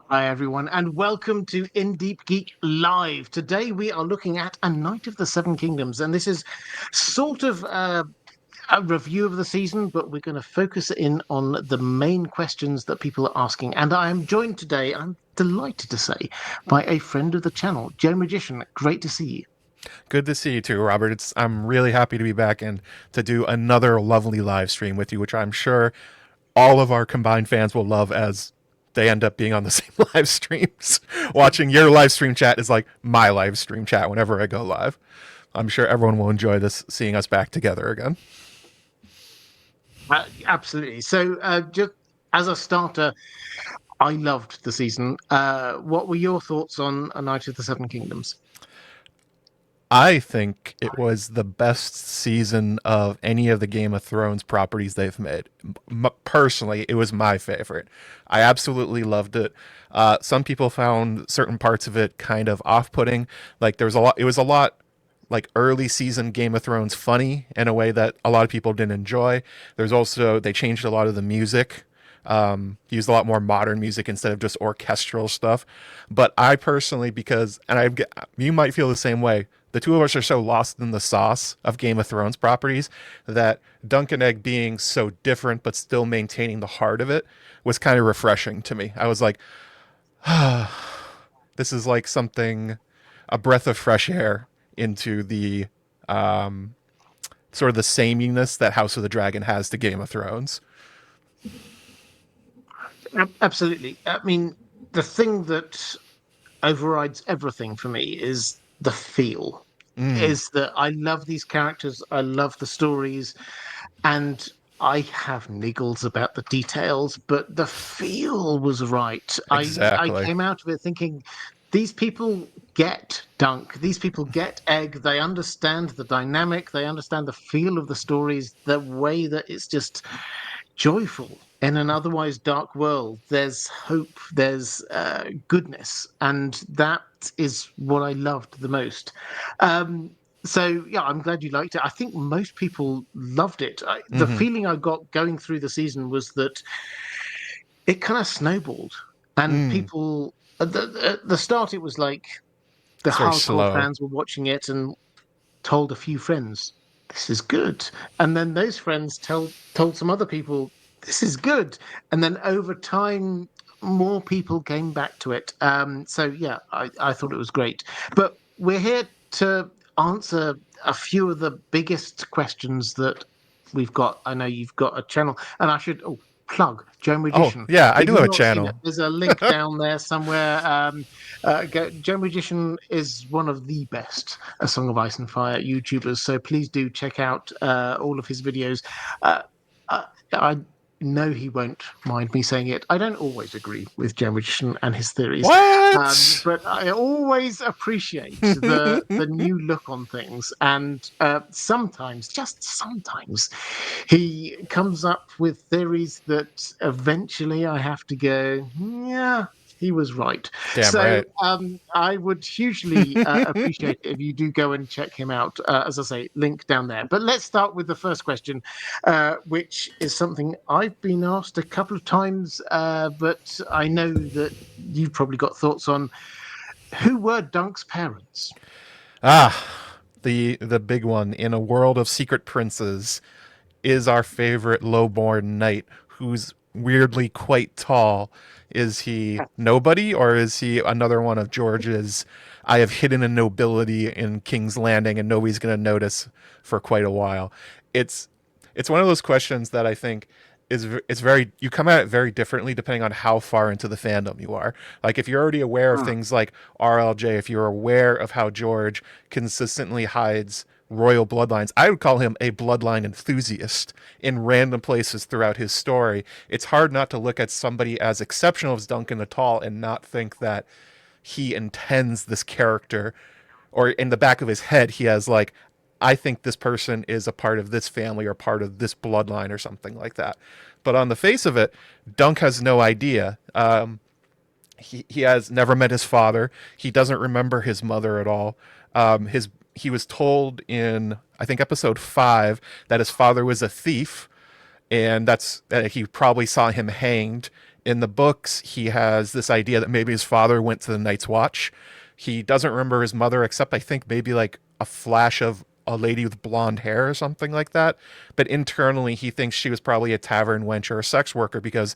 Hi, everyone, and welcome to In Deep Geek Live. Today we are looking at A Knight of the Seven Kingdoms, and this is sort of a review of the season, but we're going to focus in on the main questions that people are asking. And I am joined today, I'm delighted to say, by a friend of the channel, Joe Magician. Great to see you. Good to see you too, Robert. I'm really happy to be back and to do another lovely live stream with you, which I'm sure all of our combined fans will love as they end up being on the same live streams. Watching your live stream chat is like my live stream chat whenever I go live. I'm sure everyone will enjoy this, seeing us back together again. Absolutely. So, just as a starter, I loved the season. What were your thoughts on A Knight of the Seven Kingdoms? I think it was the best season of any of the Game of Thrones properties they've made. Personally, it was my favorite. I absolutely loved it. Some people found certain parts of it kind of off-putting. Like there was a lot. It was a lot like early season Game of Thrones funny in a way that a lot of people didn't enjoy. There's also they changed a lot of the music. Used a lot more modern music instead of just orchestral stuff. But I personally, because you might feel the same way. The two of us are so lost in the sauce of Game of Thrones properties that Dunk and Egg being so different but still maintaining the heart of it was kind of refreshing to me. I was like, this is like something, a breath of fresh air into the sort of the sameness that House of the Dragon has to Game of Thrones. Absolutely. I mean, the thing that overrides everything for me is the feel. Mm, Is that I love these characters, I love the stories, and I have niggles about the details, but the feel was right. I exactly. came out of it thinking these people get Dunk, these people get Egg, they understand the dynamic, they understand the feel of the stories, the way that it's just joyful in an otherwise dark world. There's hope, there's goodness, and that is what I loved the most. So yeah, I'm glad you liked it. I think most people loved it. The Mm-hmm. feeling I got going through the season was that it kind of snowballed, and Mm. people at the start it was like the It's very hardcore slow. fans were watching it and told a few friends, this is good. And then those friends told some other people, this is good. And then over time, more people came back to it. So yeah, I thought it was great. But we're here to answer a few of the biggest questions that we've got. I know you've got a channel, and I should plug Joe Oh, Magician. yeah, I If do you've have a not seen it, channel. there's a link down there somewhere. Joe Magician is one of the best A Song of Ice and Fire YouTubers, so please do check out all of his videos. Uh, I know he won't mind me saying it. I don't always agree with Joe Magician and his theories, What? but I always appreciate the new look on things. And sometimes, just sometimes, he comes up with theories that eventually I have to go, yeah, he was right. Damn So right. I would hugely appreciate it if you do go and check him out. As I say, link down there. But let's start with the first question, which is something I've been asked a couple of times, but I know that you've probably got thoughts on. Who were Dunk's parents? Ah, the big one in a world of secret princes is our favorite lowborn knight who's weirdly quite tall. Is he nobody or is he another one of George's I have hidden a nobility in King's Landing and nobody's going to notice for quite a while. It's it's one of those questions that I think it's very you come at it very differently depending on how far into the fandom you are. Like if you're already aware of Hmm. things like RLJ, if you're aware of how George consistently hides royal bloodlines, I would call him a bloodline enthusiast in random places throughout his story. It's hard not to look at somebody as exceptional as Duncan the Tall and not think that he intends this character, or in the back of his head he has like, I think this person is a part of this family or part of this bloodline or something like that. But on the face of it, Dunk has no idea. He has never met his father. He doesn't remember his mother at all. His He was told in I think episode 5 that his father was a thief, and that's he probably saw him hanged In the books, he has this idea that maybe his father went to the Night's Watch. He doesn't remember his mother, except I think maybe like a flash of a lady with blonde hair or something like that. But internally, he thinks she was probably a tavern wench or a sex worker because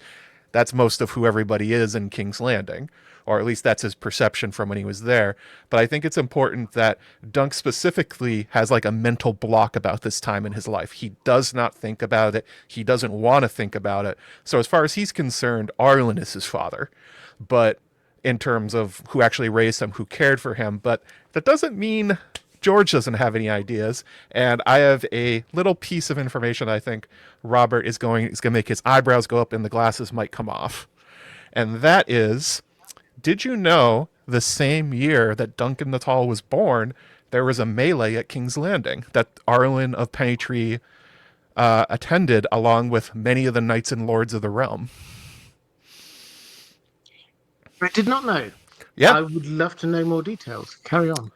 that's most of who everybody is in King's Landing, or at least that's his perception from when he was there. But I think it's important that Dunk specifically has like a mental block about this time in his life. He does not think about it. He doesn't want to think about it. So as far as he's concerned, Arlen is his father. But in terms of who actually raised him, who cared for him, but that doesn't mean George doesn't have any ideas, and I have a little piece of information I think Robert is going to make his eyebrows go up and the glasses might come off. And that is, did you know the same year that Duncan the Tall was born, there was a melee at King's Landing that Arlen of Pennytree attended along with many of the knights and lords of the realm? I did not know. Yeah. I would love to know more details. Carry on.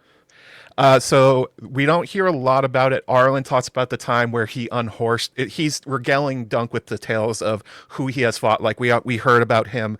So we don't hear a lot about it. Arlen talks about the time where he unhorsed. He's regaling Dunk with the tales of who he has fought. Like we heard about him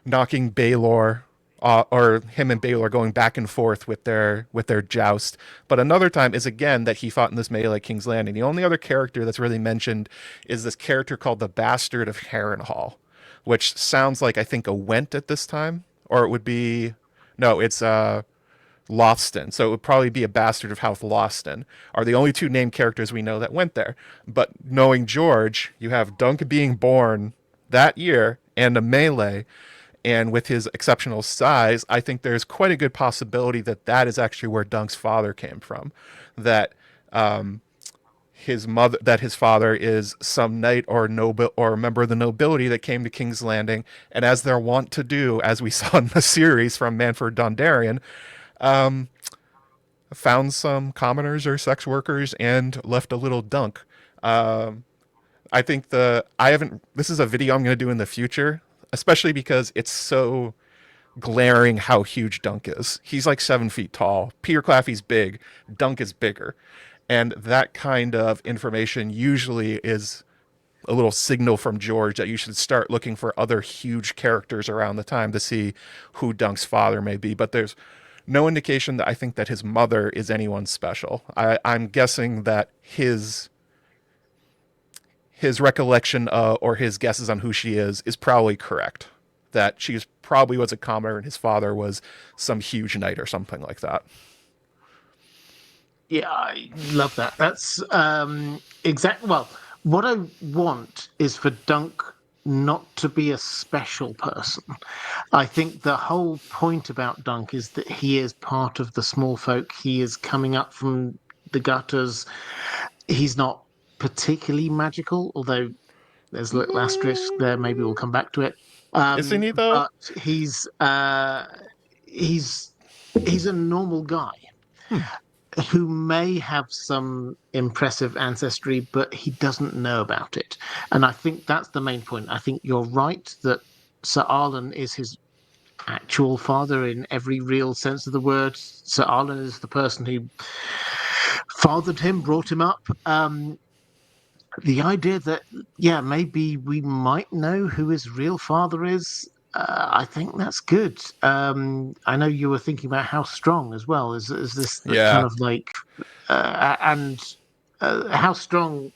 knocking Baelor, or him and Baelor going back and forth with their joust. But another time is again that he fought in this melee at King's Landing. The only other character that's really mentioned is this character called the Bastard of Harrenhal, which sounds like I think a Went at this time, or it would be no, it's Lofston. So it would probably be a Bastard of House Lofston, are the only two named characters we know that went there. But knowing George, you have Dunk being born that year and a melee, and with his exceptional size, I think there's quite a good possibility that that is actually where Dunk's father came from. That his father is some knight or noble or a member of the nobility that came to King's Landing, and as they're wont to do, as we saw in the series from Manfred Dondarrion, found some commoners or sex workers and left a little Dunk. I think this is a video I'm going to do in the future, especially because it's so glaring how huge Dunk is. He's like 7 feet tall. Peter Claffey's big. Dunk is bigger. And that kind of information usually is a little signal from George that you should start looking for other huge characters around the time to see who Dunk's father may be. But there's no indication that I think that his mother is anyone special. I'm guessing that his recollection or his guesses on who she is probably correct. That she's probably was a commoner and his father was some huge knight or something like that. Yeah, I love that. That's exactly. Well, what I want is for Dunk not to be a special person. I think the whole point about Dunk is that he is part of the small folk. He is coming up from the gutters. He's not particularly magical, although there's a little asterisk there. Maybe we'll come back to it. Isn't he though? But he's a normal guy who may have some impressive ancestry, but he doesn't know about it. And I think that's the main point. I think you're right that Sir Arlen is his actual father in every real sense of the word. Sir Arlen is the person who fathered him, brought him up. The idea that, yeah, maybe we might know who his real father is, I think that's good. I know you were thinking about how strong as well. Is this the Yeah. kind of like, and how strong?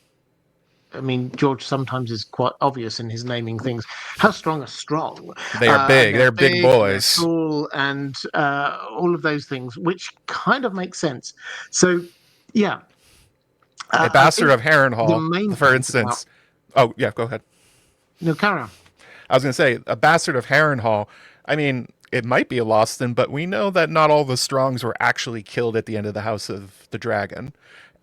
I mean, George sometimes is quite obvious in his naming things. How strong are strong? They are big. They're big And they're boys. tall, and all of those things, which kind of makes sense. So, yeah. A I Bastard think of the Harrenhal, main for point about instance. Oh, yeah, go ahead. no, carry on. I was going to say, a Bastard of Harrenhal, I mean, it might be a Loston, but we know that not all the Strongs were actually killed at the end of the House of the Dragon.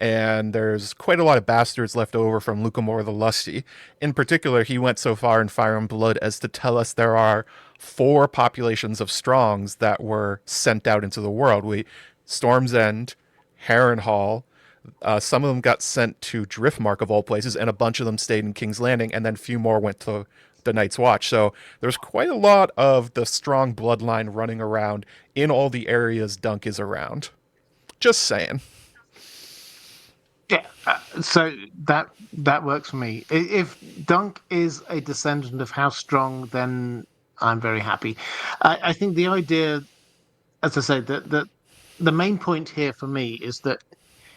And there's quite a lot of bastards left over from Lucamore the Lusty. In particular, he went so far in Fire and Blood as to tell us there are 4 populations of Strongs that were sent out into the world. Storm's End, Harrenhal, some of them got sent to Driftmark of all places, and a bunch of them stayed in King's Landing, and then a few more went to the Night's Watch. So there's quite a lot of the strong bloodline running around in all the areas Dunk is around. Just saying. Yeah, so that works for me. If Dunk is a descendant of House Strong, then I'm very happy. I think the idea, as I say, that the main point here for me is that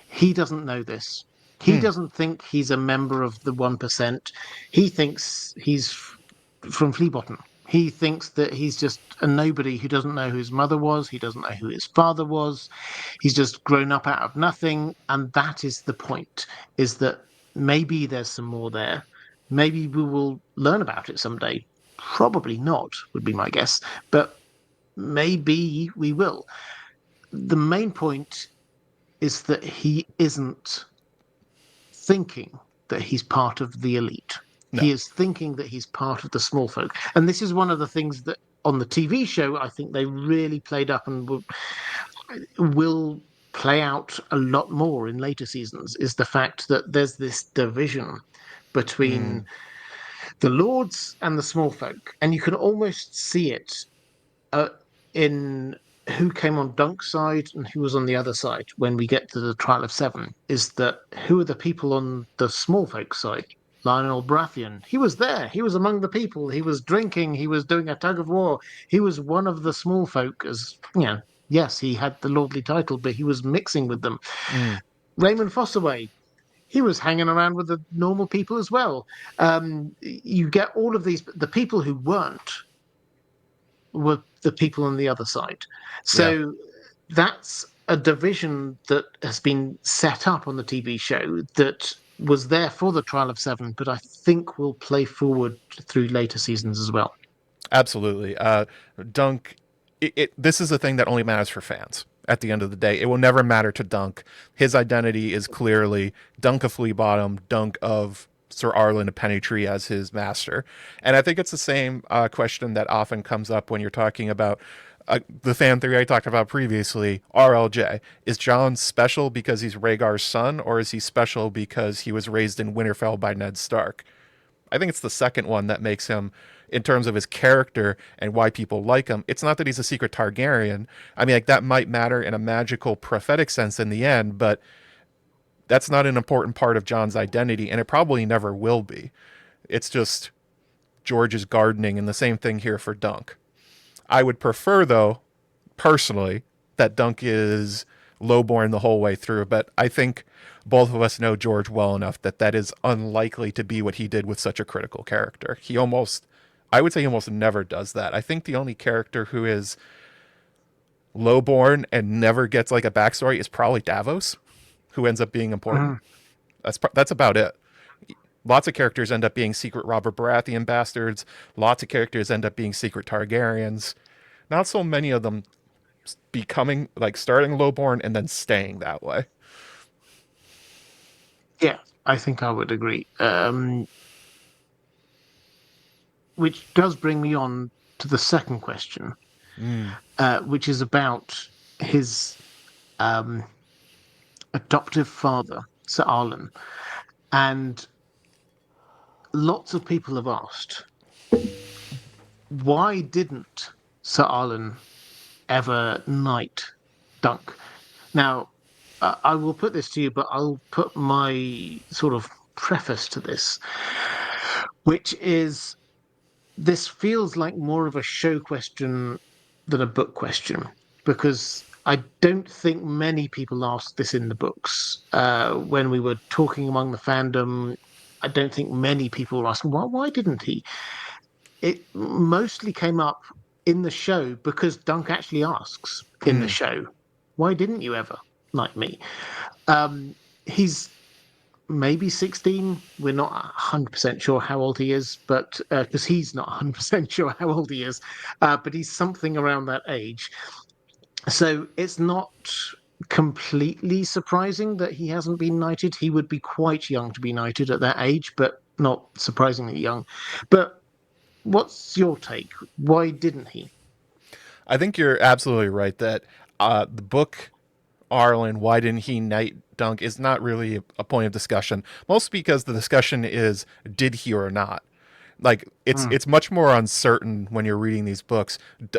he doesn't know this. He Mm, doesn't think he's a member of the 1%. He thinks he's from flea bottom. He thinks that he's just a nobody who doesn't know who his mother was. He doesn't know who his father was. He's just grown up out of nothing. And that is the point, is that maybe there's some more there. Maybe we will learn about it someday. Probably not, would be my guess. But maybe we will. The main point is that he isn't thinking that he's part of the elite. no. He is thinking that he's part of the small folk. And this is one of the things that on the TV show, I think they really played up and will play out a lot more in later seasons, is the fact that there's this division between Mm, the lords and the small folk. And you can almost see it uh, in who came on Dunk's side and who was on the other side when we get to the Trial of Seven, is that who are the people on the small folk side? Lionel Baratheon. He was there. He was among the people. He was drinking. He was doing a tug of war. He was one of the small folk, as you know. Yes, he had the lordly title, but he was mixing with them. mm, Raymond Fossaway, he was hanging around with the normal people as well. You get all of these, the people who weren't were the people on the other side. yeah. So that's a division that has been set up on the TV show that was there for the Trial of Seven, but I think will play forward through later seasons as well. Absolutely. Dunk, this is a thing that only matters for fans. At the end of the day, it will never matter to Dunk. His identity is clearly Dunk of Flea Bottom, Dunk of Sir Arlen of Pennytree as his master. And I think it's the same question that often comes up when you're talking about the fan theory I talked about previously, RLJ. Is Jon special because he's Rhaegar's son, or is he special because he was raised in Winterfell by Ned Stark? I think it's the second one that makes him, in terms of his character and why people like him. It's not that he's a secret Targaryen. I mean, like that might matter in a magical, prophetic sense in the end, but that's not an important part of Jon's identity, and it probably never will be. It's just George's gardening, and the same thing here for Dunk. I would prefer, though, personally, that Dunk is lowborn the whole way through, but I think both of us know George well enough that that is unlikely to be what he did with such a critical character. He almost, I would say, he almost never does that. I think the only character who is lowborn and never gets like a backstory is probably Davos, who ends up being important. Mhm. That's about it. Lots of characters end up being secret Robert Baratheon bastards. Lots of characters end up being secret Targaryens. Not so many of them becoming like starting lowborn and then staying that way. Yeah, I think I would agree. Which does bring me on to the second question, Mm, which is about his um, adoptive father, Sir Arlen. And lots of people have asked, why didn't Sir Arlen ever knight Dunk? Now, I will put this to you, but I'll put my sort of preface to this, which is this feels like more of a show question than a book question, because I don't think many people asked this in the books. When we were talking among the fandom, I don't think many people were asking, why didn't he? It mostly came up in the show because Dunk actually asks in the mm. show, why didn't you ever like me? Um, he's maybe 16. We're not 100% sure how old he is, but because he's not 100% sure how old he is, but he's something around that age. So it's not completely surprising that he hasn't been knighted. He would be quite young to be knighted at that age, but not surprisingly young. But what's your take? Why didn't he? I think you're absolutely right that the book Arlen, why didn't he knight Dunk, is not really a point of discussion. Mostly because the discussion is did he or not. Like Mm, it's much more uncertain when you're reading these books.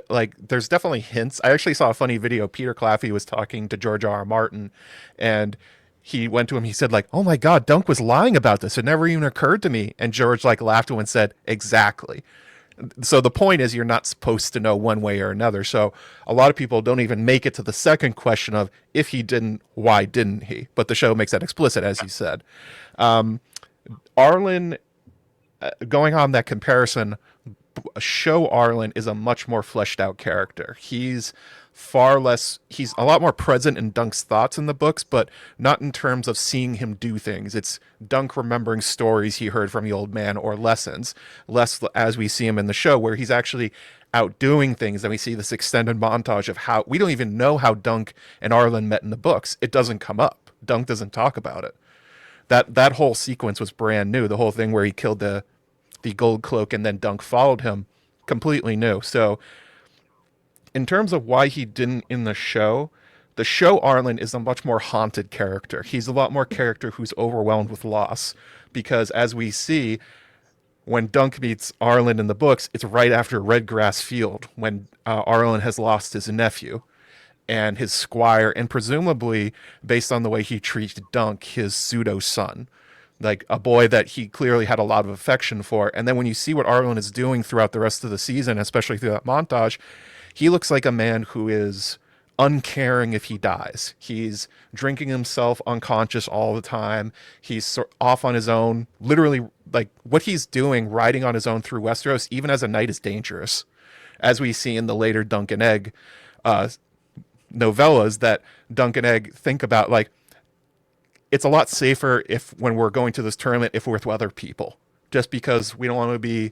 Like there's definitely hints. I actually saw a funny video. Peter Claffey was talking to George R. R. Martin, and he went to him, he said, like, oh my God, Dunk was lying about this. It never even occurred to me. And George, like, laughed and said, exactly. So the point is, you're not supposed to know one way or another. So a lot of people don't even make it to the second question of, if he didn't, why didn't he? But the show makes that explicit, as you said. Arlen, going on that comparison, show Arlen is a much more fleshed out character. He's he's a lot more present in Dunk's thoughts in the books, but not in terms of seeing him do things. It's Dunk remembering stories he heard from the old man or lessons, less as we see him in the show, where he's actually out doing things. And we see this extended montage of how we don't even know how Dunk and Arlen met in the books. It doesn't come up. Dunk doesn't talk about it. That whole sequence was brand new. The whole thing where he killed the gold cloak and then Dunk followed him, completely new. So in terms of why he didn't in the show Arlen is a much more haunted character. He's a lot more character who's overwhelmed with loss, because as we see, when Dunk meets Arlen in the books, it's right after Redgrass Field, when Arlen has lost his nephew and his squire, and presumably, based on the way he treated Dunk, his pseudo son, like a boy that he clearly had a lot of affection for. And then when you see what Arlen is doing throughout the rest of the season, especially through that montage, he looks like a man who is uncaring if he dies. He's drinking himself unconscious all the time. He's off on his own. Literally, like, what he's doing, riding on his own through Westeros, even as a knight, is dangerous. As we see in the later Dunk and Egg novellas, that Dunk and Egg think about, like, it's a lot safer if, when we're going to this tournament, if we're with other people, just because we don't want to be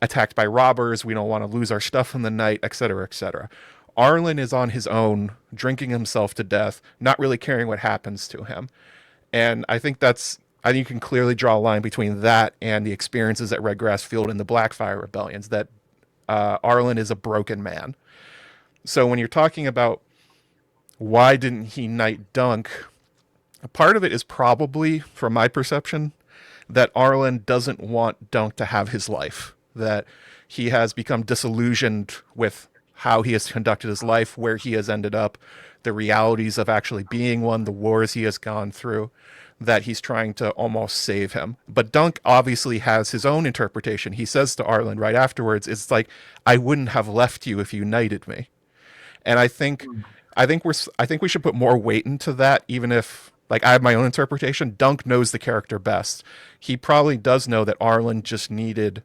attacked by robbers, we don't want to lose our stuff in the night, etc., etc. Arlen is on his own, drinking himself to death, not really caring what happens to him. And I think you can clearly draw a line between that and the experiences at Redgrass Field and the Blackfire rebellions, that Arlen is a broken man. So when you're talking about why didn't he knight Dunk, part of it is probably, from my perception, that Arlen doesn't want Dunk to have his life, that he has become disillusioned with how he has conducted his life, where he has ended up, the realities of actually being one, the wars he has gone through, that he's trying to almost save him. But Dunk obviously has his own interpretation. He says to Arlen right afterwards, it's like, I wouldn't have left you if you knighted me. And I think we should put more weight into that, even if, like, I have my own interpretation. Dunk knows the character best. He probably does know that Arlen just needed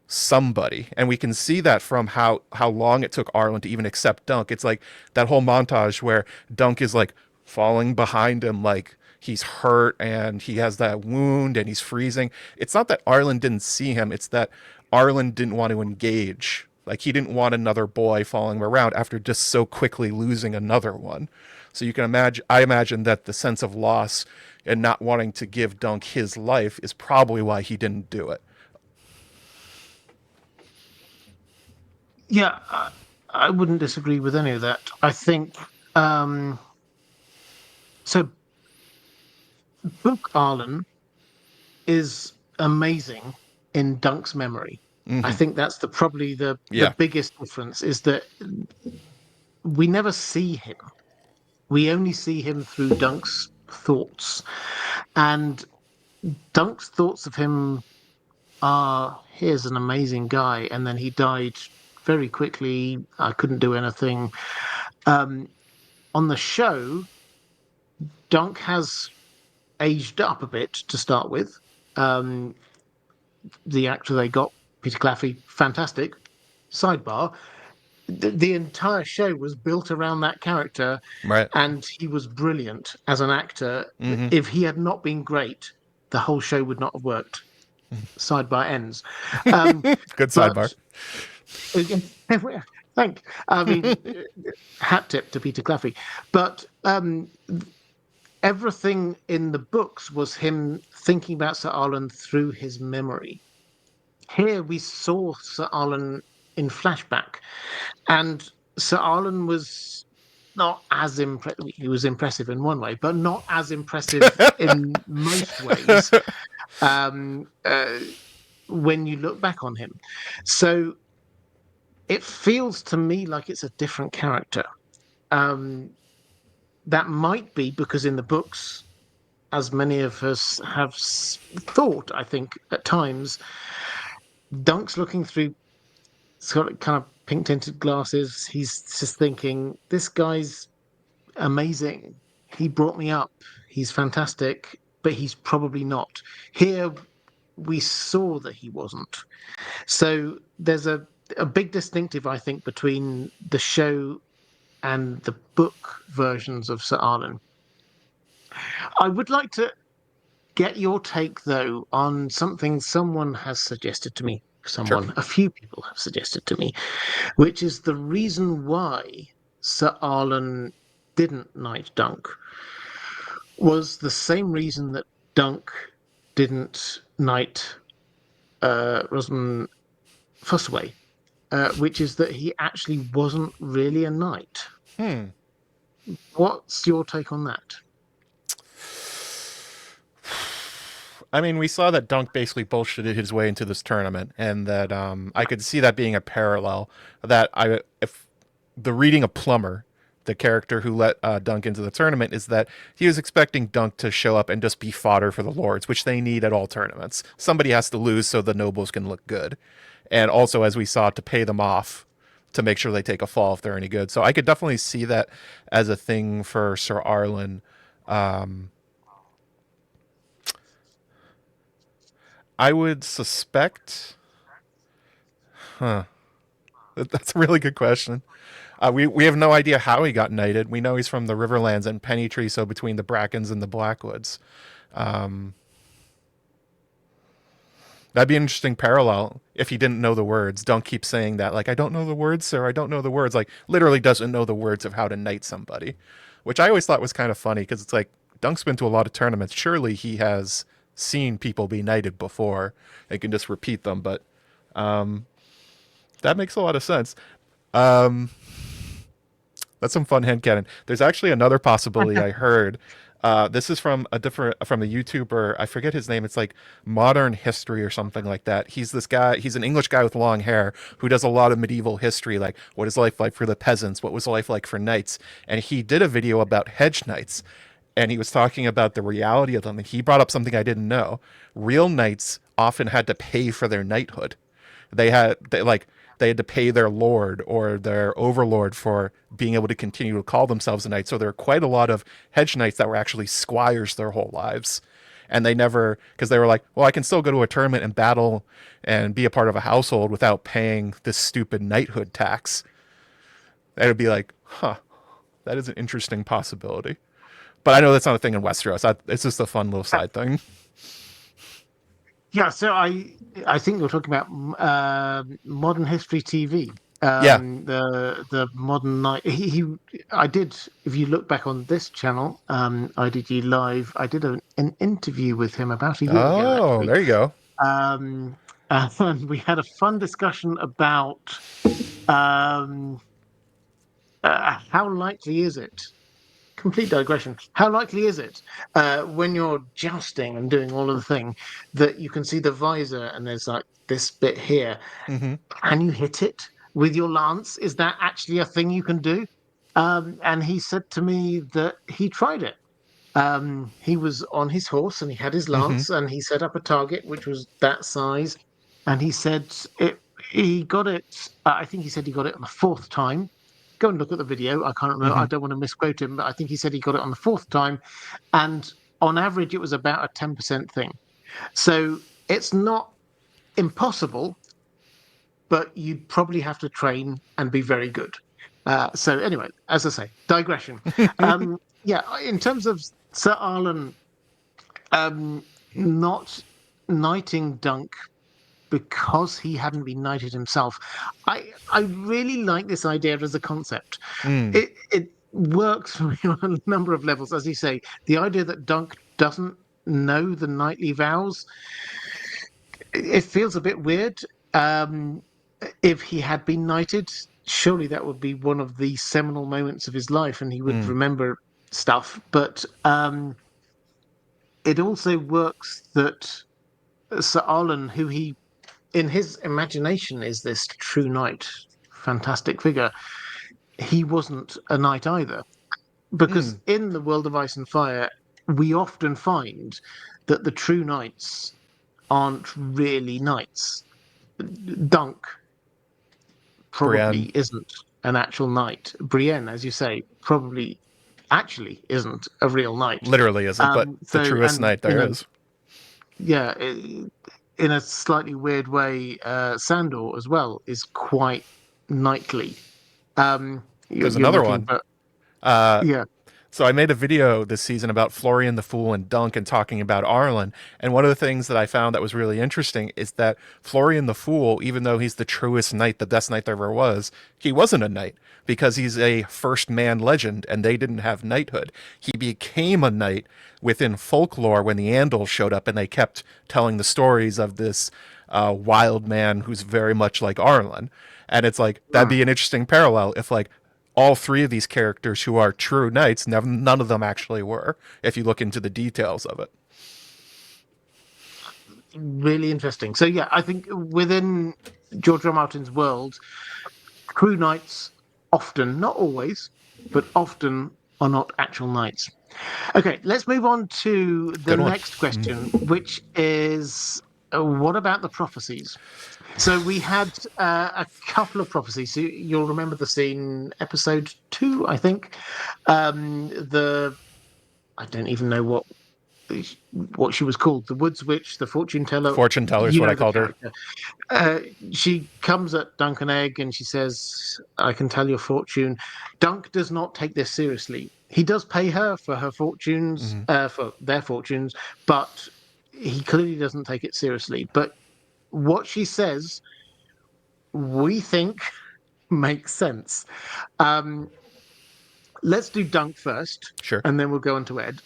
somebody, and we can see that from how long it took Arlen to even accept Dunk. It's like that whole montage where Dunk is like falling behind him, like he's hurt and he has that wound and he's freezing. It's not that Arlen didn't see him, it's that Arlen didn't want to engage. Like, he didn't want another boy following him around after just so quickly losing another one. So you can imagine, I imagine that the sense of loss and not wanting to give Dunk his life is probably why he didn't do it. Yeah, I wouldn't disagree with any of that. I think so. Book Arlen is amazing in Dunk's memory. Mm-hmm. I think that's probably the biggest difference, is that we never see him. We only see him through Dunk's thoughts, and Dunk's thoughts of him are, here's an amazing guy, and then he died very quickly. I couldn't do anything. On the show, Dunk has aged up a bit to start with. The actor they got, Peter Claffey, fantastic. Sidebar, the entire show was built around that character, right? And he was brilliant as an actor. Mm-hmm. If he had not been great, the whole show would not have worked. Sidebar ends. Good sidebar. Thank. I mean, hat tip to Peter Claffey. But everything in the books was him thinking about Sir Arlen through his memory. Here we saw Sir Arlen in flashback, and Sir Arlen was not as impressive. He was impressive in one way, but not as impressive in most ways when you look back on him. So it feels to me like it's a different character. That might be because in the books as many of us have thought, I think, at times, Dunk's looking through sort of kind of pink tinted glasses. He's just thinking, this guy's amazing. He brought me up. He's fantastic, but he's probably not. Here, we saw that he wasn't. So there's a big distinctive, I think, between the show and the book versions of Sir Arlen. I would like to get your take, though, on something someone has suggested to me. Sure. A few people have suggested to me, which is the reason why Sir Arlen didn't knight Dunk was the same reason that Dunk didn't knight Rosamund Fussaway, which is that he actually wasn't really a knight. What's your take on that? I mean, we saw that Dunk basically bullshitted his way into this tournament, and that I could see that being a parallel. If the reading of Plumber, the character who let Dunk into the tournament, is that he was expecting Dunk to show up and just be fodder for the Lords, which they need at all tournaments. Somebody has to lose so the nobles can look good, and also, as we saw, to pay them off to make sure they take a fall if they're any good. So I could definitely see that as a thing for Sir Arlen. I would suspect. Huh. That's a really good question. We have no idea how he got knighted. We know he's from the Riverlands and Pennytree, so between the Brackens and the Blackwoods. That'd be an interesting parallel if he didn't know the words. Don't keep saying that, like, I don't know the words, sir. I don't know the words. Like, literally doesn't know the words of how to knight somebody, which I always thought was kind of funny because it's like Dunk's been to a lot of tournaments. Surely he has seen people be knighted before and can just repeat them, but that makes a lot of sense. That's some fun headcanon. There's actually another possibility I heard. This is from a YouTuber. I forget his name. It's like Modern History or something like that. He's this guy. He's an English guy with long hair who does a lot of medieval history, like what is life like for the peasants, what was life like for knights. And he did a video about hedge knights, and he was talking about the reality of them. And he brought up something I didn't know. Real knights often had to pay for their knighthood. They had to pay their lord or their overlord for being able to continue to call themselves a knight. So there are quite a lot of hedge knights that were actually squires their whole lives. And they never, because they were like, well, I can still go to a tournament and battle and be a part of a household without paying this stupid knighthood tax. That would be like, huh, that is an interesting possibility. But I know that's not a thing in Westeros. It's just a fun little side thing. Yeah, so I think you're talking about Modern History TV. Yeah. The modern night. I did. If you look back on this channel, IDG Live, I did an interview with him about a year ago. Oh, Actually. there you go. And we had a fun discussion about how likely is it? Complete digression. How likely is it when you're jousting and doing all of the thing that you can see the visor and there's like this bit here? Mm-hmm. Can you hit it with your lance? Is that actually a thing you can do? And he said to me that he tried it. He was on his horse and he had his Mm-hmm. lance and he set up a target which was that size. And he said he got it. I think he said he got it on the fourth time. Go and look at the video. I can't remember. Mm-hmm. I don't want to misquote him, but I think he said he got it on the fourth time. And on average, it was about a 10% thing. So it's not impossible, but you'd probably have to train and be very good. So anyway, as I say, digression. Yeah, in terms of Sir Arlen not knighting Dunk because he hadn't been knighted himself, I really like this idea as a concept. Mm. It works for me on a number of levels, as you say. The idea that Dunk doesn't know the knightly vows, it feels a bit weird. If he had been knighted, surely that would be one of the seminal moments of his life, and he would remember stuff. But it also works that Sir Arlen, who he in his imagination is this true knight, fantastic figure, he wasn't a knight either. Because in the world of Ice and Fire, we often find that the true knights aren't really knights. Dunk Brienne probably isn't an actual knight. Brienne, as you say, probably actually isn't a real knight. literally isn't, but the So, truest and knight there is. yeah, in a slightly weird way, Sandor as well is quite knightly. There's You're another looking, one. but Uh, yeah, So I made a video this season about Florian the Fool and Dunk and talking about Arlen. And one of the things that I found that was really interesting is that Florian the Fool, even though he's the truest knight, the best knight there ever was, he wasn't a knight because he's a first man legend and they didn't have knighthood. He became a knight within folklore when the Andals showed up and they kept telling the stories of this wild man who's very much like Arlen. And it's like, that'd be an interesting parallel if, like, all three of these characters who are true knights, none of them actually were, if you look into the details of it. really interesting. So yeah, I think within George R. R. Martin's world, true knights often, not always, but often are not actual knights. Okay, let's move on to the Good one. next question, which is what about the prophecies? So we had a couple of prophecies. So you'll remember the scene, episode 2, I think. The I don't even know what she was called. The Woods Witch, the Fortune Teller. Fortune teller is You what know I the called her. character. She comes at Dunk and Egg and she says, "I can tell your fortune." Dunk does not take this seriously. He does pay her for her fortunes, Mm-hmm. for their fortunes, but he clearly doesn't take it seriously. But what she says, we think makes sense. Um, let's do Dunk first, Sure. and then we'll go on to Ed.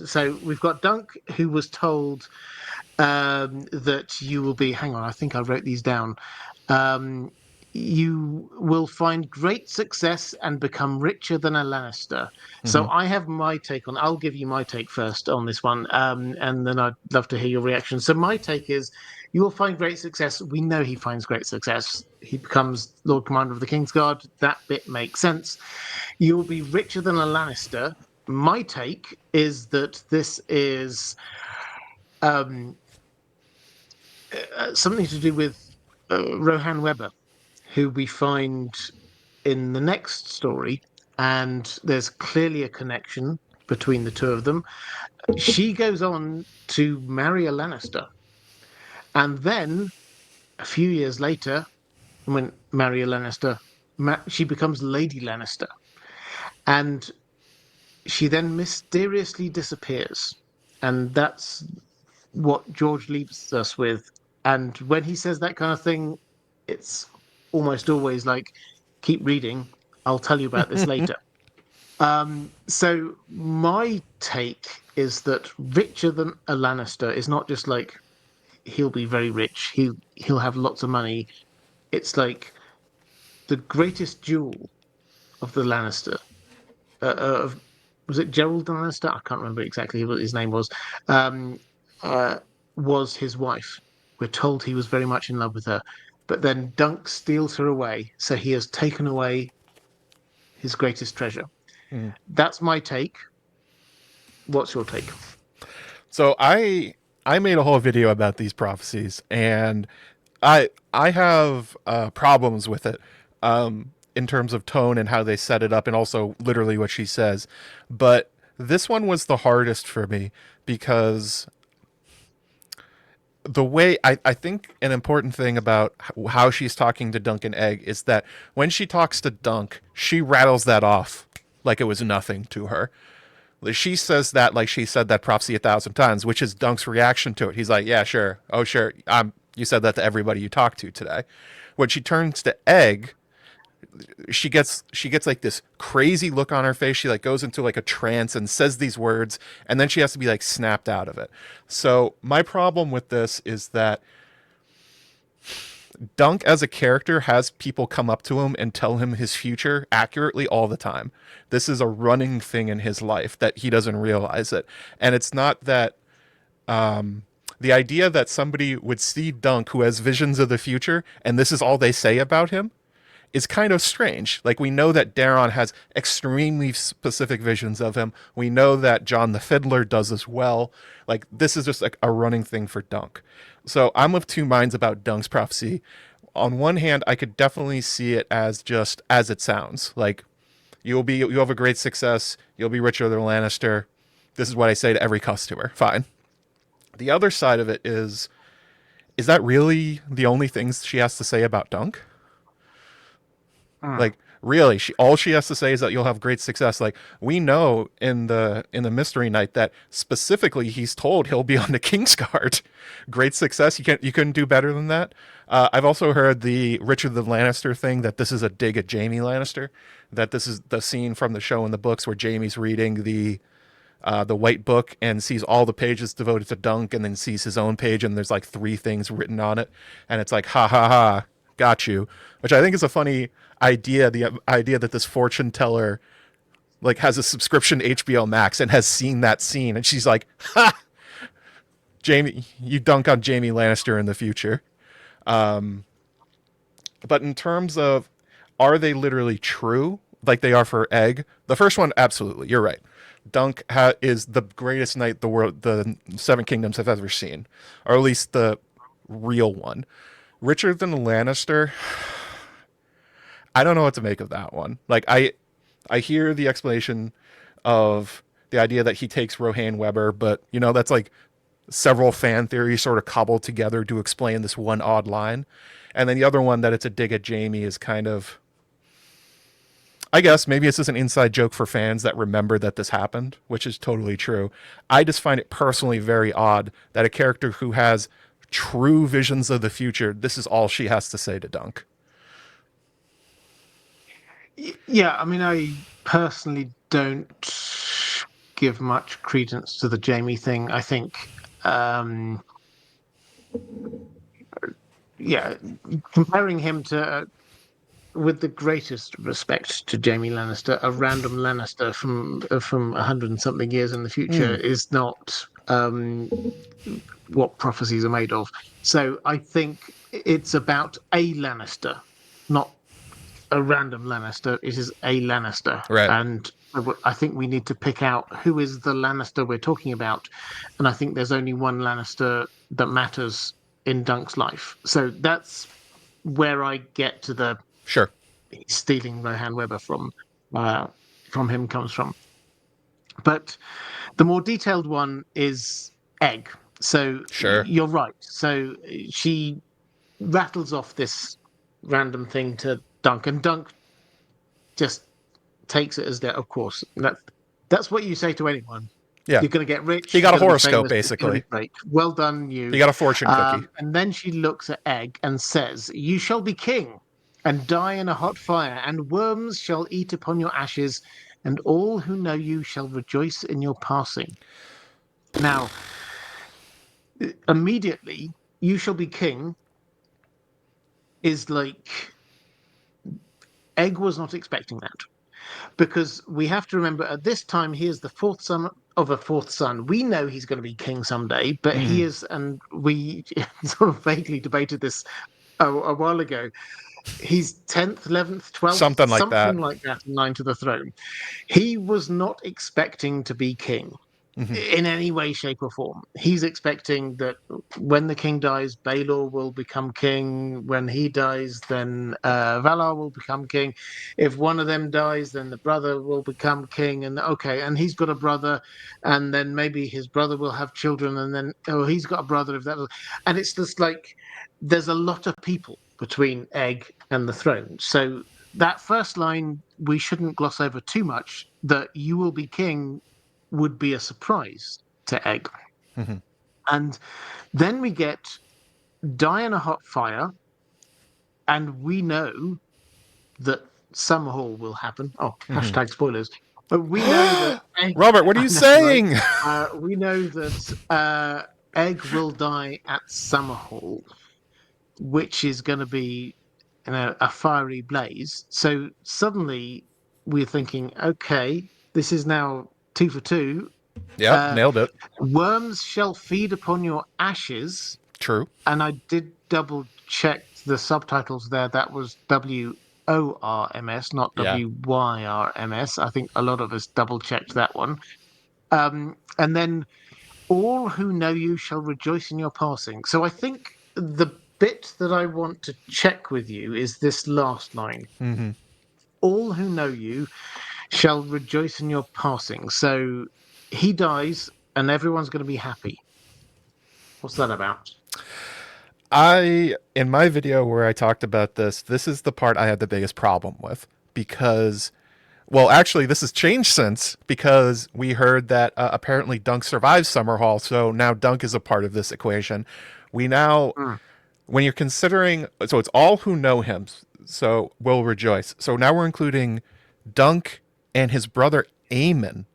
So we've got Dunk, who was told that you will be. Hang on, I think I wrote these down. Um, you will find great success and become richer than a Lannister. Mm-hmm. So I have my take on. I'll give you my take first on this one, and then I'd love to hear your reaction. So my take is, you will find great success. We know he finds great success. He becomes Lord Commander of the Kingsguard. That bit makes sense. You will be richer than a Lannister. My take is that this is um, something to do with Rohan Weber, who we find in the next story, and there's clearly a connection between the two of them. She goes on to marry a Lannister, and then a few years later, when marry a Lannister, she becomes Lady Lannister, and she then mysteriously disappears, and that's what George leaves us with. And when he says that kind of thing, it's almost always like, keep reading. I'll tell you about this later. So my take is that richer than a Lannister is not just like he'll be very rich, he'll have lots of money. It's like the greatest jewel of the Lannister. Of Was it Gerald Lannister? I can't remember exactly what his name was. Um, was his wife. We're told he was very much in love with her, but then Dunk steals her away, so he has taken away his greatest treasure. Mm-hmm. That's my take. What's your take? So I made a whole video about these prophecies, and I have problems with it in terms of tone and how they set it up, and also literally what she says. But this one was the hardest for me because the way I think an important thing about how she's talking to Dunk and Egg is that when she talks to Dunk, she rattles that off like it was nothing to her. She says that like she said that prophecy 1,000 times, which is Dunk's reaction to it. He's like, "Yeah, sure. Oh, sure. You said that to everybody you talked to today." When she turns to Egg, she gets like this crazy look on her face. She like goes into like a trance and says these words, and then she has to be like snapped out of it. So my problem with this is that Dunk as a character has people come up to him and tell him his future accurately all the time. This is a running thing in his life that he doesn't realize it. And it's not that the idea that somebody would see Dunk who has visions of the future and this is all they say about him is kind of strange. Like, we know that Daron has extremely specific visions of him. We know that John the Fiddler does as well. Like, this is just like a running thing for Dunk. So I'm of two minds about Dunk's prophecy. On one hand, I could definitely see it as just as it sounds. Like, you'll have a great success, you'll be richer than Lannister. This is what I say to every customer. Fine. The other side of it is that really the only things she has to say about Dunk? Mm. Like, really, all she has to say is that you'll have great success. Like, we know in the Mystery Night that specifically he's told he'll be on the King's Guard. Great success. You couldn't do better than that. I've also heard the Richard the Lannister thing, that this is a dig at Jaime Lannister. That this is the scene from the show in the books where Jaime's reading the white book and sees all the pages devoted to Dunk, and then sees his own page and there's like 3 things written on it, and it's like, ha ha ha, got you. Which I think is a funny idea. The idea that this fortune teller like has a subscription to HBO Max and has seen that scene, and she's like, ha, Jaime, you dunk on Jaime Lannister in the future. But in terms of, are they literally true like they are for Egg? The first one, absolutely, you're right. Dunk is the greatest knight the Seven Kingdoms have ever seen, or at least the real one. Richard than Lannister, I don't know what to make of that one. Like, I hear the explanation of the idea that he takes Rohan Weber, but that's like several fan theories sort of cobbled together to explain this one odd line. And then the other one, that it's a dig at Jaime, is kind of, I guess maybe it's just an inside joke for fans that remember that this happened, which is totally true. I just find it personally very odd that a character who has true visions of the future, this is all she has to say to Dunk. Yeah, I mean, I personally don't give much credence to the Jaime thing. I think, yeah, comparing him to, with the greatest respect to Jaime Lannister, a random Lannister from 100 and something years in the future is not what prophecies are made of. So I think it's about a Lannister, not a random Lannister. It is a Lannister. Right. And I think we need to pick out who is the Lannister we're talking about. And I think there's only one Lannister that matters in Dunk's life. So that's where I get to the Sure. stealing Rohan Weber from him comes from. But the more detailed one is Egg. So Sure. you're right. So she rattles off this random thing to Dunk, and Dunk just takes it as that. Of course, that's what you say to anyone. Yeah. You're going to get rich. He got a you're gonna be horoscope, famous, basically. great. Well done, you. He got a fortune cookie. And then she looks at Egg and says, "You shall be king and die in a hot fire, and worms shall eat upon your ashes, and all who know you shall rejoice in your passing." Now, immediately, "you shall be king" is like, Egg was not expecting that. Because we have to remember, at this time, he is the fourth son of a fourth son. We know he's going to be king someday, but he is, and we sort of vaguely debated this a while ago, he's 10th, 11th, 12th, Something like that in line to the throne. He was not expecting to be king in any way, shape, or form. He's expecting that when the king dies, Baelor will become king. When he dies, then Valar will become king. If one of them dies, then the brother will become king. And and he's got a brother, and then maybe his brother will have children, and then he's got a brother. And it's just like, there's a lot of people between Egg and the throne. So that first line, we shouldn't gloss over too much, that "you will be king" would be a surprise to Egg. And then we get "die in a hot fire," and we know that Summerhall will happen. Hashtag spoilers. But we know that Egg, Robert, what are you saying? Right? We know that Egg will die at Summerhall, which is going to be a fiery blaze. So suddenly we're thinking, okay, this is now 2 for 2. Yeah, nailed it. "Worms shall feed upon your ashes." True. And I did double check the subtitles there. That was WASHES. WORMS, not Yeah. WYRMS. I think a lot of us double checked that one. And then all who know you shall rejoice in your passing. So I think the bit that I want to check with you is this last line. Mm-hmm. All who know you shall rejoice in your passing. So he dies and everyone's going to be happy. What's that about? In my video where I talked about this is the part I had the biggest problem with because, well, actually, this has changed since because we heard that apparently Dunk survives Summerhall, so now Dunk is a part of this equation. We now, Mm. when you're considering, so it's all who know him, so will rejoice. So now we're including Dunk and his brother Eamon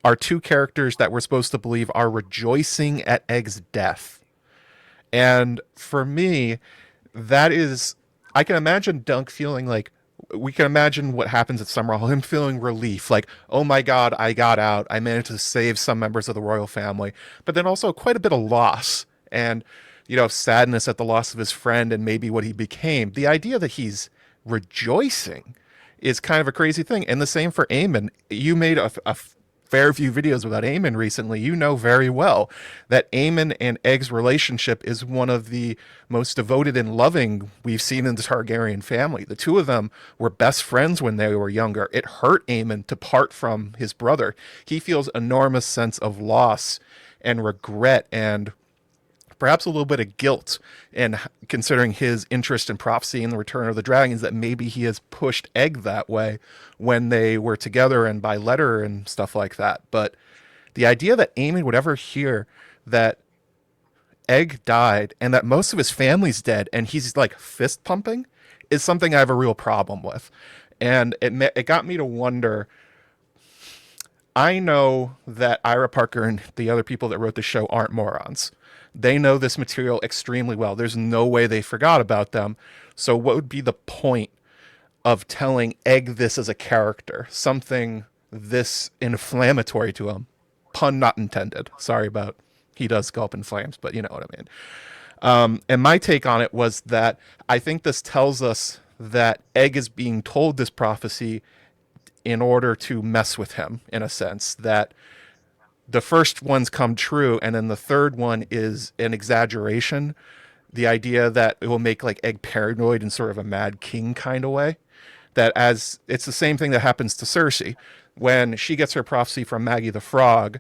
are two characters that we're supposed to believe are rejoicing at Egg's death. And for me, that is, I can imagine Dunk feeling like, we can imagine what happens at Summerhall, him feeling relief, like, oh my God, I got out. I managed to save some members of the royal family. But then also quite a bit of loss and, sadness at the loss of his friend and maybe what he became. The idea that he's rejoicing is kind of a crazy thing. And the same for Eamon. You made a fair few videos about Eamon recently. You know very well that Eamon and Egg's relationship is one of the most devoted and loving we've seen in the Targaryen family. The two of them were best friends when they were younger. It hurt Eamon to part from his brother. He feels enormous sense of loss and regret and perhaps a little bit of guilt in considering his interest in prophecy and the return of the dragons, that maybe he has pushed Egg that way when they were together and by letter and stuff like that. But the idea that Eamon would ever hear that Egg died and that most of his family's dead and he's like fist pumping is something I have a real problem with. And it got me to wonder. I know that Ira Parker and the other people that wrote the show aren't morons. They know this material extremely well. There's no way they forgot about them. So what would be the point of telling Egg this as a character? Something this inflammatory to him. Pun not intended. Sorry about he does go up in flames, but you know what I mean. And my take on it was that I think this tells us that Egg is being told this prophecy in order to mess with him, in a sense, that the first one's come true, and then the third one is an exaggeration. The idea that it will make like Egg paranoid in sort of a Mad King kind of way. That as it's the same thing that happens to Cersei when she gets her prophecy from Maggie the Frog.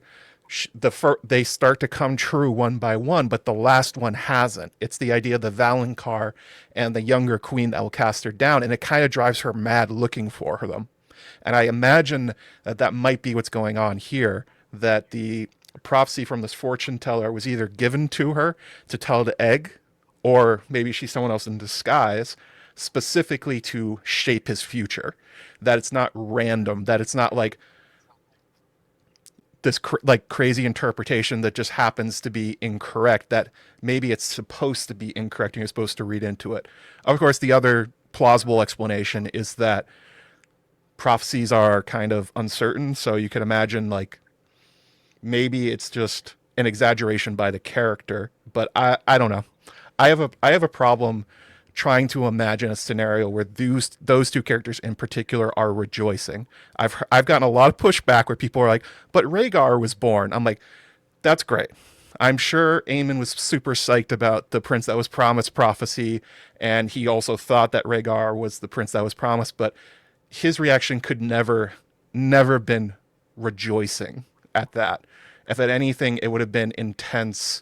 They start to come true one by one, but the last one hasn't. It's the idea of the Valonqar and the younger queen that will cast her down, and it kind of drives her mad looking for them. And I imagine that that might be what's going on here, that the prophecy from this fortune teller was either given to her to tell to Egg, or maybe she's someone else in disguise, specifically to shape his future. That it's not random, that it's not like this crazy interpretation that just happens to be incorrect, that maybe it's supposed to be incorrect and you're supposed to read into it. Of course, the other plausible explanation is that prophecies are kind of uncertain, so you can imagine like maybe it's just an exaggeration by the character, but I don't know. I have a problem trying to imagine a scenario where those two characters in particular are rejoicing. I've gotten a lot of pushback where people are like, "But Rhaegar was born." I'm like, "That's great. I'm sure Aemon was super psyched about the prince that was promised prophecy, and he also thought that Rhaegar was the prince that was promised, but his reaction could never been rejoicing at that. If at anything, it would have been intense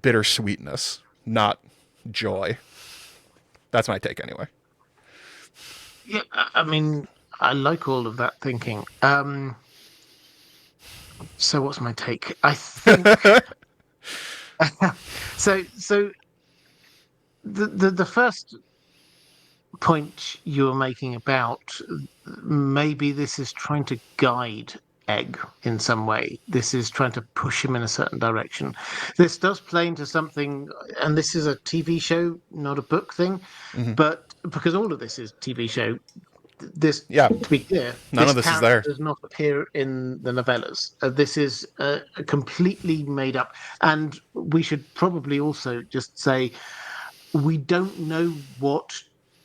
bittersweetness, not joy." That's my take anyway. Yeah, I mean, I like all of that thinking. So what's my take? I think so the first point you were making about maybe this is trying to guide Egg in some way. This is trying to push him in a certain direction. This does play into something, and this is a TV show, not a book thing, Mm-hmm. but because all of this is TV show, this, Yeah, to be clear, none this of this is character there. does not appear in the novellas. This is completely made up. And we should probably also just say we don't know what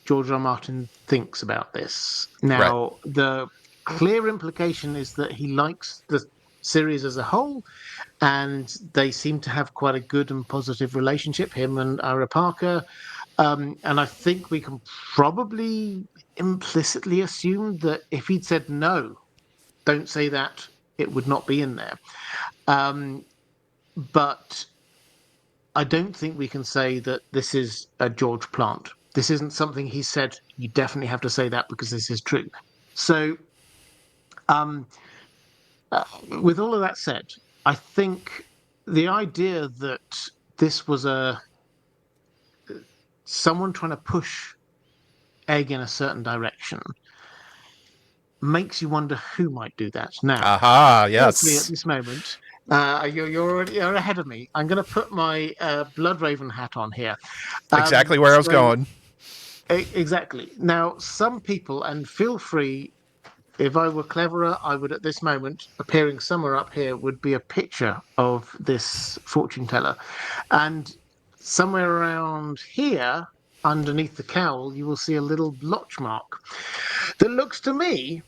George R. Martin thinks about this. Now, the clear implication is that he likes the series as a whole, and they seem to have quite a good and positive relationship, him and Ira Parker. And I think we can probably implicitly assume that if he'd said no, don't say that, it would not be in there. But I don't think we can say that this is a George plant. This isn't something he said. You definitely have to say that because this is true. So, um, with all of that said, I think the idea that this was someone trying to push Egg in a certain direction makes you wonder who might do that. Now, Aha, firstly, at yes. this moment, you're ahead of me. I'm going to put my Bloodraven hat on here. Exactly where I was going. Exactly. Now, some people, and feel free, if I were cleverer, I would at this moment, appearing somewhere up here, would be a picture of this fortune teller. And somewhere around here, underneath the cowl, you will see a little blotch mark that looks to me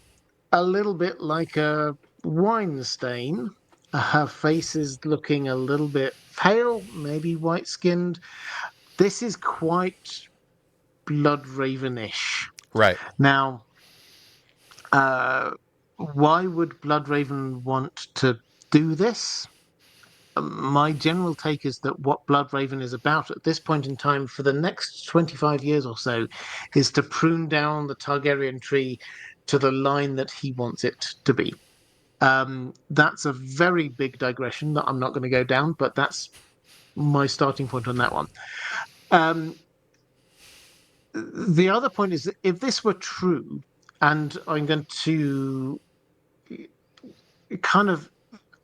a little bit like a wine stain. Her face is looking a little bit pale, maybe white skinned. This is quite Bloodravenish. Right. Now, why would Bloodraven want to do this? My general take is that what Bloodraven is about at this point in time for the next 25 years or so is to prune down the Targaryen tree to the line that he wants it to be. That's a very big digression that I'm not going to go down, but that's my starting point on that one. The other point is that if this were true, and I'm going to kind of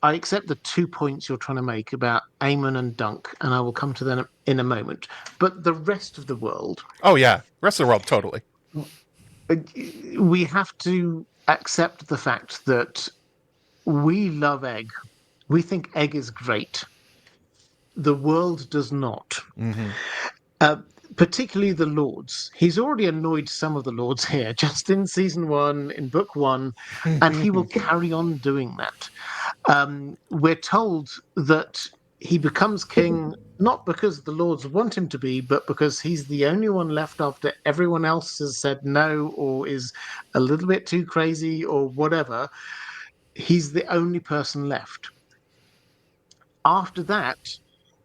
I accept the 2 points you're trying to make about Aemon and Dunk, and I will come to them in a moment. But the rest of the world, Oh, yeah. Rest of the world, totally. we have to accept the fact that we love Egg. We think Egg is great. The world does not. Uh, Particularly the Lords. He's already annoyed some of the Lords here, just in season one, in book one, and he will carry on doing that. We're told that he becomes king not because the Lords want him to be, but because he's the only one left after everyone else has said no or is a little bit too crazy or whatever. He's the only person left. After that,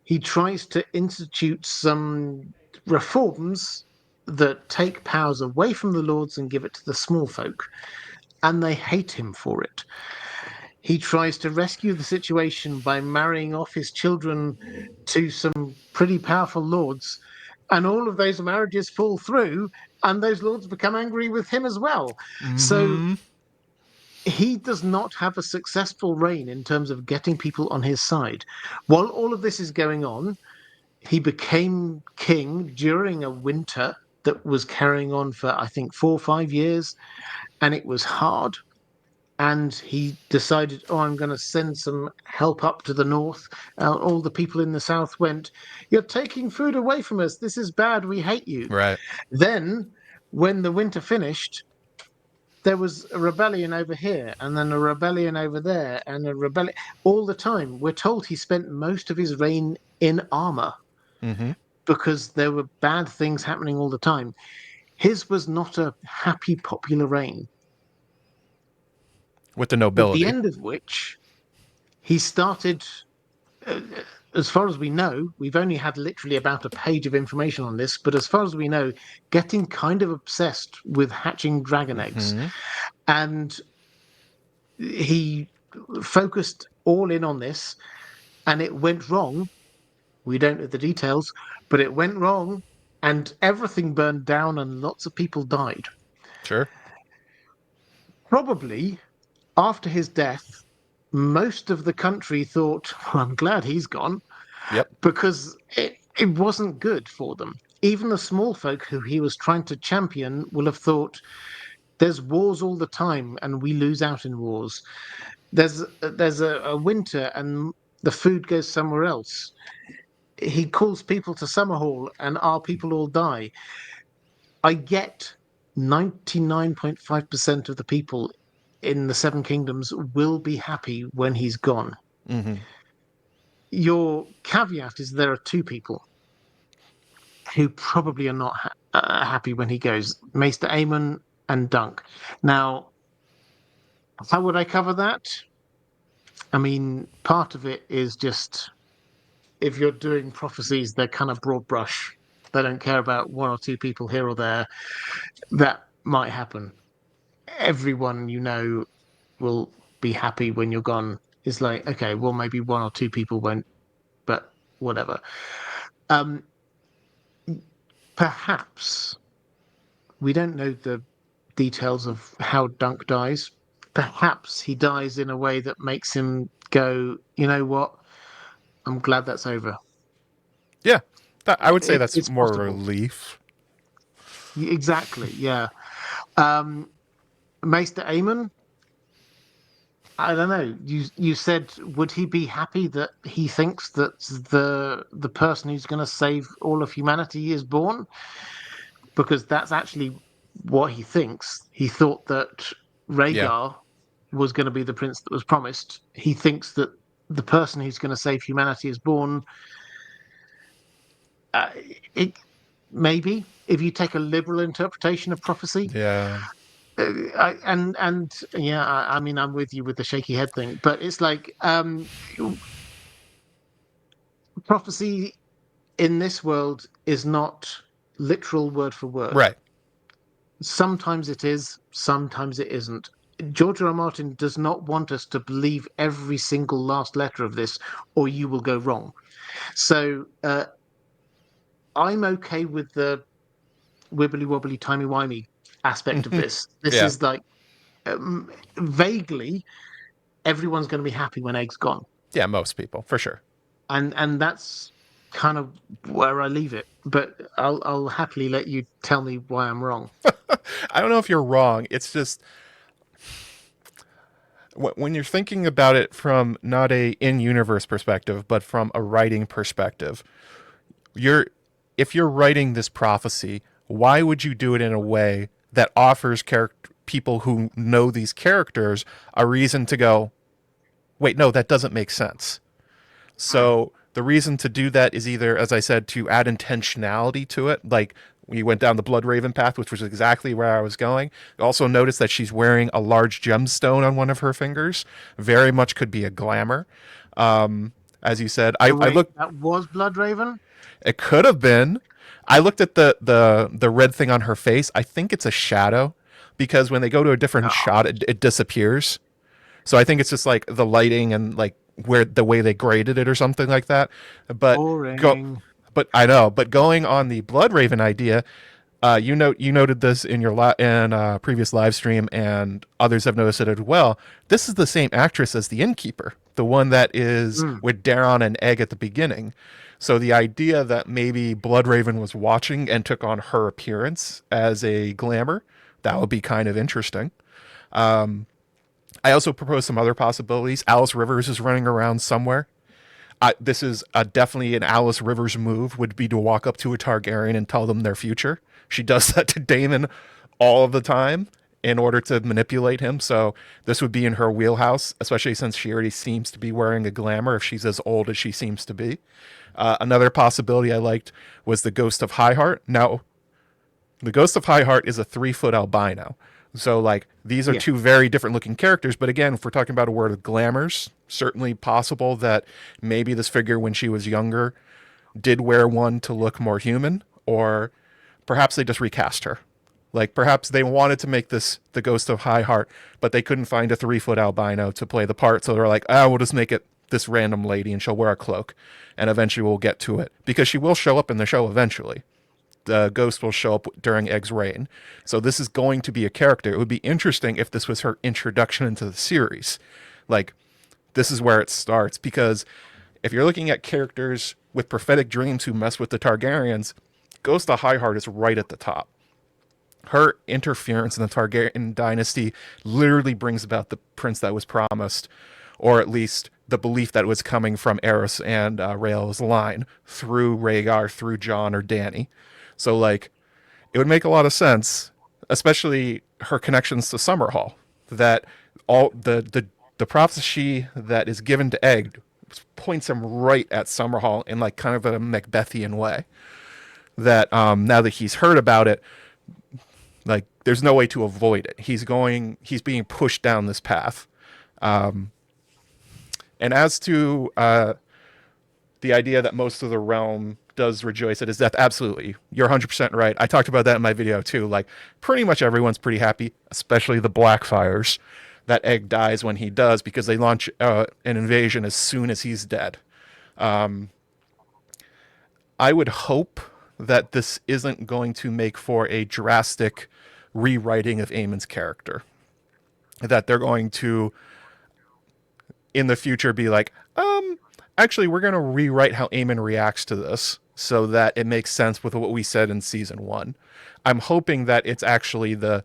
he tries to institute some reforms that take powers away from the lords and give it to the small folk, and they hate him for it. He tries to rescue the situation by marrying off his children to some pretty powerful lords, and all of those marriages fall through, and those lords become angry with him as well. So he does not have a successful reign in terms of getting people on his side. While all of this is going on, he became king during a winter that was carrying on for, I think, 4 or 5 years, and it was hard. And he decided, oh, I'm going to send some help up to the north. All the people in the south went, you're taking food away from us. This is bad. We hate you. Right. Then, when the winter finished, there was a rebellion over here, and then a rebellion over there, and a rebellion all the time. We're told he spent most of his reign in armor because there were bad things happening all the time. His was not a happy, popular reign. With the At the nobility. end of which, he started, as far as we know, we've only had literally about a page of information on this, but as far as we know, getting kind of obsessed with hatching dragon eggs. And he focused all in on this, and it went wrong. We don't know the details, but it went wrong, and everything burned down, and lots of people died. Sure. Probably after his death, most of the country thought, well, I'm glad he's gone, Yep. because it wasn't good for them. Even the small folk who he was trying to champion will have thought, there's wars all the time, and we lose out in wars. There's a winter, and the food goes somewhere else. He calls people to Summerhall, and our people all die. I get 99.5% of the people in the Seven Kingdoms will be happy when he's gone. Mm-hmm. Your caveat is there are two people who probably are not happy when he goes, Maester Aemon and Dunk. Now, how would I cover that? I mean, part of it is just if you're doing prophecies, they're kind of broad brush. They don't care about one or two people here or there. That might happen. Everyone you know will be happy when you're gone. It's like, okay, well, maybe one or two people won't, but whatever. Um, Perhaps we don't know the details of how Dunk dies. Perhaps he dies in a way that makes him go, you know what? I'm glad that's over. Yeah, I would say that's It's more possible. relief. Exactly. Yeah. Um, Maester Aemon, I don't know. You said would he be happy that he thinks that the person who's going to save all of humanity is born? Because that's actually what he thinks. He thought that Yeah, Rhaegar was going to be the prince that was promised. He thinks that the person who's going to save humanity is born. Uh, it maybe if you take a liberal interpretation of prophecy, yeah, and yeah, I mean, I'm with you with the shaky head thing, but it's like prophecy in this world is not literal word for word. right. Sometimes it is, sometimes it isn't. George R. R. Martin does not want us to believe every single last letter of this, or you will go wrong. So I'm okay with the wibbly wobbly timey wimey aspect of this. This Yeah, is like vaguely everyone's going to be happy when Egg's gone, yeah, most people for sure. and that's kind of where I leave it. But I'll happily let you tell me why I'm wrong. I don't know if you're wrong. It's just when you're thinking about it from not a in-universe perspective, but from a writing perspective, you're if you're writing this prophecy, why would you do it in a way that offers people who know these characters a reason to go, wait, no, that doesn't make sense. Mm. So the reason to do that is either, as I said, to add intentionality to it, like we went down the Blood Raven path, which was exactly where I was going. Also notice that she's wearing a large gemstone on one of her fingers. Very much could be a glamour. As you said, So I wait, looked. that was Blood Raven? It could have been. I looked at the red thing on her face. I think it's a shadow because when they go to a different Oh, shot, it disappears. So I think it's just like the lighting and like where the way they graded it or something like that. But go, boring. but I know. But going on the Blood Raven idea, you noted this in your previous live stream, and others have noticed it as well. This is the same actress as the innkeeper, the one that is Mm. with Daron and Egg at the beginning. So the idea that maybe Blood Raven was watching and took on her appearance as a glamour, that would be kind of interesting. I also proposed some other possibilities. Alice Rivers is running around somewhere. This is definitely an Alice Rivers move, would be to walk up to a Targaryen and tell them their future. She does that to Daemon all of the time in order to manipulate him. So this would be in her wheelhouse, especially since she already seems to be wearing a glamour if she's as old as she seems to be. Another possibility I liked was the Ghost of Highheart. Now, the Ghost of Highheart is a 3-foot albino. So, like, these are Yeah. two very different looking characters. But again, if we're talking about a word of glamours, certainly possible that maybe this figure, when she was younger, did wear one to look more human, or perhaps they just recast her. Like, perhaps they wanted to make this the Ghost of Highheart, but they couldn't find a 3-foot albino to play the part. So they're like, we'll just make it this random lady and she'll wear a cloak. And eventually we'll get to it. Because she will show up in the show eventually. The ghost will show up during Egg's reign. So this is going to be a character. It would be interesting if this was her introduction into the series. Like, this is where it starts. Because if you're looking at characters with prophetic dreams who mess with the Targaryens, Ghost of Highheart is right at the top. Her interference in the Targaryen dynasty literally brings about the prince that was promised, or at least the belief that was coming from Eris and Rael's line through Rhaegar, through Jon or Dany. So, like, it would make a lot of sense, especially her connections to Summerhall, that all the prophecy that is given to Egg points him right at Summerhall in like kind of a Macbethian way. That now that he's heard about it, like there's no way to avoid it. He's being pushed down this path. And as to the idea that most of the realm does rejoice at his death, absolutely, you're 100% right. I talked about that in my video too. Like pretty much everyone's pretty happy, especially the Blackfires, that Egg dies when he does, because they launch an invasion as soon as he's dead. I would hope that this isn't going to make for a drastic rewriting of Aemon's character. That they're going to, in the future, be like, actually, we're going to rewrite how Aemon reacts to this so that it makes sense with what we said in season 1. I'm hoping that it's actually that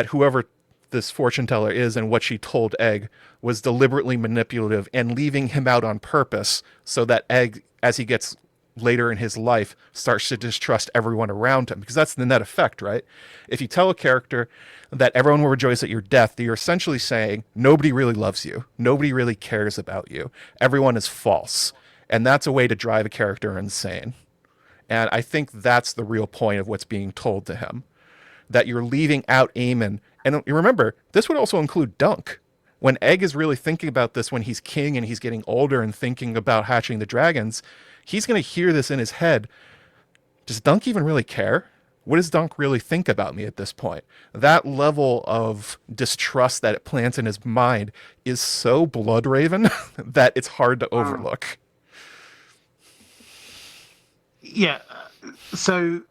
whoever this fortune teller is and what she told Egg was deliberately manipulative and leaving him out on purpose, so that Egg, as he gets later in his life, starts to distrust everyone around him, because that's the net effect, right? If you tell a character that everyone will rejoice at your death, you're essentially saying nobody really loves you, nobody really cares about you, everyone is false, and that's a way to drive a character insane. And I think that's the real point of what's being told to him, that you're leaving out Aemon. And you remember, this would also include Dunk. When Egg is really thinking about this, when he's king and he's getting older and thinking about hatching the dragons, he's going to hear this in his head. Does Dunk even really care? What does Dunk really think about me at this point? That level of distrust that it plants in his mind is so Bloodraven that it's hard to overlook. Yeah. So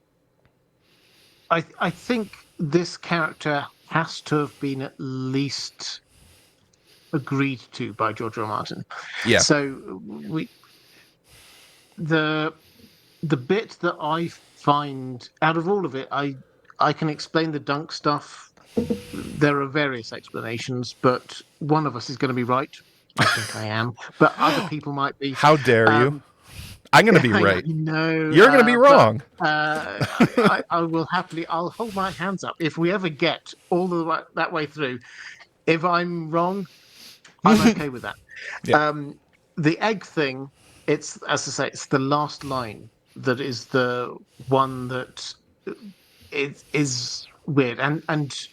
I think this character has to have been at least agreed to by George R. R. Martin. Yeah. So the bit that I find out of all of it, I can explain the Dunk stuff. There are various explanations, but one of us is going to be right. I think I am, but other people might be. How dare you? I'm going to be right. No, you're going to be wrong. I will happily. I'll hold my hands up if we ever get all that way through. If I'm wrong, I'm okay with that. Yeah. The Egg thing, it's, as I say, it's the last line that is the one that is weird, and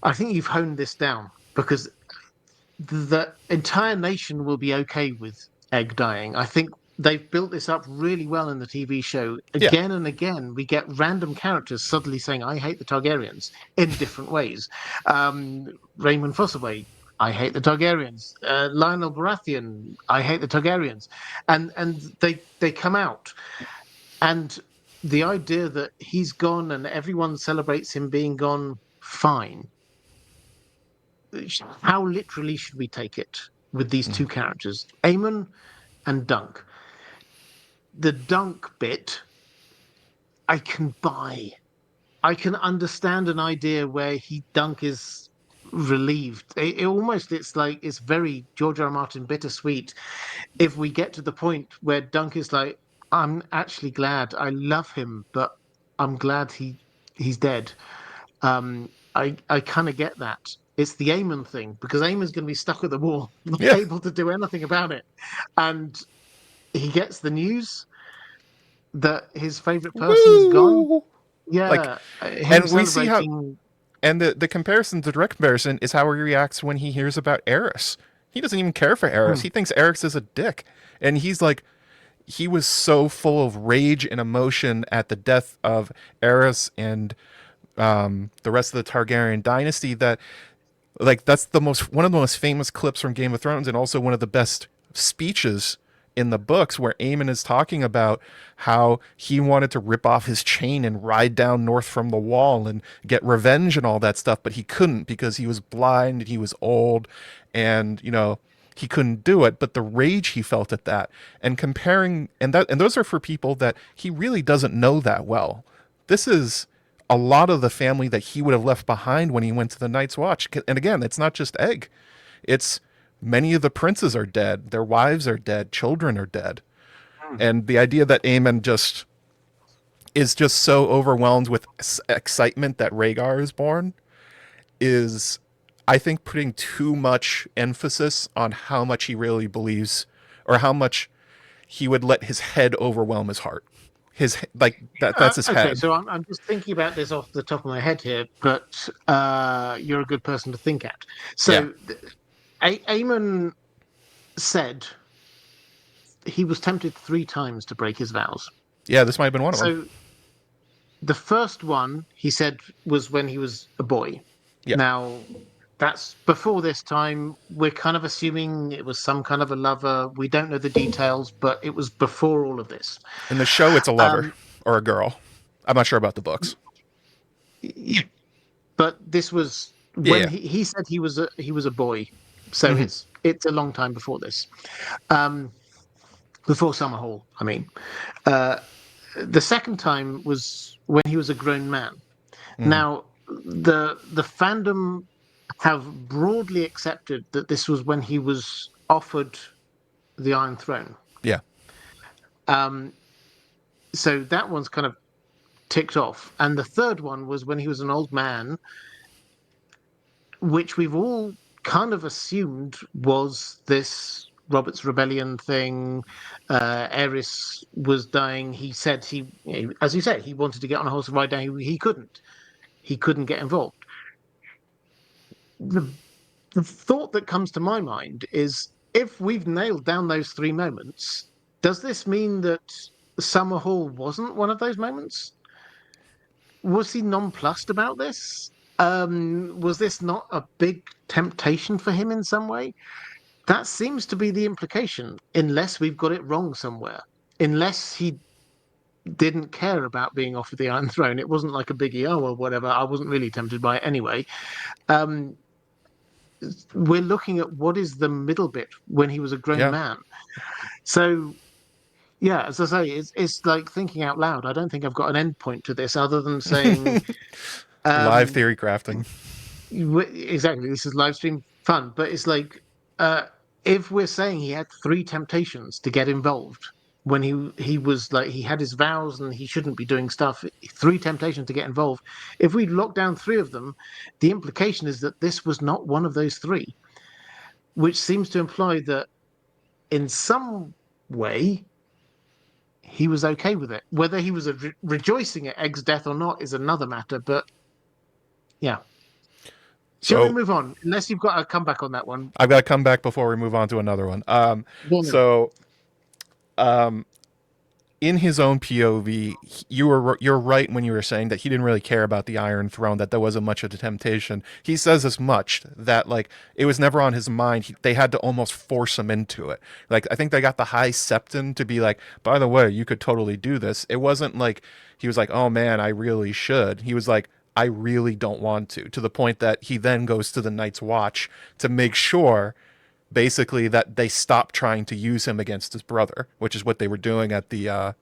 I think you've honed this down, because the entire nation will be okay with Egg dying. I think they've built this up really well in the TV show. Again and again, we get random characters suddenly saying, I hate the Targaryens, in different ways. Raymond Fossaway, I hate the Targaryens. Lionel Baratheon, I hate the Targaryens. And they come out. And the idea that he's gone and everyone celebrates him being gone, fine. How literally should we take it with these two characters, Aemon and Dunk? The Dunk bit, I can buy. I can understand an idea where Dunk is relieved. It's like, it's very George R. R. Martin bittersweet. If we get to the point where Dunk is like, I'm actually glad, I love him, but I'm glad he's dead. I kind of get that. It's the Aemon thing, because Aemon's going to be stuck at the wall, not able to do anything about it. And he gets the news that his favorite person is gone. Yeah. And we see how, and the comparison, the direct comparison, is how he reacts when he hears about Aerys. He doesn't even care for Aerys. He thinks Aerys is a dick. And he's like, he was so full of rage and emotion at the death of Aerys and the rest of the Targaryen dynasty that, like, that's one of the most famous clips from Game of Thrones, and also one of the best speeches in the books, where Aemon is talking about how he wanted to rip off his chain and ride down north from the wall and get revenge and all that stuff, but he couldn't because he was blind and he was old, and he couldn't do it. But the rage he felt at that, and comparing, and those are for people that he really doesn't know that well. This is a lot of the family that he would have left behind when he went to the Night's Watch. And again, it's not just Egg. It's many of the princes are dead. Their wives are dead. Children are dead. And the idea that Aemon just is just so overwhelmed with excitement that Rhaegar is born is, I think, putting too much emphasis on how much he really believes, or how much he would let his head overwhelm his heart. His like that's his Okay, head. so I'm just thinking about this off the top of my head here, but you're a good person to think at. Yeah. So, Aemon said he was tempted 3 times to break his vows. Yeah, this might have been one of them. So, the first one he said was when he was a boy. Yeah. Now, that's before this time. We're kind of assuming it was some kind of a lover. We don't know the details, but it was before all of this. In the show, it's a lover Um, or a girl. I'm not sure about the books. yeah, but this was Yeah, when yeah. he said he was a boy, so Mm-hmm. it's a long time before this, um, before Summerhall. I mean, uh, the second time was when he was a grown man. Mm-hmm. Now, the fandom have broadly accepted that this was when he was offered the Iron Throne. Yeah. Um, so that one's kind of ticked off, and the third one was when he was an old man, which we've all kind of assumed was this Robert's Rebellion thing. Eris was dying. He said as you say, he wanted to get on a horse and ride down. He couldn't. He couldn't get involved. The the thought that comes to my mind is, if we've nailed down those 3 moments, does this mean that Summerhall wasn't one of those moments? Was he nonplussed about this? Was this not a big temptation for him in some way? That seems to be the implication, unless we've got it wrong somewhere. Unless he didn't care about being offered the Iron Throne. It wasn't like a big EO or whatever. I wasn't really tempted by it anyway. Um, we're looking at what is the middle bit when he was a grown Yeah. man. So, yeah, as I say, it's like thinking out loud. I don't think I've got an end point to this other than saying, Live um, theory crafting. exactly, this is live stream fun, but it's like, uh, if we're saying he had 3 temptations to get involved when he was like, he had his vows and he shouldn't be doing stuff, 3 temptations to get involved. If we lock down 3 of them, the implication is that this was not one of those 3, which seems to imply that in some way he was okay with it. Whether he was rejoicing at Egg's death or not is another matter. But yeah, shall we So move on? Unless you've got a comeback on that one. I've got to come back before we move on to another one. Go on. So in his own POV, you're right when you were saying that he didn't really care about the Iron Throne, that there wasn't much of a temptation. He says as much, that like it was never on his mind. They had to almost force him into it. Like I think they got the High Septon to be like, by the way, you could totally do this. It wasn't like he was like, oh man, I really should. He was like, I really don't want to the point that he then goes to the Night's Watch to make sure basically that they stopped trying to use him against his brother, which is what they were doing at the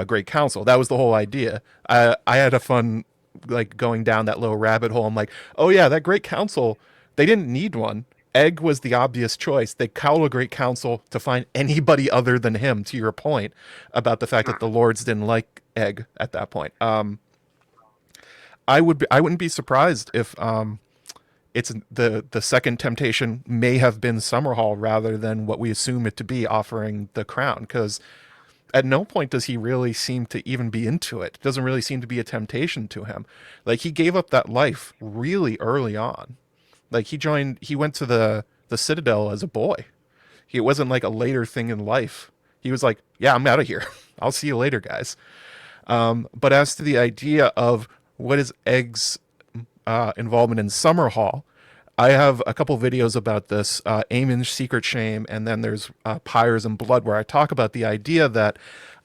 Great Council. That was the whole idea. I had a fun like going down that little rabbit hole. I'm like, oh yeah, that Great Council, they didn't need one. Egg was the obvious choice. They called a Great Council to find anybody other than him. To your point about the fact that the Lords didn't like Egg at that point. I wouldn't be surprised if it's the second temptation may have been Summerhall rather than what we assume it to be, offering the crown, because at no point does he really seem to even be into it. It doesn't really seem to be a temptation to him. Like he gave up that life really early on. Like he went to the Citadel as a boy. It wasn't like a later thing in life. He was like, yeah, I'm out of here. I'll see you later, guys. But as to the idea of what is Egg's involvement in Summerhall, I have a couple videos about this, Aemon's Secret Shame, and then there's Pyres and Blood, where I talk about the idea that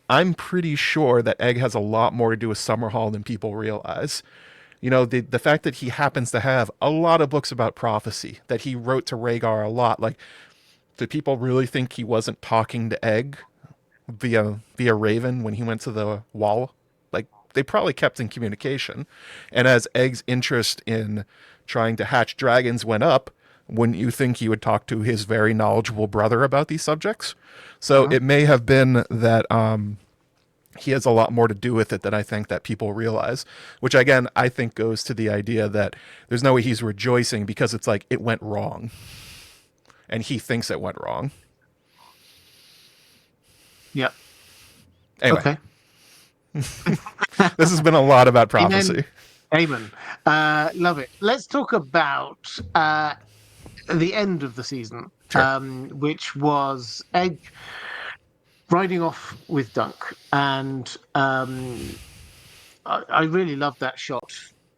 I'm pretty sure that Egg has a lot more to do with Summerhall than people realize. You know, the fact that he happens to have a lot of books about prophecy, that he wrote to Rhaegar a lot, like, do people really think he wasn't talking to Egg via Raven when he went to the Wall? Like, they probably kept in communication. And as Egg's interest in trying to hatch dragons went up, wouldn't you think he would talk to his very knowledgeable brother about these subjects? So Uh-huh. it may have been that he has a lot more to do with it than I think that people realize, which again, I think goes to the idea that there's no way he's rejoicing because it's like it went wrong and he thinks it went wrong. Yeah. Anyway, Okay. this has been a lot about Amen. prophecy. Amen. Love it. Let's talk about the end of the season, Sure. which was Egg riding off with Dunk, and I really loved that shot.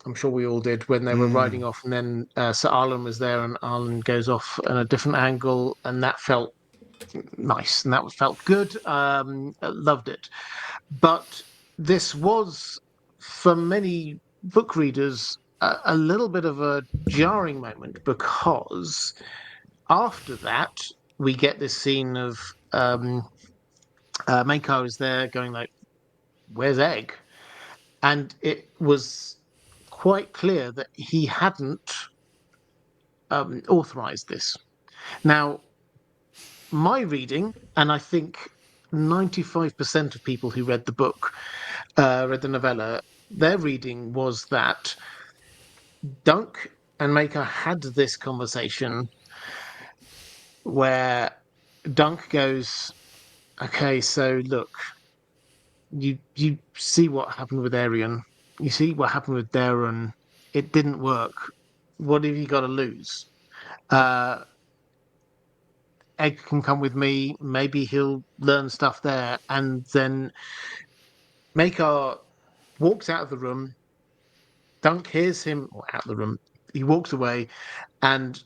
I'm sure we all did when they were riding off, and then Sir Arlen was there, and Arlen goes off at a different angle, and that felt nice, and that felt good. Loved it, but this was for many book readers a little bit of a jarring moment because after that we get this scene of Mako is there going like, "Where's Egg?" And it was quite clear that he hadn't authorized this. Now, my reading, and I think 95% of people who read the book, read the novella, their reading was that Dunk and Maker had this conversation where Dunk goes, "Okay, so look, you see what happened with Arian, you see what happened with Darren. It didn't work. What have you got to lose? Uh, Egg can come with me. Maybe he'll learn stuff there." And then Maker walks out of the room. Dunk hears him, or out of the room. He walks away, and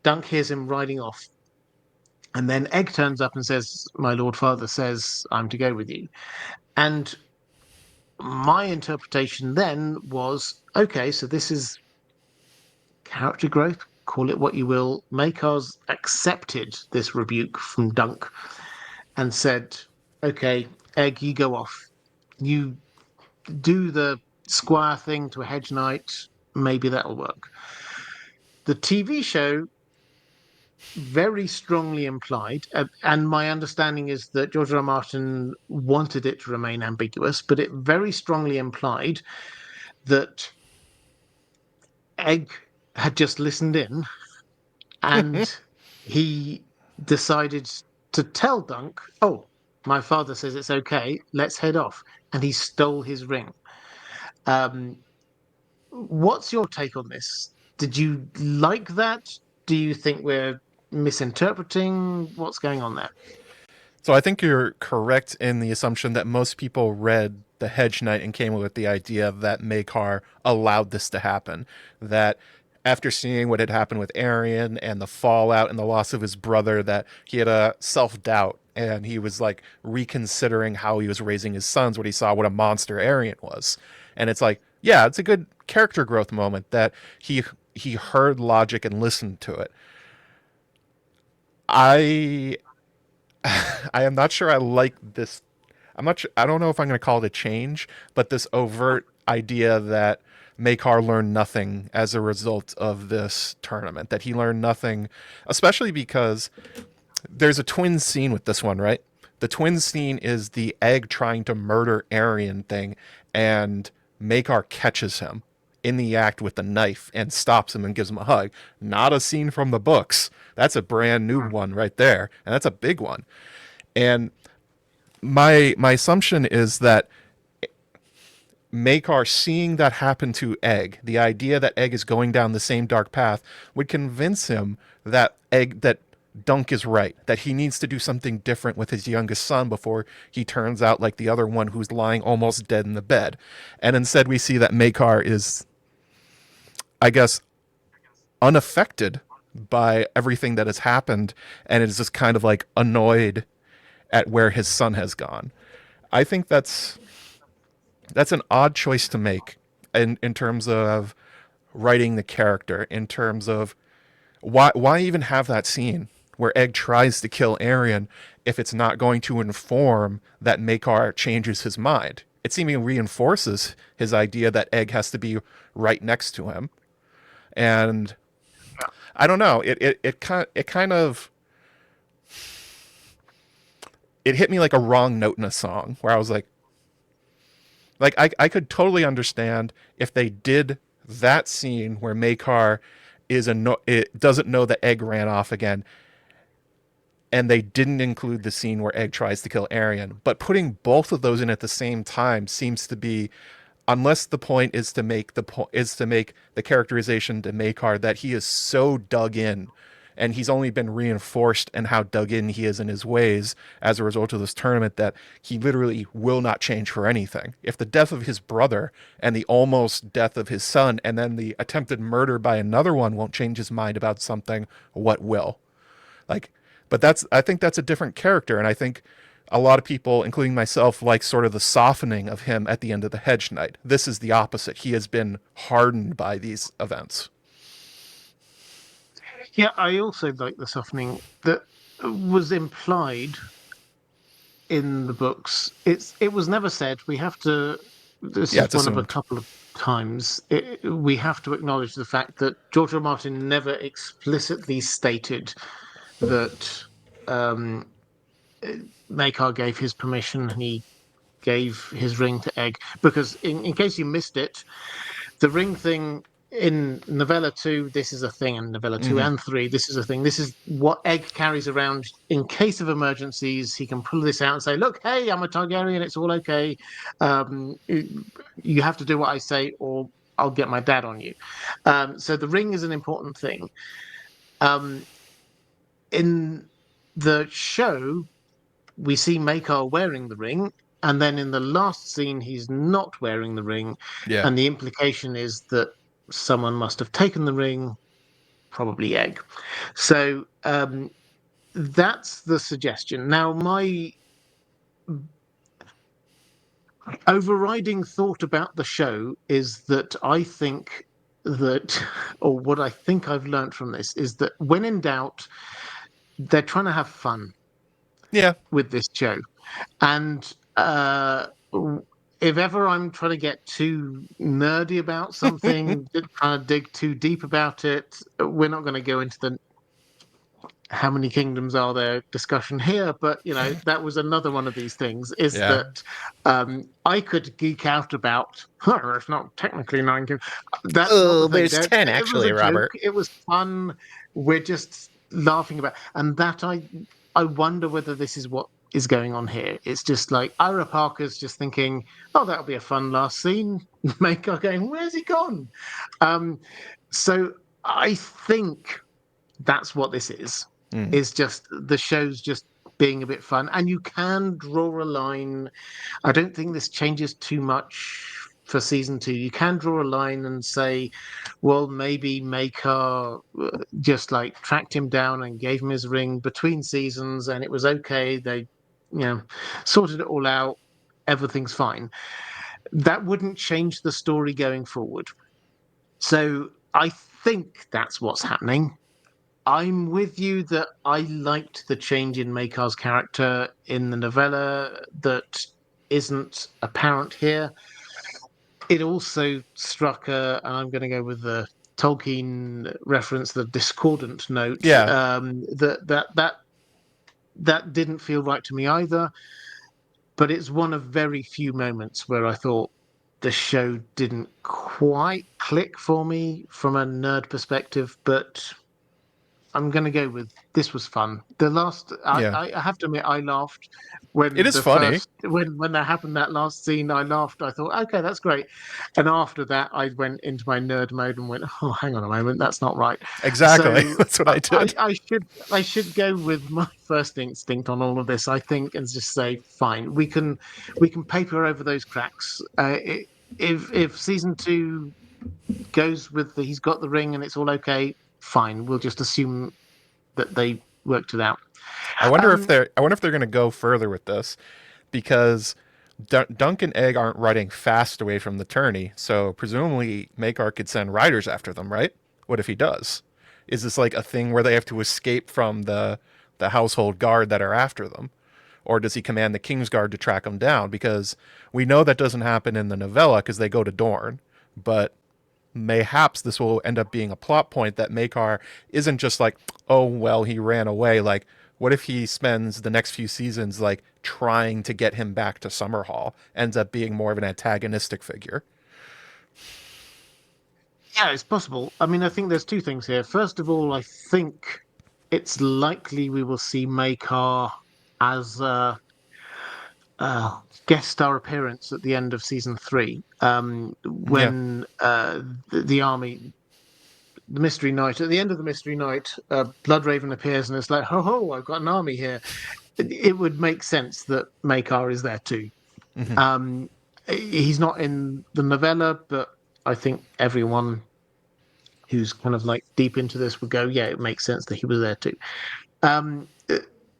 Dunk hears him riding off. And then Egg turns up and says, "My Lord Father says I'm to go with you." And my interpretation then was, okay, so this is character growth, call it what you will. Makar's accepted this rebuke from Dunk and said, "Okay, Egg, you go off. You do the squire thing to a hedge knight. Maybe that'll work." The TV show very strongly implied, and my understanding is that George R. R. Martin wanted it to remain ambiguous, but it very strongly implied that Egg had just listened in and he decided to tell Dunk, "Oh, my father says it's okay, let's head off." And he stole his ring. Um, what's your take on this? Did you like that? Do you think we're misinterpreting what's going on there? So I think you're correct in the assumption that most people read The Hedge Knight and came up with the idea that Makar allowed this to happen. That after seeing what had happened with Arian and the fallout and the loss of his brother, that he had a self doubt and he was like reconsidering how he was raising his sons when he saw what a monster Arian was. And it's like, yeah, it's a good character growth moment that he heard logic and listened to it. I I am not sure I like this. I don't know if I'm going to call it a change, but this overt idea that Makar learned nothing as a result of this tournament. That he learned nothing, especially because there's a twin scene with this one, right? The twin scene is the Egg trying to murder Arian thing, and Makar catches him in the act with the knife and stops him and gives him a hug. Not a scene from the books. That's a brand new one right there, and that's a big one. And my assumption is that Makar seeing that happen to Egg, the idea that Egg is going down the same dark path, would convince him that Dunk is right, that he needs to do something different with his youngest son before he turns out like the other one who's lying almost dead in the bed. And instead we see that Makar is, I guess, unaffected by everything that has happened and is just kind of like annoyed at where his son has gone. I think that's an odd choice to make in terms of writing the character, in terms of why even have that scene where Egg tries to kill Arian if it's not going to inform that Makar changes his mind. It seemingly reinforces his idea that Egg has to be right next to him. And I don't know, it kind of it hit me like a wrong note in a song where I was like, Like I could totally understand if they did that scene where Makar it doesn't know the egg ran off again, and they didn't include the scene where Egg tries to kill Arian. But putting both of those in at the same time seems to be, unless the point is to make the characterization to Makar that he is so dug in, and he's only been reinforced in how dug in he is in his ways as a result of this tournament, that he literally will not change for anything. If the death of his brother and the almost death of his son and then the attempted murder by another one won't change his mind about something, what will? Like, but I think that's a different character, and I think a lot of people, including myself, like sort of the softening of him at the end of the Hedge Knight. This is the opposite. He has been hardened by these events. Yeah, I also like the softening that was implied in the books. It was never said. We have to. This Yeah, is it's one of a assumed. couple of times. We have to acknowledge the fact that George R. R. Martin never explicitly stated that um, Makar gave his permission and he gave his ring to Egg. Because in case you missed it, the ring thing in novella 2, this is a thing, and novella 2 Mm-hmm. and 3, this is a thing. This is what Egg carries around in case of emergencies. He can pull this out and say, look, hey, I'm a Targaryen, it's all okay. You have to do what I say or I'll get my dad on you. So the ring is an important thing. um, in the show, we see Makar wearing the ring, and then in the last scene, he's not wearing the ring, Yeah. and the implication is that someone must have taken the ring, probably Egg. So that's the suggestion. Now, my overriding thought about the show is that I think that, or what I think I've learned from this, is that when in doubt, they're trying to have fun Yeah. with this show. And if ever I'm trying to get too nerdy about something, trying to dig too deep about it, we're not going to go into the how many kingdoms are there discussion here. But that was another one of these things. Is Yeah. that I could geek out about? It's not technically nine kingdoms. That's not the Oh, thing. there's There, 10 it was actually, a joke. Robert. It was fun. We're just laughing about, and that I wonder whether this is what is going on here. It's just like Ira Parker's just thinking, oh, that'll be a fun last scene. Maker going, where's he gone? Um, so I think that's what this is. Mm. Is just the show's just being a bit fun, and you can draw a line. I don't think this changes too much for season 2. You can draw a line and say, well, maybe Maker just like tracked him down and gave him his ring between seasons, and it was okay. They, sorted it all out. Everything's fine. That wouldn't change the story going forward. So I think that's what's happening. I'm with you that I liked the change in Makar's character in the novella that isn't apparent here. It also struck and I'm going to go with the Tolkien reference, the discordant note. Yeah. That didn't feel right to me either. But it's one of very few moments where I thought the show didn't quite click for me from a nerd perspective. But I'm going to go with this was fun. The last, Yeah. I have to admit, I laughed It when is the funny. first when that happened. That last scene, I laughed. I thought, okay, that's great. And after that, I went into my nerd mode and went, oh, hang on a moment, that's not right. Exactly. So That's what I did. I should go with my first instinct on all of this. I think, and just say, fine, we can paper over those cracks. If season 2 goes with he's got the ring and it's all okay, fine. We'll just assume that they worked it out. Um, I wonder if they're going to go further with this, because Dunk and Egg aren't riding fast away from the tourney, so presumably Makar could send riders after them, right? What if he does? Is this like a thing where they have to escape from the household guard that are after them? Or does he command the Kingsguard to track them down? Because we know that doesn't happen in the novella because they go to Dorne. But mayhaps this will end up being a plot point that Makar isn't just like, oh, well, he ran away. Like, What if he spends the next few seasons like trying to get him back to Summerhall, ends up being more of an antagonistic figure? Yeah, it's possible. I mean, I think there's two things here. First of all, I think it's likely we will see Makar as a guest star appearance at the end of season three, Yeah. when the army, the Mystery Knight, at the end of the Mystery Knight, Bloodraven appears and it's like, ho ho, I've got an army here. It would make sense that Makar is there too. Hmm. Um, he's not in the novella, but I think everyone who's kind of like deep into this would go, yeah, it makes sense that he was there too. Um,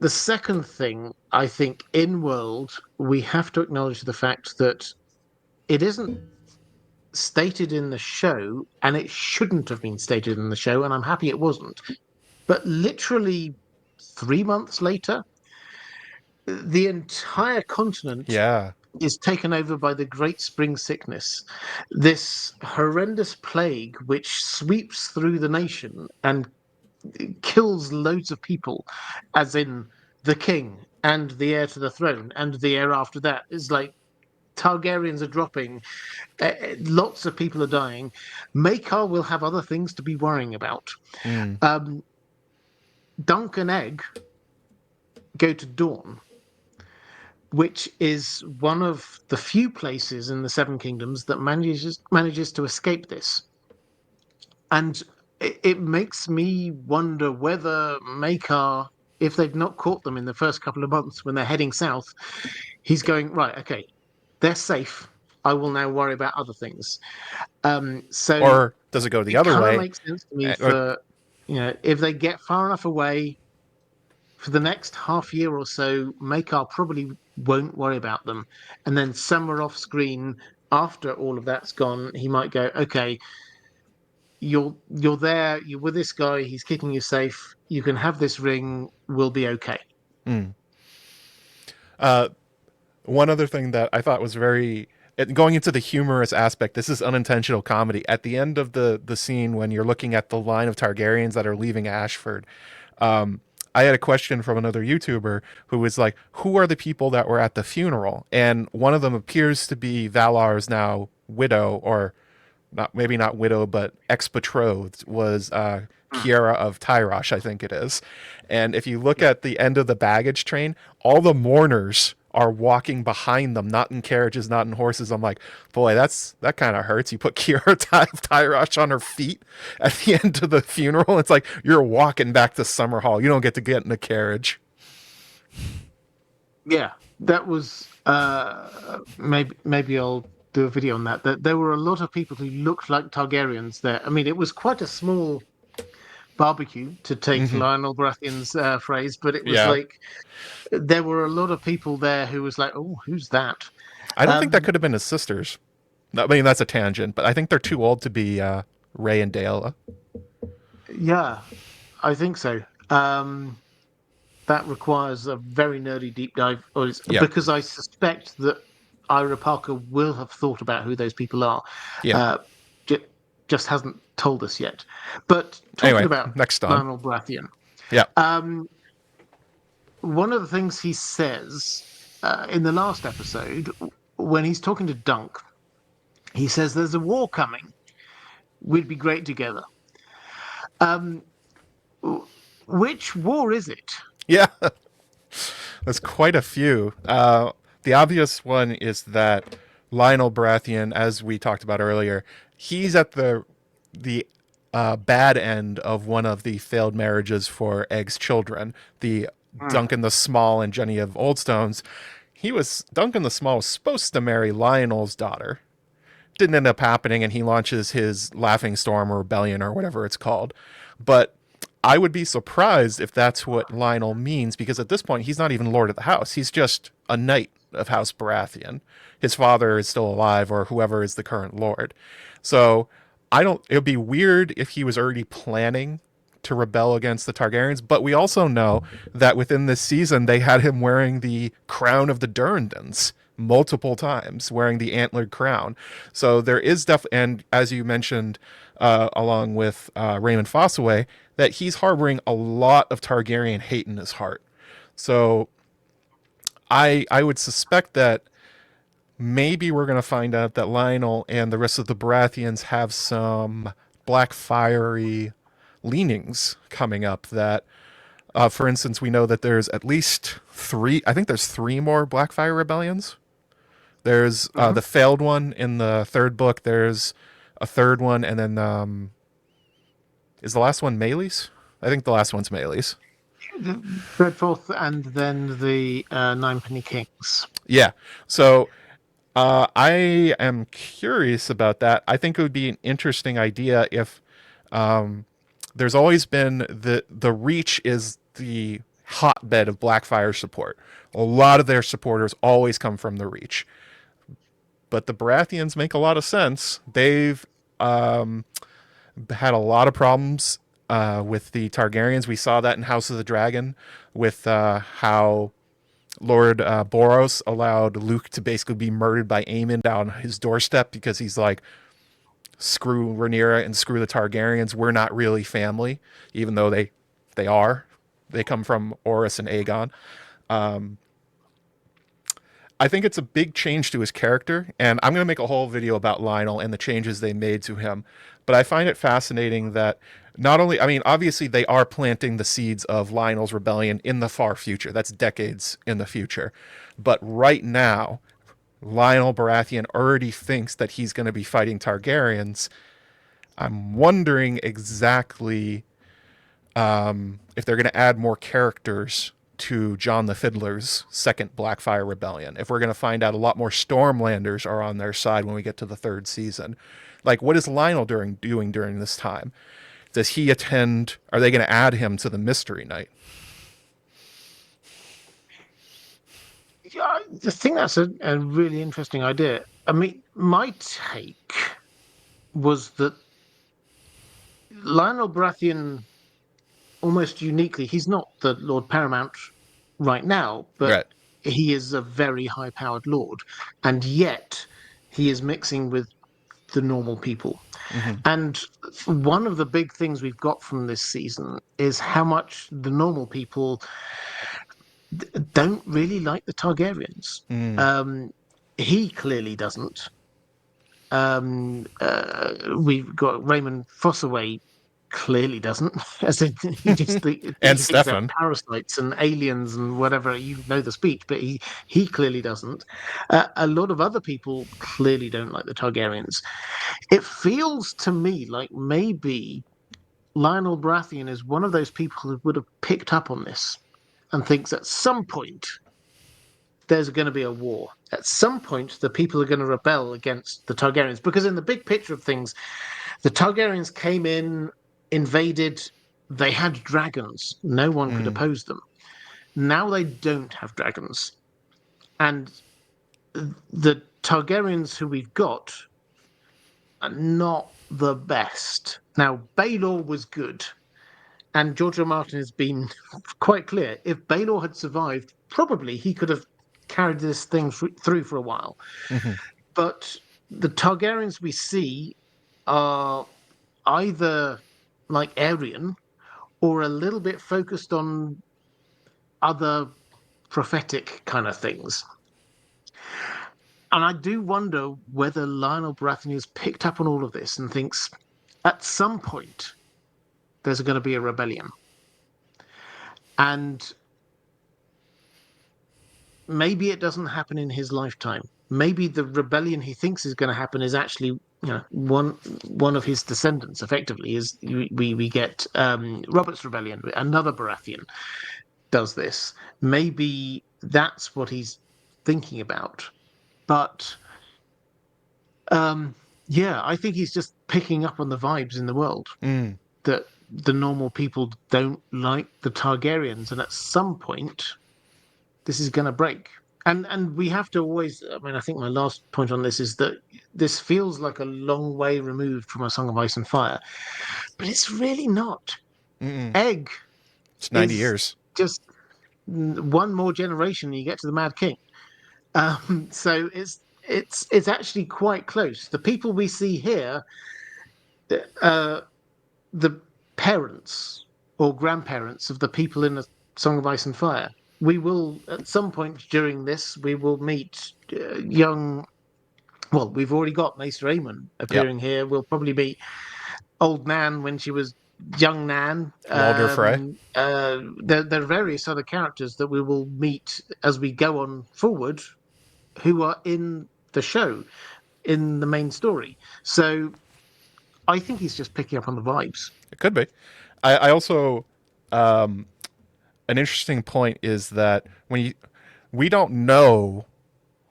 the second thing, I think, in world, we have to acknowledge the fact that it isn't stated in the show, and it shouldn't have been stated in the show, and I'm happy it wasn't. But literally 3 months later, the entire continent Yeah. is taken over by the Great Spring Sickness, this horrendous plague which sweeps through the nation and kills loads of people, as in the king and the heir to the throne and the heir after that. Is like Targaryens are dropping, lots of people are dying. Makar will have other things to be worrying about. Mm. Um, Dunk and Egg go to Dawn, which is one of the few places in the Seven Kingdoms that manages to escape this. And it makes me wonder whether Makar, if they've not caught them in the first couple of months when they're heading south, he's going, right, okay, they're safe. I will now worry about other things. So Or does it go the it other kind of way? makes sense to me Or, for, if they get far enough away for the next half year or so, Makar probably won't worry about them. And then somewhere off screen, after all of that's gone, he might go, okay, you're there, you're with this guy, he's keeping you safe. You can have this ring, we'll be okay. mm. uh, One other thing that I thought was going into the humorous aspect. This is unintentional comedy. At the end of the scene, when you're looking at the line of Targaryens that are leaving Ashford, I had a question from another YouTuber who was like, "Who are the people that were at the funeral?" And one of them appears to be Valar's now widow, or not, maybe not widow, but ex-betrothed, was Kiera of Tyrosh, I think it is. And if you look Yeah. at the end of the baggage train, all the mourners are walking behind them, not in carriages, not in horses. I'm like, boy, that kind of hurts. You put Kiera of Tyrosh on her feet at the end of the funeral. It's like you're walking back to Summerhall. You don't get in a carriage. Yeah, that was maybe I'll do a video on that. There were a lot of people who looked like Targaryens there. I mean, it was quite a small barbecue, to take Hmm. Lionel Baratheon's phrase, but it was Yeah. like there were a lot of people there who was like, oh, who's that? I don't think that Um, could have been his sisters. I mean, that's a tangent, but I think they're too old to be Ray and Dale. yeah, I think so. Um, that requires a very nerdy deep dive, Yeah. because I suspect that Ira Parker will have thought about who those people are. Yeah. Uh, j- just hasn't told us yet. But talking Anyway, about next on. Lionel Baratheon, Yeah. um, one of the things he says in the last episode, when he's talking to Dunk, he says, "There's a war coming. We'd be great together." Um, which war is it? Yeah. There's quite a few. The obvious one is that Lionel Baratheon, as we talked about earlier, he's at the bad end of one of the failed marriages for Egg's children, the Hmm. Duncan the Small and Jenny of Oldstones. Duncan the Small was supposed to marry Lionel's daughter. Didn't end up happening, and he launches his Laughing Storm or Rebellion or whatever it's called. But I would be surprised if that's what Lionel means, because at this point he's not even Lord of the House. He's just a knight of House Baratheon. His father is still alive, or whoever is the current lord. So I don't. It would be weird if he was already planning to rebel against the Targaryens. But we also know that within this season they had him wearing the crown of the Durrandons multiple times, wearing the antlered crown. So there is and as you mentioned, along with Raymond Fossaway, that he's harboring a lot of Targaryen hate in his heart. So I would suspect that maybe we're going to find out that Lionel and the rest of the Baratheons have some black fiery leanings coming up. That, for instance, we know that there's at least three. I think there's three more Blackfire rebellions. There's the failed one in the third book. There's a third one, and then is the last one Melee's? I think the last one's Melee's. The third, fourth, and then the Ninepenny Kings. Yeah. So I am curious about that. I think it would be an interesting idea if there's always been the Reach is the hotbed of Blackfire support. A lot of their supporters always come from the Reach. But the Baratheons make a lot of sense. They've had a lot of problems with the Targaryens. We saw that in House of the Dragon with how Lord Boros allowed Luke to basically be murdered by Aemon down his doorstep because he's like, screw Rhaenyra and screw the Targaryens. We're not really family, even though they are. They come from Orys and Aegon. I think it's a big change to his character, and I'm going to make a whole video about Lionel and the changes they made to him. But I find it fascinating that not only, I mean, obviously they are planting the seeds of Lionel's rebellion in the far future. That's decades in the future. But right now, Lionel Baratheon already thinks that he's going to be fighting Targaryens. I'm wondering exactly if they're going to add more characters to John the Fiddler's second Blackfire Rebellion. If we're going to find out a lot more Stormlanders are on their side when we get to the third season. Like, what is Lionel doing during this time? Does he attend? Are they going to add him to the Mystery Night? Yeah, I think that's a really interesting idea. I mean, my take was that Lionel Baratheon, almost uniquely, he's not the Lord Paramount right now, but Right. he is a very high-powered lord, and yet he is mixing with the normal people. Mm-hmm. And one of the big things we've got from this season is how much the normal people don't really like the Targaryens. Mm. He clearly doesn't. We've got Raymond Fossaway clearly doesn't. As in, he just And thinks they're Stefan. parasites and aliens and whatever. You know the speech, but he clearly doesn't. A lot of other people clearly don't like the Targaryens. It feels to me like maybe Lionel Baratheon is one of those people who would have picked up on this and thinks at some point there's going to be a war. At some point, the people are going to rebel against the Targaryens. Because in the big picture of things, the Targaryens came in, invaded, they had dragons. No one could oppose them. Now they don't have dragons. And the Targaryens who we've got are not the best. Now, Baelor was good. And George R. Martin has been quite clear. If Baelor had survived, probably he could have carried this thing through for a while. Mm-hmm. But the Targaryens we see are either like Aryan or a little bit focused on other prophetic kind of things. And I do wonder whether Lionel Baratheon has picked up on all of this and thinks at some point there's going to be a rebellion. And maybe it doesn't happen in his lifetime. Maybe the rebellion he thinks is going to happen is actually, one of his descendants. Effectively, is we get Robert's rebellion. Another Baratheon does this. Maybe that's what he's thinking about. But yeah, I think he's just picking up on the vibes in the world that the normal people don't like the Targaryens, and at some point this is going to break. And we have to always, I mean, I think my last point on this is that this feels like a long way removed from A Song of Ice and Fire, but it's really not. Egg It's 90 is years. just one more generation and you get to the Mad King. So it's actually quite close. The people we see here the parents or grandparents of the people in A Song of Ice and Fire. We will, at some point during this, we will meet young. Well, we've already got Mace Raymond Yep. appearing here. We'll probably meet old Nan when she was young Nan. Walder Frey. There are various other characters that we will meet as we go on forward who are in the show, in the main story. So I think he's just picking up on the vibes. It could be. I also an interesting point is that we don't know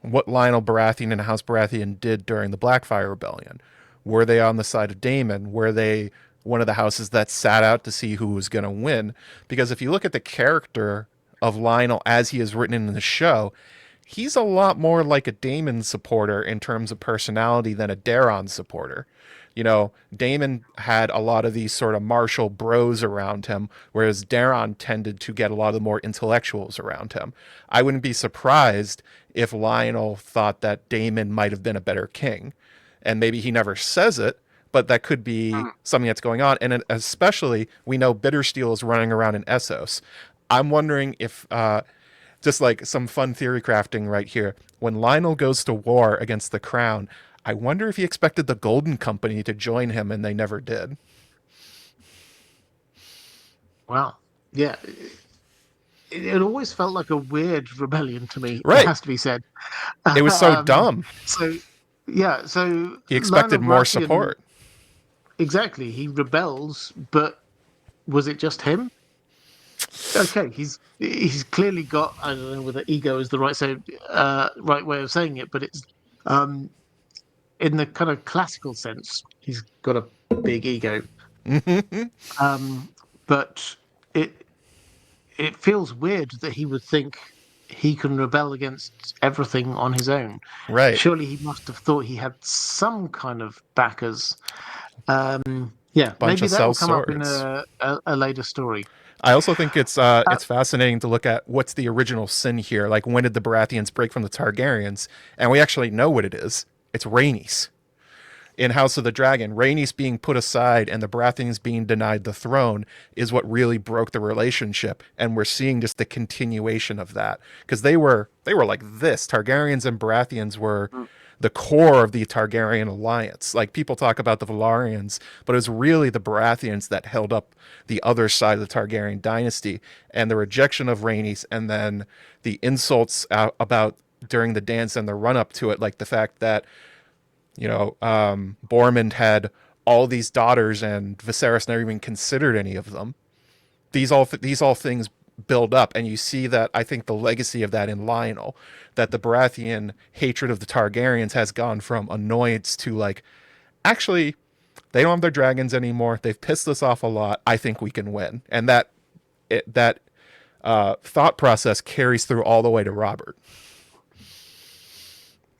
what Lionel Baratheon and House Baratheon did during the Blackfire Rebellion. Were they on the side of Daemon? Were they one of the houses that sat out to see who was going to win? Because if you look at the character of Lionel as he is written in the show, he's a lot more like a Daemon supporter in terms of personality than a Daeron supporter. You know, Daemon had a lot of these sort of martial bros around him, whereas Daeron tended to get a lot of the more intellectuals around him. I wouldn't be surprised if Lionel thought that Daemon might have been a better king. And maybe he never says it, but that could be something that's going on. And especially, we know Bittersteel is running around in Essos. I'm wondering if, just like some fun theory crafting right here, when Lionel goes to war against the crown, I wonder if he expected the Golden Company to join him and they never did. Wow. Yeah. It always felt like a weird rebellion to me, it Right. has to be said. It was so dumb. So, yeah, so He expected Lionel more Baratheon, support. exactly, he rebels, but was it just him? Okay, he's clearly got, I don't know whether ego is the right way of saying it, but it's um, in the kind of classical sense, he's got a big ego. But it it feels weird that he would think he can rebel against everything on his own. Right. Surely he must have thought he had some kind of backers. Yeah, Bunch maybe of that will self come up in swords. a later story. I also think Uh, it's fascinating to look at what's the original sin here. Like, when did the Baratheons break from the Targaryens? And we actually know what it is. It's Rhaenys. In House of the Dragon, Rhaenys being put aside and the Baratheons being denied the throne is what really broke the relationship, and we're seeing just the continuation of that, because they were like this. Targaryens and Baratheons were the core of the Targaryen alliance. Like, people talk about the Velaryons, but it was really the Baratheons that held up the other side of the Targaryen dynasty, and the rejection of Rhaenys, and then the insults about during the dance and the run up to it, like the fact that Bormund had all these daughters and Viserys never even considered any of them. These all things build up, and you see that, I think, the legacy of that in Lionel, that the Baratheon hatred of the Targaryens has gone from annoyance to, like, actually, they don't have their dragons anymore. They've pissed us off a lot. I think we can win, and that thought process carries through all the way to Robert.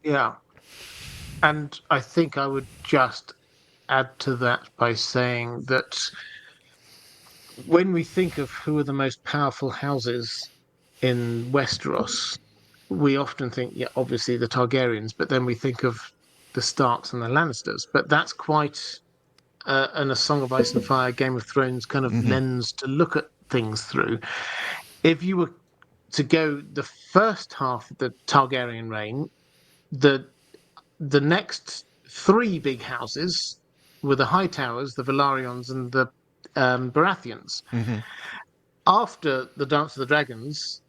yeah, and I think I would just add to that by saying that when we think of who are the most powerful houses in Westeros, we often think, yeah, obviously the Targaryens, but then we think of the Starks and the Lannisters. But that's quite A Song of Ice and Fire, Game of Thrones kind of Mm-hmm. lens to look at things through. If you were to go the first half of the Targaryen reign, the the next three big houses were the High Towers, the Velaryons, and the Baratheons. Mm-hmm. After the Dance of the Dragons,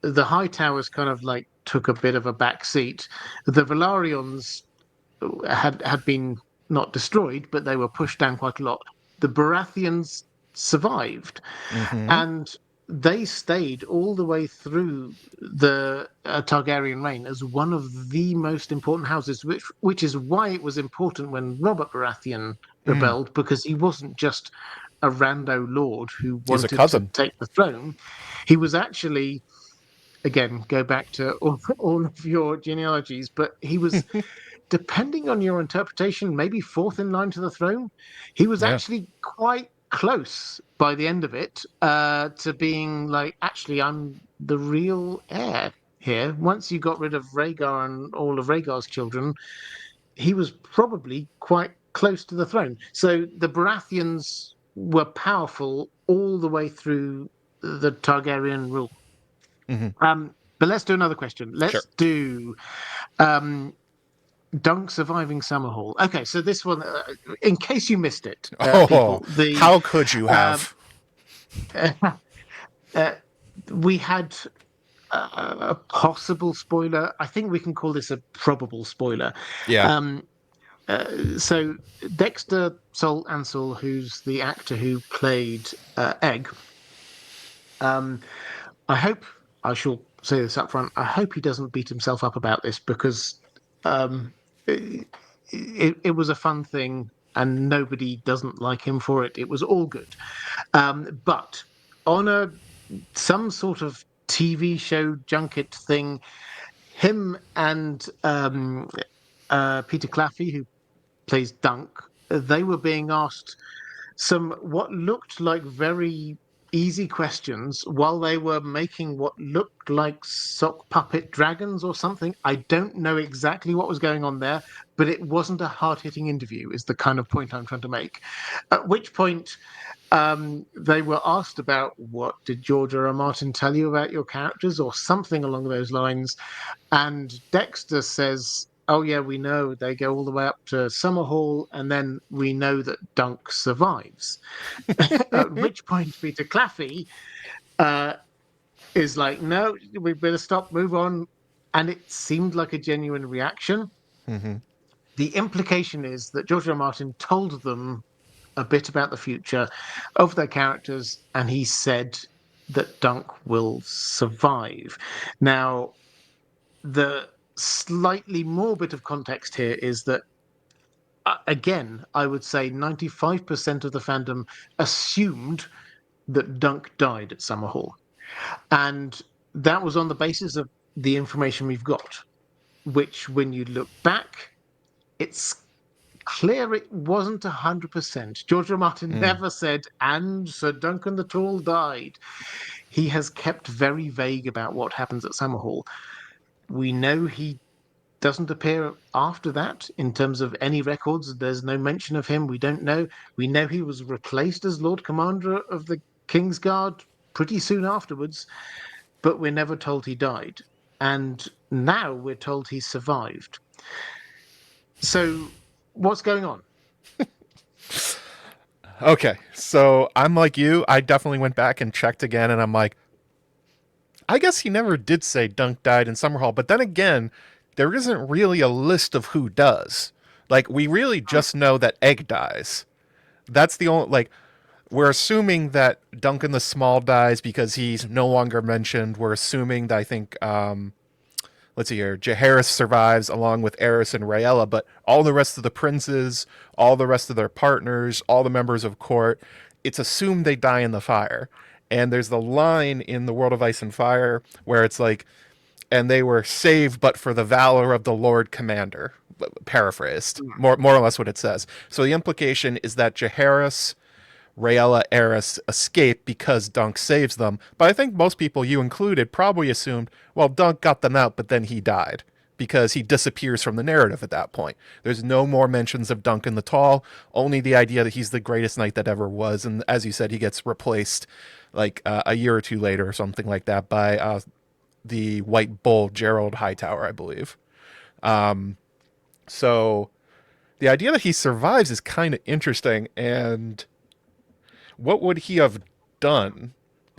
the High Towers kind of like took a bit of a back seat. The Velaryons had been not destroyed, but they were pushed down quite a lot. The Baratheons survived, Mm-hmm. and they stayed all the way through the Targaryen reign as one of the most important houses, which is why it was important when Robert Baratheon Mm. rebelled, because he wasn't just a rando lord who He's a wanted to cousin. take the throne. He was actually, again, go back to all of your genealogies, but he was, depending on your interpretation, maybe fourth in line to the throne. He was Yeah. actually quite close by the end of it to being like, actually, I'm the real heir here. Once you got rid of Rhaegar and all of Rhaegar's children, he was probably quite close to the throne. So the Baratheons were powerful all the way through the Targaryen rule. Hmm. But let's do another question. Sure. Let's do um, Dunk surviving Summerhall. Okay, so this one, in case you missed it, Oh, people, the how could you uh, have? uh, we had a possible spoiler. I think we can call this a probable spoiler. Yeah. Um, so Dexter Sol Ansel, who's the actor who played Egg, um, I hope I shall say this up front. I hope he doesn't beat himself up about this because um, it was a fun thing and nobody doesn't like him for it. It was all good. But on some sort of TV show junket thing, him and Peter Claffey, who plays Dunk, they were being asked some what looked like very easy questions while they were making what looked like sock puppet dragons or something. I don't know exactly what was going on there, but it wasn't a hard hitting interview, is the kind of point I'm trying to make. At which point, they were asked about what did George R. R. Martin tell you about your characters or something along those lines. And Dexter says, "Oh yeah, we know they go all the way up to Summerhall, and then we know that Dunk survives." At which point, Peter Claffey uh, is like, "No, we better stop, move on." And it seemed like a genuine reaction. Hmm. The implication is that George R. R. Martin told them a bit about the future of their characters, and he said that Dunk will survive. Now, the slightly more bit of context here is that again, I would say 95% of the fandom assumed that Dunk died at Summerhall. And that was on the basis of the information we've got, which, when you look back, it's clear it wasn't 100%. George R. R. Martin Mm. never said, and Sir Duncan the Tall died. He has kept very vague about what happens at Summerhall. We know he doesn't appear after that in terms of any records. There's no mention of him. We don't know. We know he was replaced as Lord Commander of the Kingsguard pretty soon afterwards, but we're never told he died. And now we're told he survived. So what's going on? Okay, so I'm like you. I definitely went back and checked again, and I'm like, I guess he never did say Dunk died in Summerhall. But then again, there isn't really a list of who does. Like, we really just know that Egg dies. That's the only, like, we're assuming that Duncan the Small dies because he's no longer mentioned. We're assuming that I think, let's see here, Jaehaerys survives along with Aerys and Rhaella, but all the rest of the princes, all the rest of their partners, all the members of court, it's assumed they die in the fire. And there's the line in The World of Ice and Fire where it's like, and they were saved but for the valor of the Lord Commander, paraphrased, more or less what it says. So the implication is that Jaehaerys, Rhaella, Aerys escape because Dunk saves them. But I think most people, you included, probably assumed, well, Dunk got them out, but then he died because he disappears from the narrative at that point. There's no more mentions of Duncan the Tall, only the idea that he's the greatest knight that ever was. And as you said, he gets replaced like a year or two later or something like that by the White Bull, Gerald Hightower, I believe. So the idea that he survives is kind of interesting. And what would he have done?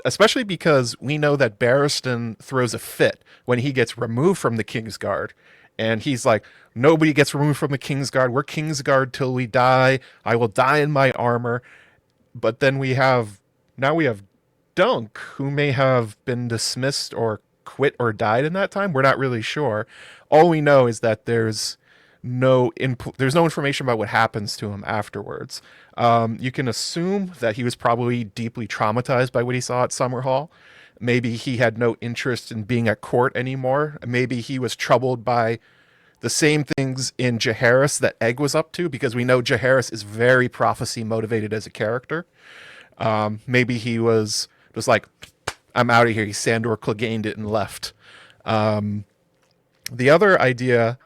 Especially because we know that Barristan throws a fit when he gets removed from the Kingsguard. And he's like, nobody gets removed from the Kingsguard. We're Kingsguard till we die. I will die in my armor. But then now we have Dunk, who may have been dismissed or quit or died in that time. We're not really sure. All we know is that there's no information about what happens to him afterwards. You can assume that he was probably deeply traumatized by what he saw at Summerhall. Maybe he had no interest in being at court anymore. Maybe he was troubled by the same things in Jaehaerys that Egg was up to, because we know Jaehaerys is very prophecy motivated as a character. Maybe he was just like, I'm out of here. He Sandor Cleganed it and left. The other idea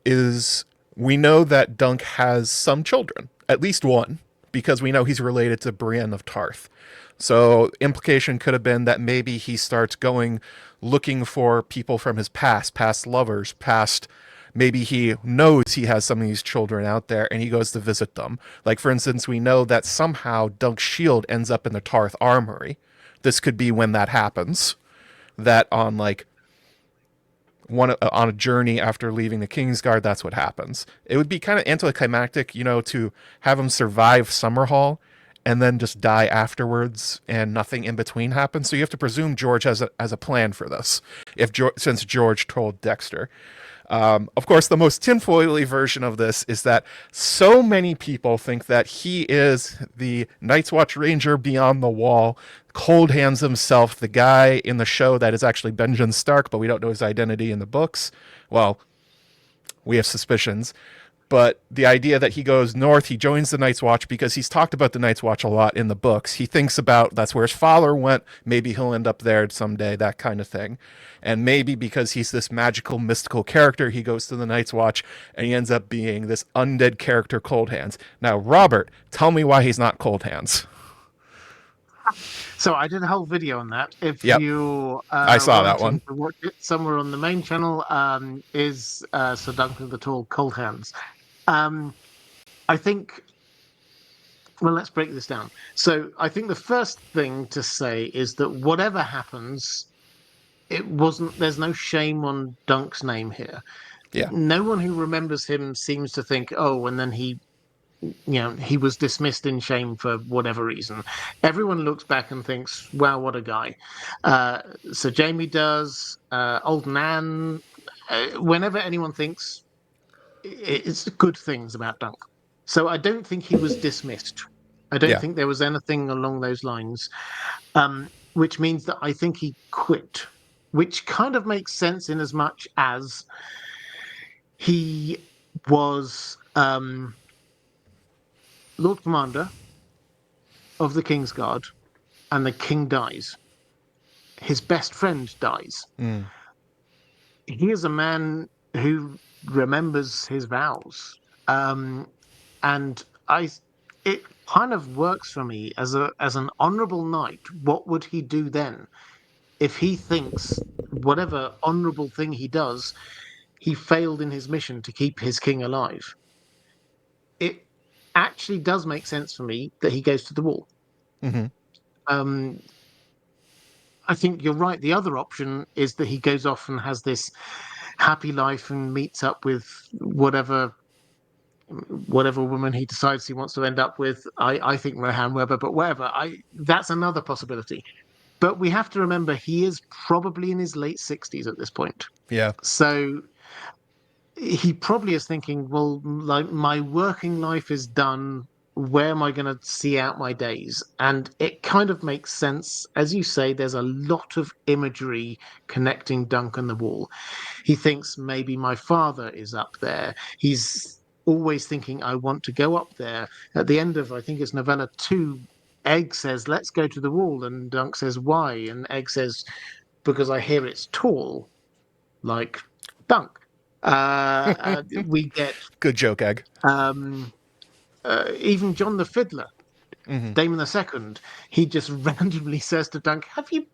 is We know that Dunk has some children, at least one, because we know he's related to Brienne of Tarth. So implication could have been that maybe he starts going looking for people from his past lovers, past maybe he knows he has some of these children out there and he goes to visit them. Like for instance, we know that somehow Dunk's shield ends up in the Tarth armory. This could be when that happens. That on like one on a journey after leaving the Kingsguard, that's what happens. It would be kind of anticlimactic, to have him survive Summerhall and then just die afterwards and nothing in between happens. So you have to presume George has a plan for this. Since George told Dexter. Of course, the most tinfoily version of this is that so many people think that he is the Night's Watch Ranger beyond the wall, Cold Hands himself, the guy in the show that is actually Benjamin Stark, but we don't know his identity in the books. Well, we have suspicions. But the idea that he goes north, he joins the Night's Watch because he's talked about the Night's Watch a lot in the books. He thinks about that's where his father went. Maybe he'll end up there someday, that kind of thing. And maybe because he's this magical, mystical character, he goes to the Night's Watch and he ends up being this undead character, Cold Hands. Now, Robert, tell me why he's not Cold Hands. So I did a whole video on that. If Yep. you I saw that one. to watch it somewhere on the main channel, is Sir Duncan the Tall, Cold Hands. I think, well, let's break this down. So I think the first thing to say is that whatever happens, there's no shame on Dunk's name here. Yeah. No one who remembers him seems to think, oh, and then he was dismissed in shame for whatever reason. Everyone looks back and thinks, wow, what a guy. So Jamie does, Old Nan, whenever anyone thinks, it's good things about Dunk. So I don't think he was dismissed. I don't think there was anything along those lines, which means that I think he quit, which kind of makes sense in as much as he was Lord Commander of the Kingsguard, and the king dies. His best friend dies. Mm. He is a man who remembers his vows, and it kind of works for me as an honourable knight. What would he do then if he thinks whatever honourable thing he does, he failed in his mission to keep his king alive? It actually does make sense for me that he goes to the wall. Mm-hmm. I think you're right. The other option is that he goes off and has this happy life and meets up with whatever woman he decides he wants to end up with. I think Rohan Weber, but whatever. That's another possibility. But we have to remember he is probably in his late 60s at this point. Yeah. So he probably is thinking, well, like, my working life is done. Where am I going to see out my days? And it kind of makes sense. As you say, there's a lot of imagery connecting Dunk and the wall. He thinks maybe my father is up there. He's always thinking, I want to go up there. At the end of, I think it's novella 2, Egg says, let's go to the wall. And Dunk says, why? And Egg says, because I hear it's tall, like Dunk. We get... Good joke, Egg. Even John the Fiddler, Mm-hmm. Damon II, he just randomly says to Dunk, have you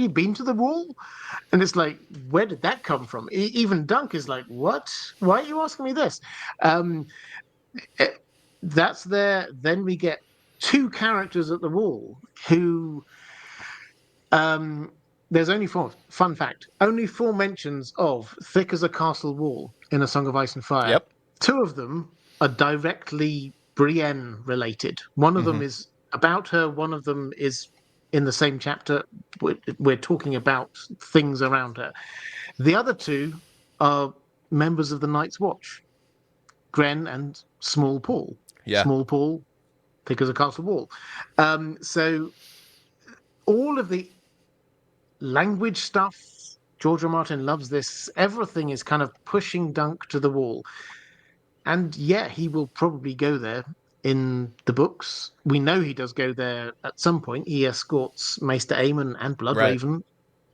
been to the wall? And it's like, where did that come from? Even Dunk is like, what? Why are you asking me this? That's there. Then we get two characters at the wall who... there's only four. Fun fact, only 4 mentions of thick as a castle wall in A Song of Ice and Fire. Yep. 2 of them are directly Brienne related. One of them is about her. One of them is in the same chapter. We're talking about things around her. The other 2 are members of the Night's Watch, Gren and Small Paul. Yeah. Small Paul, thick as a castle wall. So all of the language stuff, George R. Martin loves this. Everything is kind of pushing Dunk to the wall. And yeah, he will probably go there in the books. We know he does go there at some point. He escorts Maester Aemon and Bloodraven. Right.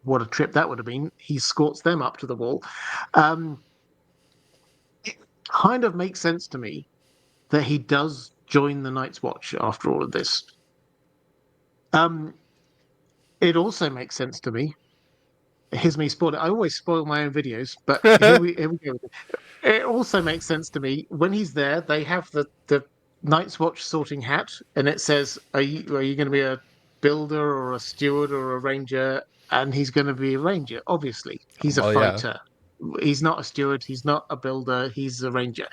What a trip that would have been. He escorts them up to the wall. kind of makes sense to me that he does join the Night's Watch after all of this. Um, it also makes sense to me. Here's me spoil it. I always spoil my own videos, but here we go. It also makes sense to me when he's there. They have the Night's Watch sorting hat, and it says, "Are you going to be a builder or a steward or a ranger?" And he's going to be a ranger. Obviously, he's a Well, yeah. fighter. He's not a steward. He's not a builder. He's a ranger.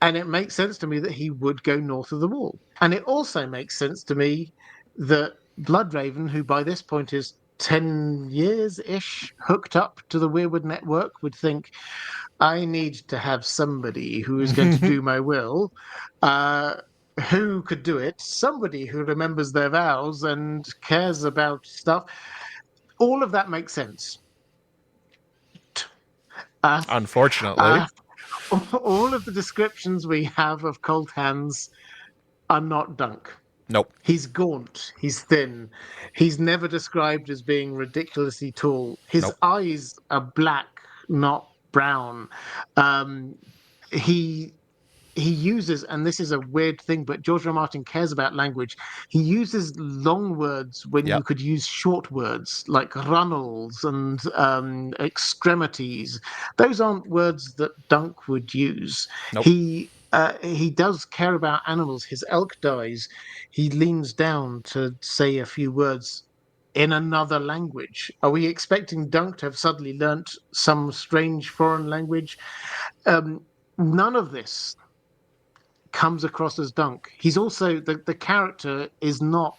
And it makes sense to me that he would go north of the wall. And it also makes sense to me that Bloodraven, who by this point is 10 years ish hooked up to the Weirwood network, would think, I need to have somebody who is going to do my will. Uh, who could do it? Somebody who remembers their vows and cares about stuff. All of that makes sense. Uh, Unfortunately. uh, all of the descriptions we have of Cold Hands are not Dunk. Nope. He's gaunt. He's thin. He's never described as being ridiculously tall. His Nope. eyes are black, not brown. Um, he he uses, and this is a weird thing, but George R. R. Martin cares about language. He uses long words when you Yep. could use short words like runnels and extremities. Those aren't words that Dunk would use. Nope. He does care about animals. His elk dies. He leans down to say a few words in another language. Are we expecting Dunk to have suddenly learnt some strange foreign language? None of this comes across as Dunk. He's also the character is not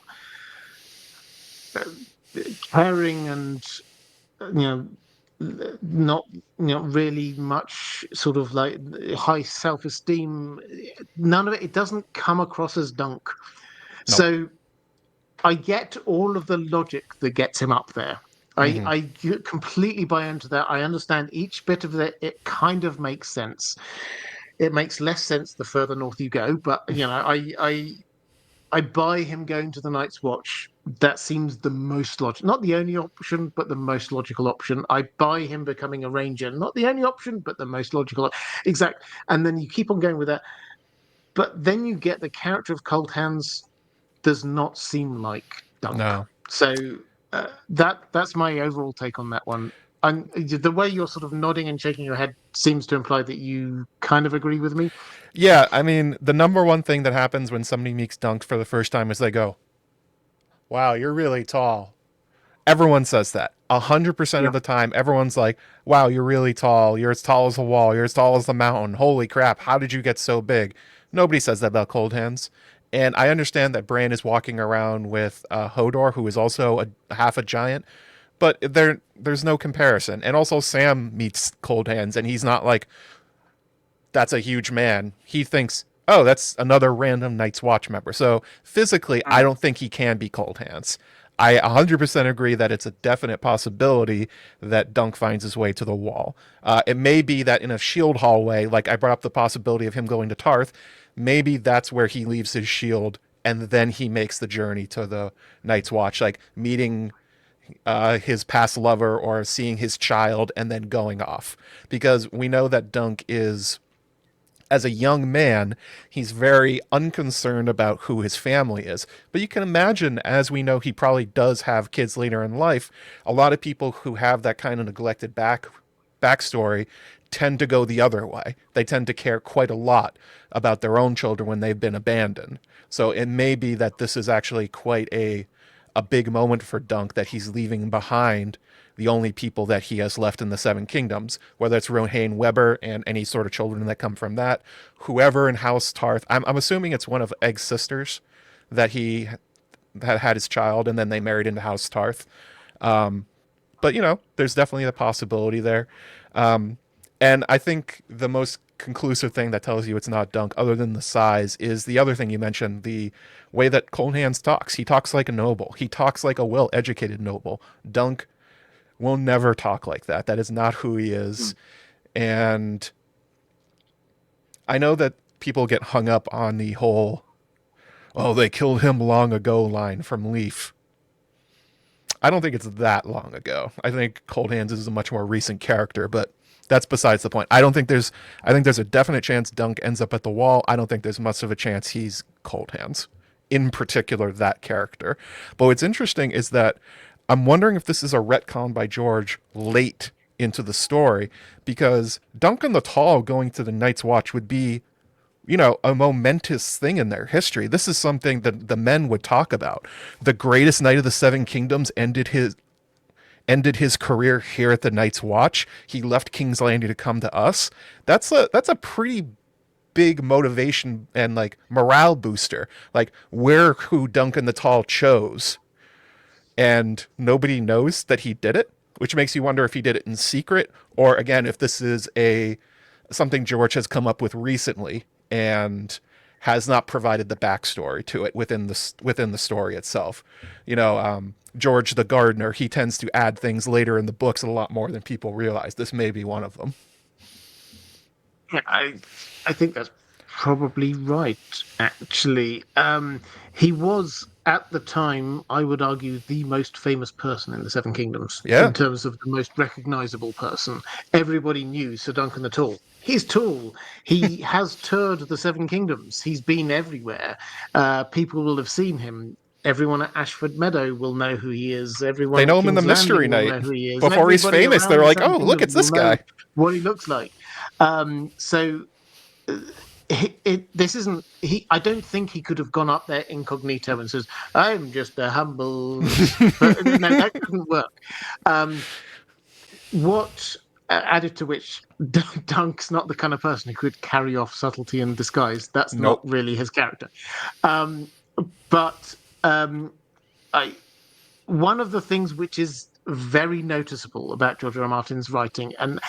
uh, caring and not really much sort of like high self-esteem. None of it. It doesn't come across as Dunk. Nope. So I get all of the logic that gets him up there. Mm-hmm. I completely buy into that. I understand each bit of it. It kind of makes sense. It makes less sense the further north you go, but I buy him going to the Night's Watch. That seems the most logical, not the only option, but the most logical option. I buy him becoming a ranger, not the only option, but the most logical. Exact. And then you keep on going with that. But then you get the character of Cold Hands does not seem like Dunk. No. So that's my overall take on that one. And the way you're sort of nodding and shaking your head seems to imply that you kind of agree with me. Yeah, I mean, the number one thing that happens when somebody meets Dunk for the first time is they go, "Wow, you're really tall." Everyone says that. 100% Yeah. of the time, everyone's like, "Wow, you're really tall. You're as tall as a wall. You're as tall as the mountain. Holy crap, how did you get so big?" Nobody says that about Cold Hands. And I understand that Bran is walking around with Hodor, who is also half a giant, but there's no comparison. And also, Sam meets Cold Hands, and he's not like, that's a huge man. He thinks, oh, that's another random Night's Watch member. So physically, I don't think he can be Cold Hands. I 100% agree that it's a definite possibility that Dunk finds his way to the wall. It may be that in a shield hallway, like I brought up the possibility of him going to Tarth, maybe that's where he leaves his shield and then he makes the journey to the Night's Watch, like meeting his past lover or seeing his child and then going off. Because we know that Dunk is, as a young man, he's very unconcerned about who his family is. But you can imagine, as we know, he probably does have kids later in life. A lot of people who have that kind of neglected backstory tend to go the other way. They tend to care quite a lot about their own children when they've been abandoned. So it may be that this is actually quite a big moment for Dunk, that he's leaving behind the only people that he has left in the Seven Kingdoms, whether it's Rohain Weber and any sort of children that come from that, whoever in House Tarth. I'm assuming it's one of Egg's sisters that he had his child, and then they married into House Tarth. But there's definitely a possibility there. And I think the most conclusive thing that tells you it's not Dunk, other than the size, is the other thing you mentioned, the way that Cold Hands talks. He talks like a noble. He talks like a well-educated noble. Dunk will never talk like that. That is not who he is. And I know that people get hung up on the whole, oh, they killed him long ago line from Leaf. I don't think it's that long ago. I think Cold Hands is a much more recent character, but that's besides the point. I think there's a definite chance Dunk ends up at the wall. I don't think there's much of a chance he's Cold Hands, in particular that character. But what's interesting is that I'm wondering if this is a retcon by George late into the story, because Duncan the Tall going to the Night's Watch would be, you know, a momentous thing in their history. This is something that the men would talk about. The greatest knight of the Seven Kingdoms ended his career here at the Night's Watch. He left King's Landing to come to us. That's a pretty big motivation and like morale booster. Like, we're who Duncan the Tall chose, and nobody knows that he did it, which makes you wonder if he did it in secret, or again, if this is something George has come up with recently and has not provided the backstory to it within the story itself. You know, George the Gardener, he tends to add things later in the books a lot more than people realize. This may be one of them. Yeah, I think that's probably right, actually. He was, at the time, I would argue, the most famous person in the Seven Kingdoms, Yeah. in terms of the most recognizable person. Everybody knew Sir Duncan the Tall. He's tall. He has toured the Seven Kingdoms. He's been everywhere. People will have seen him. Everyone at Ashford Meadow will know who he is. Everyone They know at him in the King's Mystery Landing will Night. know who he is. Before he's Everybody famous, around they're the like, Seven oh, look, it's Kingdoms this will know guy. what he looks like. So this isn't he. I don't think he could have gone up there incognito and says, "I'm just a humble." But no, that couldn't work. What added to which, Dunk's not the kind of person who could carry off subtlety and disguise. That's Nope. not really his character. But I one of the things which is very noticeable about George R. R. Martin's writing, and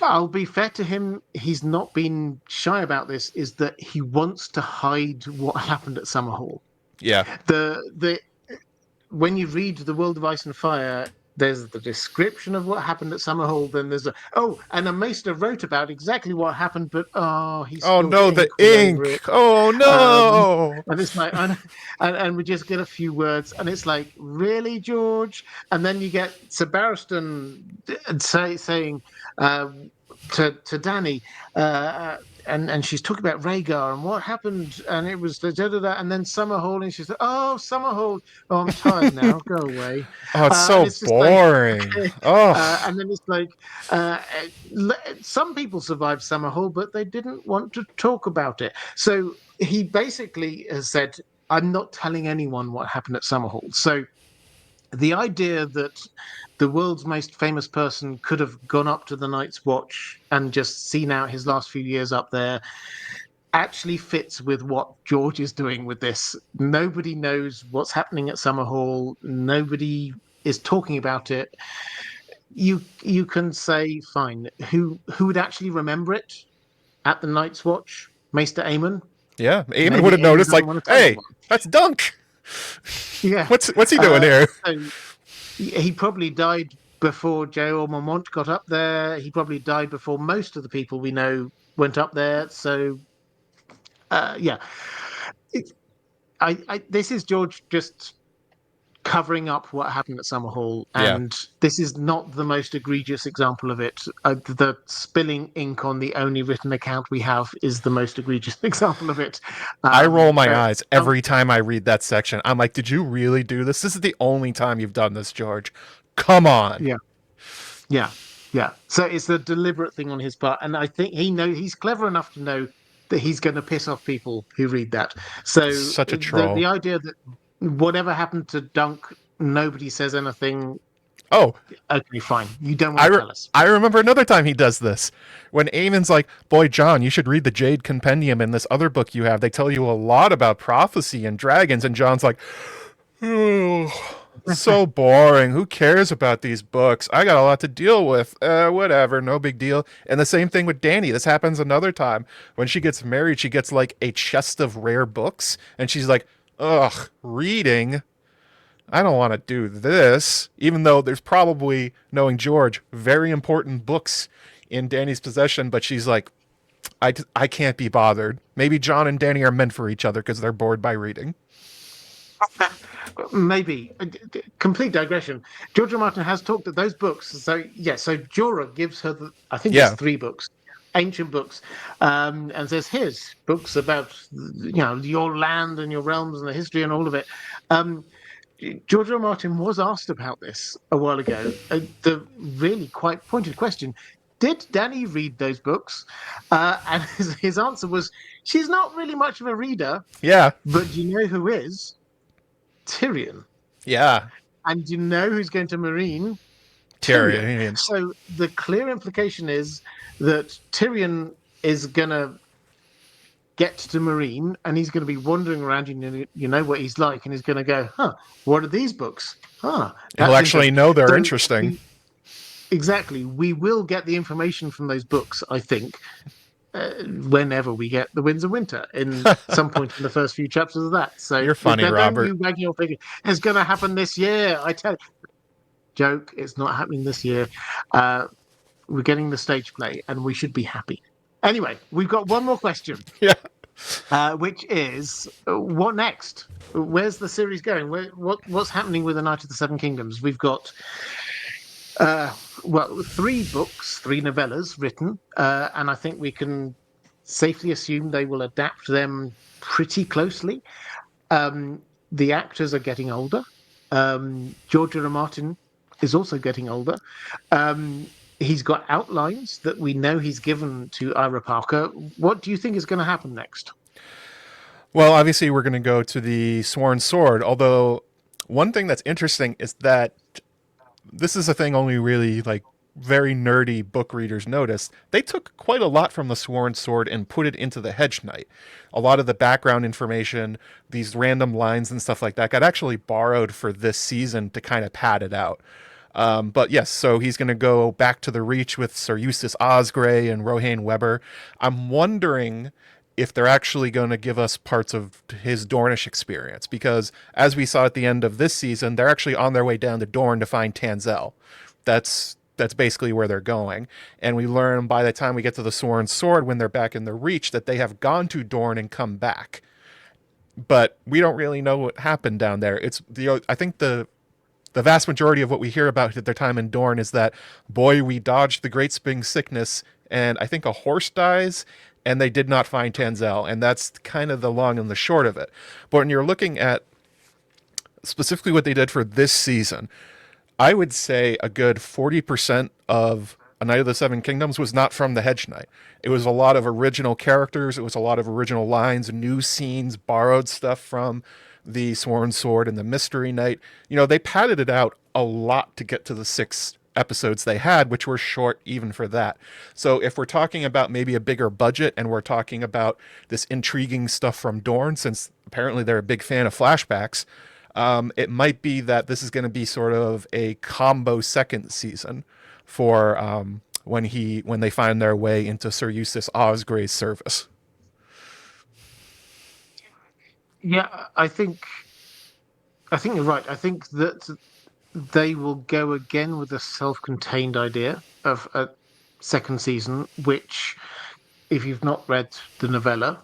I'll be fair to him, he's not been shy about this, is that he wants to hide what happened at Summerhall. Yeah. The when you read The World of Ice and Fire, there's the description of what happened at Summerhall. Then there's and a Maester wrote about exactly what happened, but he Oh spilled no, the all over ink. it. Oh no. And it's like, and we just get a few words, and it's like, really, George? And then you get Sir Barristan saying to Danny, and she's talking about Rhaegar and what happened, and it was da, da, da, da, and then Summerhall, and she's like, oh, Summerhall, oh, I'm tired now, go away. Oh, it's so And it's just boring. Like, okay. Oh. And then it's like, some people survived Summerhall, but they didn't want to talk about it. So he basically has said, I'm not telling anyone what happened at Summerhall. So the idea that the world's most famous person could have gone up to the Night's Watch and just seen out his last few years up there actually fits with what George is doing with this. Nobody knows what's happening at Summerhall. Nobody is talking about it. You can say, fine, who would actually remember it at the Night's Watch? Maester Aemon? Yeah, Eamon Maybe would have Aemon noticed, doesn't like, want to tell hey, anyone. that's Dunk. Yeah. What's he doing here? So he probably died before J.R. Mormont got up there. He probably died before most of the people we know went up there. So, yeah. This is George just covering up what happened at Summerhall, Yeah. and this is not the most egregious example of it. The spilling ink on the only written account we have is the most egregious example of it. I roll my eyes every time I read that section. I'm like, did you really do this? This is the only time you've done this, George. Come on. Yeah. So it's a deliberate thing on his part, and I think he's clever enough to know that he's going to piss off people who read that. So Such a troll. the idea that whatever happened to Dunk, nobody says anything. Oh, okay, fine. You don't want to tell us. I remember another time he does this. When Eamon's like, boy, John, you should read the Jade Compendium in this other book you have. They tell you a lot about prophecy and dragons. And John's like, oh, so boring. Who cares about these books? I got a lot to deal with. Whatever, no big deal. And the same thing with Dany. This happens another time. When she gets married, she gets like a chest of rare books. And she's like, ugh, reading? I don't want to do this. Even though there's probably, knowing George, very important books in Dany's possession. But she's like, I can't be bothered. Maybe John and Dany are meant for each other because they're bored by reading. maybe complete digression. George R. Martin has talked at those books. So yeah, so Jorah gives her I think it's Yeah. 3 books, ancient books, and says here's books about your land and your realms and the history and all of it. Um, George R. R. Martin was asked about this a while ago. The really quite pointed question: did Danny read those books? And his answer was, she's not really much of a reader, Yeah. but do you know who is? Tyrion. Yeah. And you know who's going to marine? Tyrion. Tyrion. So the clear implication is that Tyrion is going to get to marine and he's going to be wandering around. You know what he's like, and he's going to go, huh, what are these books? Huh, He'll that's actually interesting. know they're So interesting. exactly, we will get the information from those books, I think, whenever we get the Winds of Winter in some point in the first few chapters of that. So You're funny, don't Robert. you wag your finger. It's going to happen this year. I tell you. Joke, it's not happening this year. Uh, we're getting the stage play and we should be happy. Anyway, we've got one more question, Yeah. which is what next? Where's the series going? What's happening with the Knight of the Seven Kingdoms? We've got well, 3 books, 3 novellas written, and I think we can safely assume they will adapt them pretty closely. The actors are getting older. George R. R. Martin is also getting older. He's got outlines that we know he's given to Ira Parker. What do you think is going to happen next? Well, obviously, we're going to go to the Sworn Sword. Although, one thing that's interesting is that this is a thing only really like very nerdy book readers noticed. They took quite a lot from the Sworn Sword and put it into the Hedge Knight. A lot of the background information, these random lines and stuff like that, got actually borrowed for this season to kind of pad it out. But yes, so he's going to go back to the Reach with Sir Eustace Osgrey and Rohan Weber. I'm wondering if they're actually going to give us parts of his Dornish experience, because as we saw at the end of this season, they're actually on their way down to Dorne to find Tanzel. That's basically where they're going. And we learn by the time we get to the Sworn Sword, when they're back in the Reach, that they have gone to Dorne and come back. But we don't really know what happened down there. I think the vast majority of what we hear about at their time in Dorne is that, boy, we dodged the Great Spring Sickness, and I think a horse dies, and they did not find Tanzel. And that's kind of the long and the short of it. But when you're looking at specifically what they did for this season, I would say a good 40% of A Knight of the Seven Kingdoms was not from the Hedge Knight. It was a lot of original characters. It was a lot of original lines, new scenes, borrowed stuff from the Sworn Sword and the Mystery Knight. They padded it out a lot to get to the 6 episodes they had, which were short even for that. So if we're talking about maybe a bigger budget and we're talking about this intriguing stuff from Dorne, since apparently they're a big fan of flashbacks, it might be that this is going to be sort of a combo second season for when they find their way into Sir Eustace Osgrey's service. Yeah, I think you're right. I think that they will go again with a self-contained idea of a second season, which, if you've not read the novella,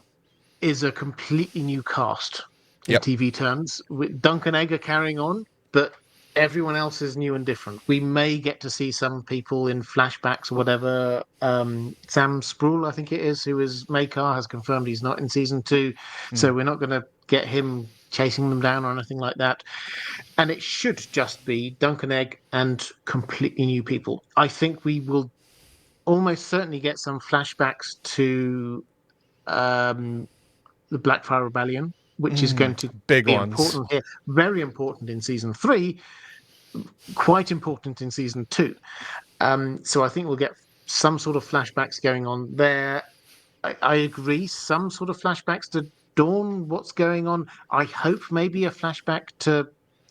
is a completely new cast in Yep. TV terms. With Duncan Egger carrying on, but everyone else is new and different. We may get to see some people in flashbacks or whatever. Sam Sproul, I think it is, who is Makar, has confirmed he's not in season 2, so we're not going to get him chasing them down or anything like that. And it should just be Duncan Egg and completely new people. I think we will almost certainly get some flashbacks to um, the Blackfire Rebellion, which is going to Big be ones. important here, very important in season 3, quite important in season 2. So I think we'll get some sort of flashbacks going on there. I agree, some sort of flashbacks to Dawn, what's going on. I hope maybe a flashback to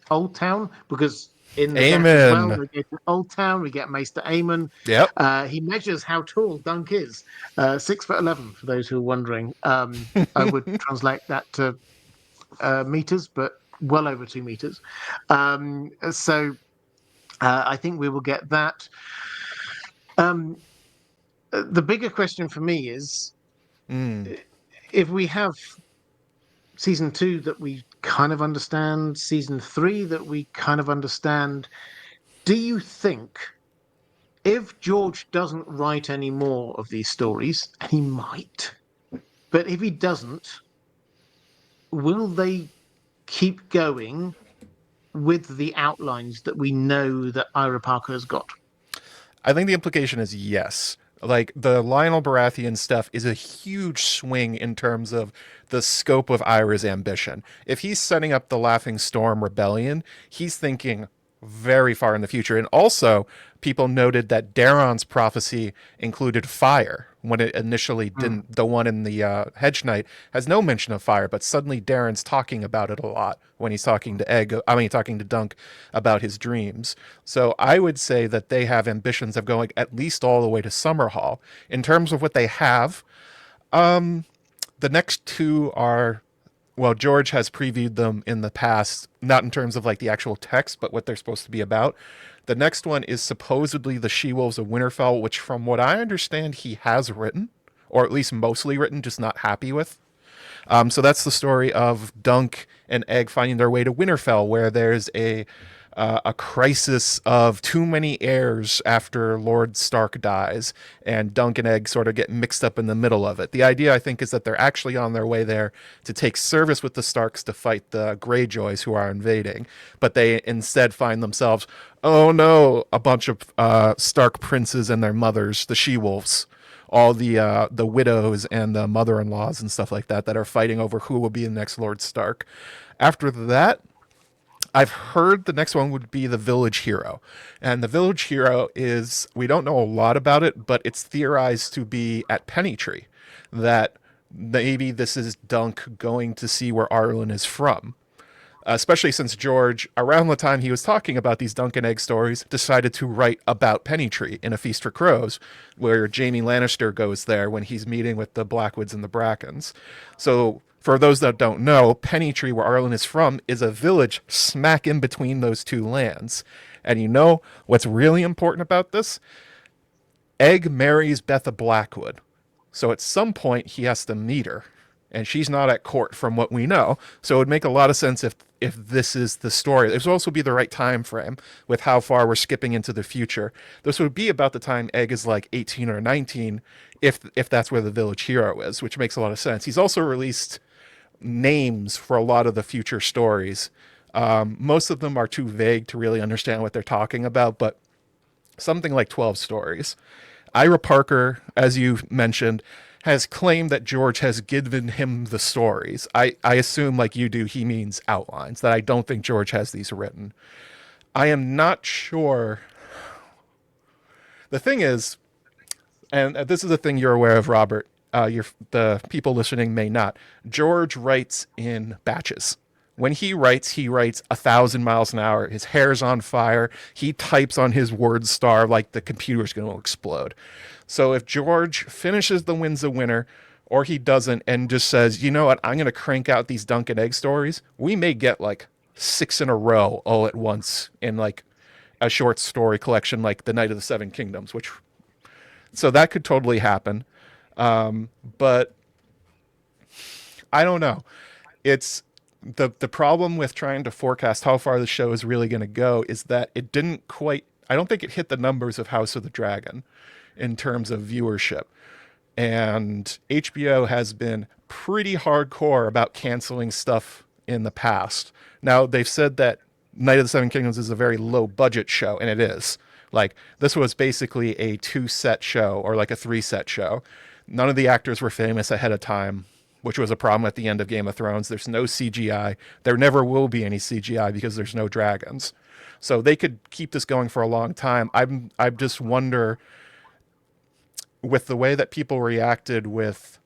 Old Town, because in the deck as well, Amen. we get to Old Town, we get Maester Aemon. Yep. He measures how tall Dunk is, 6'11", for those who are wondering. I would translate that to meters, but well over 2 meters. So I think we will get that. Um, the bigger question for me is, if we have season 2 that we kind of understand, season 3 that we kind of understand. Do you think if George doesn't write any more of these stories, and he might, but if he doesn't, will they keep going with the outlines that we know that Ira Parker has got? I think the implication is yes. Like the Lionel Baratheon stuff is a huge swing in terms of the scope of Ira's ambition. If he's setting up the Laughing Storm rebellion, he's thinking very far in the future. And also, people noted that Daron's prophecy included fire when it initially Mm. didn't. The one in the Hedge Knight has no mention of fire, but suddenly Darren's talking about it a lot when he's talking to talking to Dunk about his dreams. So I would say that they have ambitions of going at least all the way to Summerhall. In terms of what they have, the next two are, well, George has previewed them in the past, not in terms of like the actual text, but what they're supposed to be about. The next one is supposedly the She-Wolves of Winterfell, which from what I understand he has written, or at least mostly written, just not happy with. So that's the story of Dunk and Egg finding their way to Winterfell, where there's a crisis of too many heirs after Lord Stark dies, and Dunk and Egg sort of get mixed up in the middle of it. The idea, I think, is that they're actually on their way there to take service with the Starks to fight the Greyjoys who are invading, but they instead find themselves, oh no, a bunch of Stark princes and their mothers, the She-Wolves, all the widows and the mother-in-laws and stuff like that are fighting over who will be the next Lord Stark. After that, I've heard the next one would be the Village Hero. And the Village Hero is, we don't know a lot about it, but it's theorized to be at Pennytree. That maybe this is Dunk going to see where Arlen is from. Especially since George, around the time he was talking about these Dunk and Egg stories, decided to write about Pennytree in A Feast for Crows, where Jaime Lannister goes there when he's meeting with the Blackwoods and the Brackens. So for those that don't know, Pennytree, where Arlen is from, is a village smack in between those two lands. And you know what's really important about this? Egg marries Betha Blackwood. So at some point he has to meet her. And she's not at court from what we know. So it would make a lot of sense if this is the story. This would also be the right time frame with how far we're skipping into the future. This would be about the time Egg is like 18 or 19, if that's where the Village Hero is, which makes a lot of sense. He's also released names for a lot of the future stories. Most of them are too vague to really understand what they're talking about, but something like 12 stories. Ira Parker, as you mentioned, has claimed that George has given him the stories. I assume, like you do, he means outlines, that I don't think George has these written. I am not sure. The thing is, and this is a thing you're aware of, Robert, the people listening may not. George writes in batches. When he writes 1,000 miles an hour. His hair's on fire. He types on his word star like the computer's going to explode. So if George finishes The Winds of Winter, or he doesn't, and just says, you know what, I'm going to crank out these Dunk and Egg stories, we may get like 6 in a row all at once in like a short story collection like The Night of the Seven Kingdoms, which, so that could totally happen. But I don't know. It's the problem with trying to forecast how far the show is really going to go is that it didn't quite, I don't think it hit the numbers of House of the Dragon in terms of viewership. And HBO has been pretty hardcore about canceling stuff in the past. Now, they've said that Night of the Seven Kingdoms is a very low budget show, and it is. Like, this was basically a 2-set show or like a 3-set show. None of the actors were famous ahead of time, which was a problem at the end of Game of Thrones. There's no CGI. There never will be any CGI because there's no dragons. So they could keep this going for a long time. I just wonder, with the way that people reacted with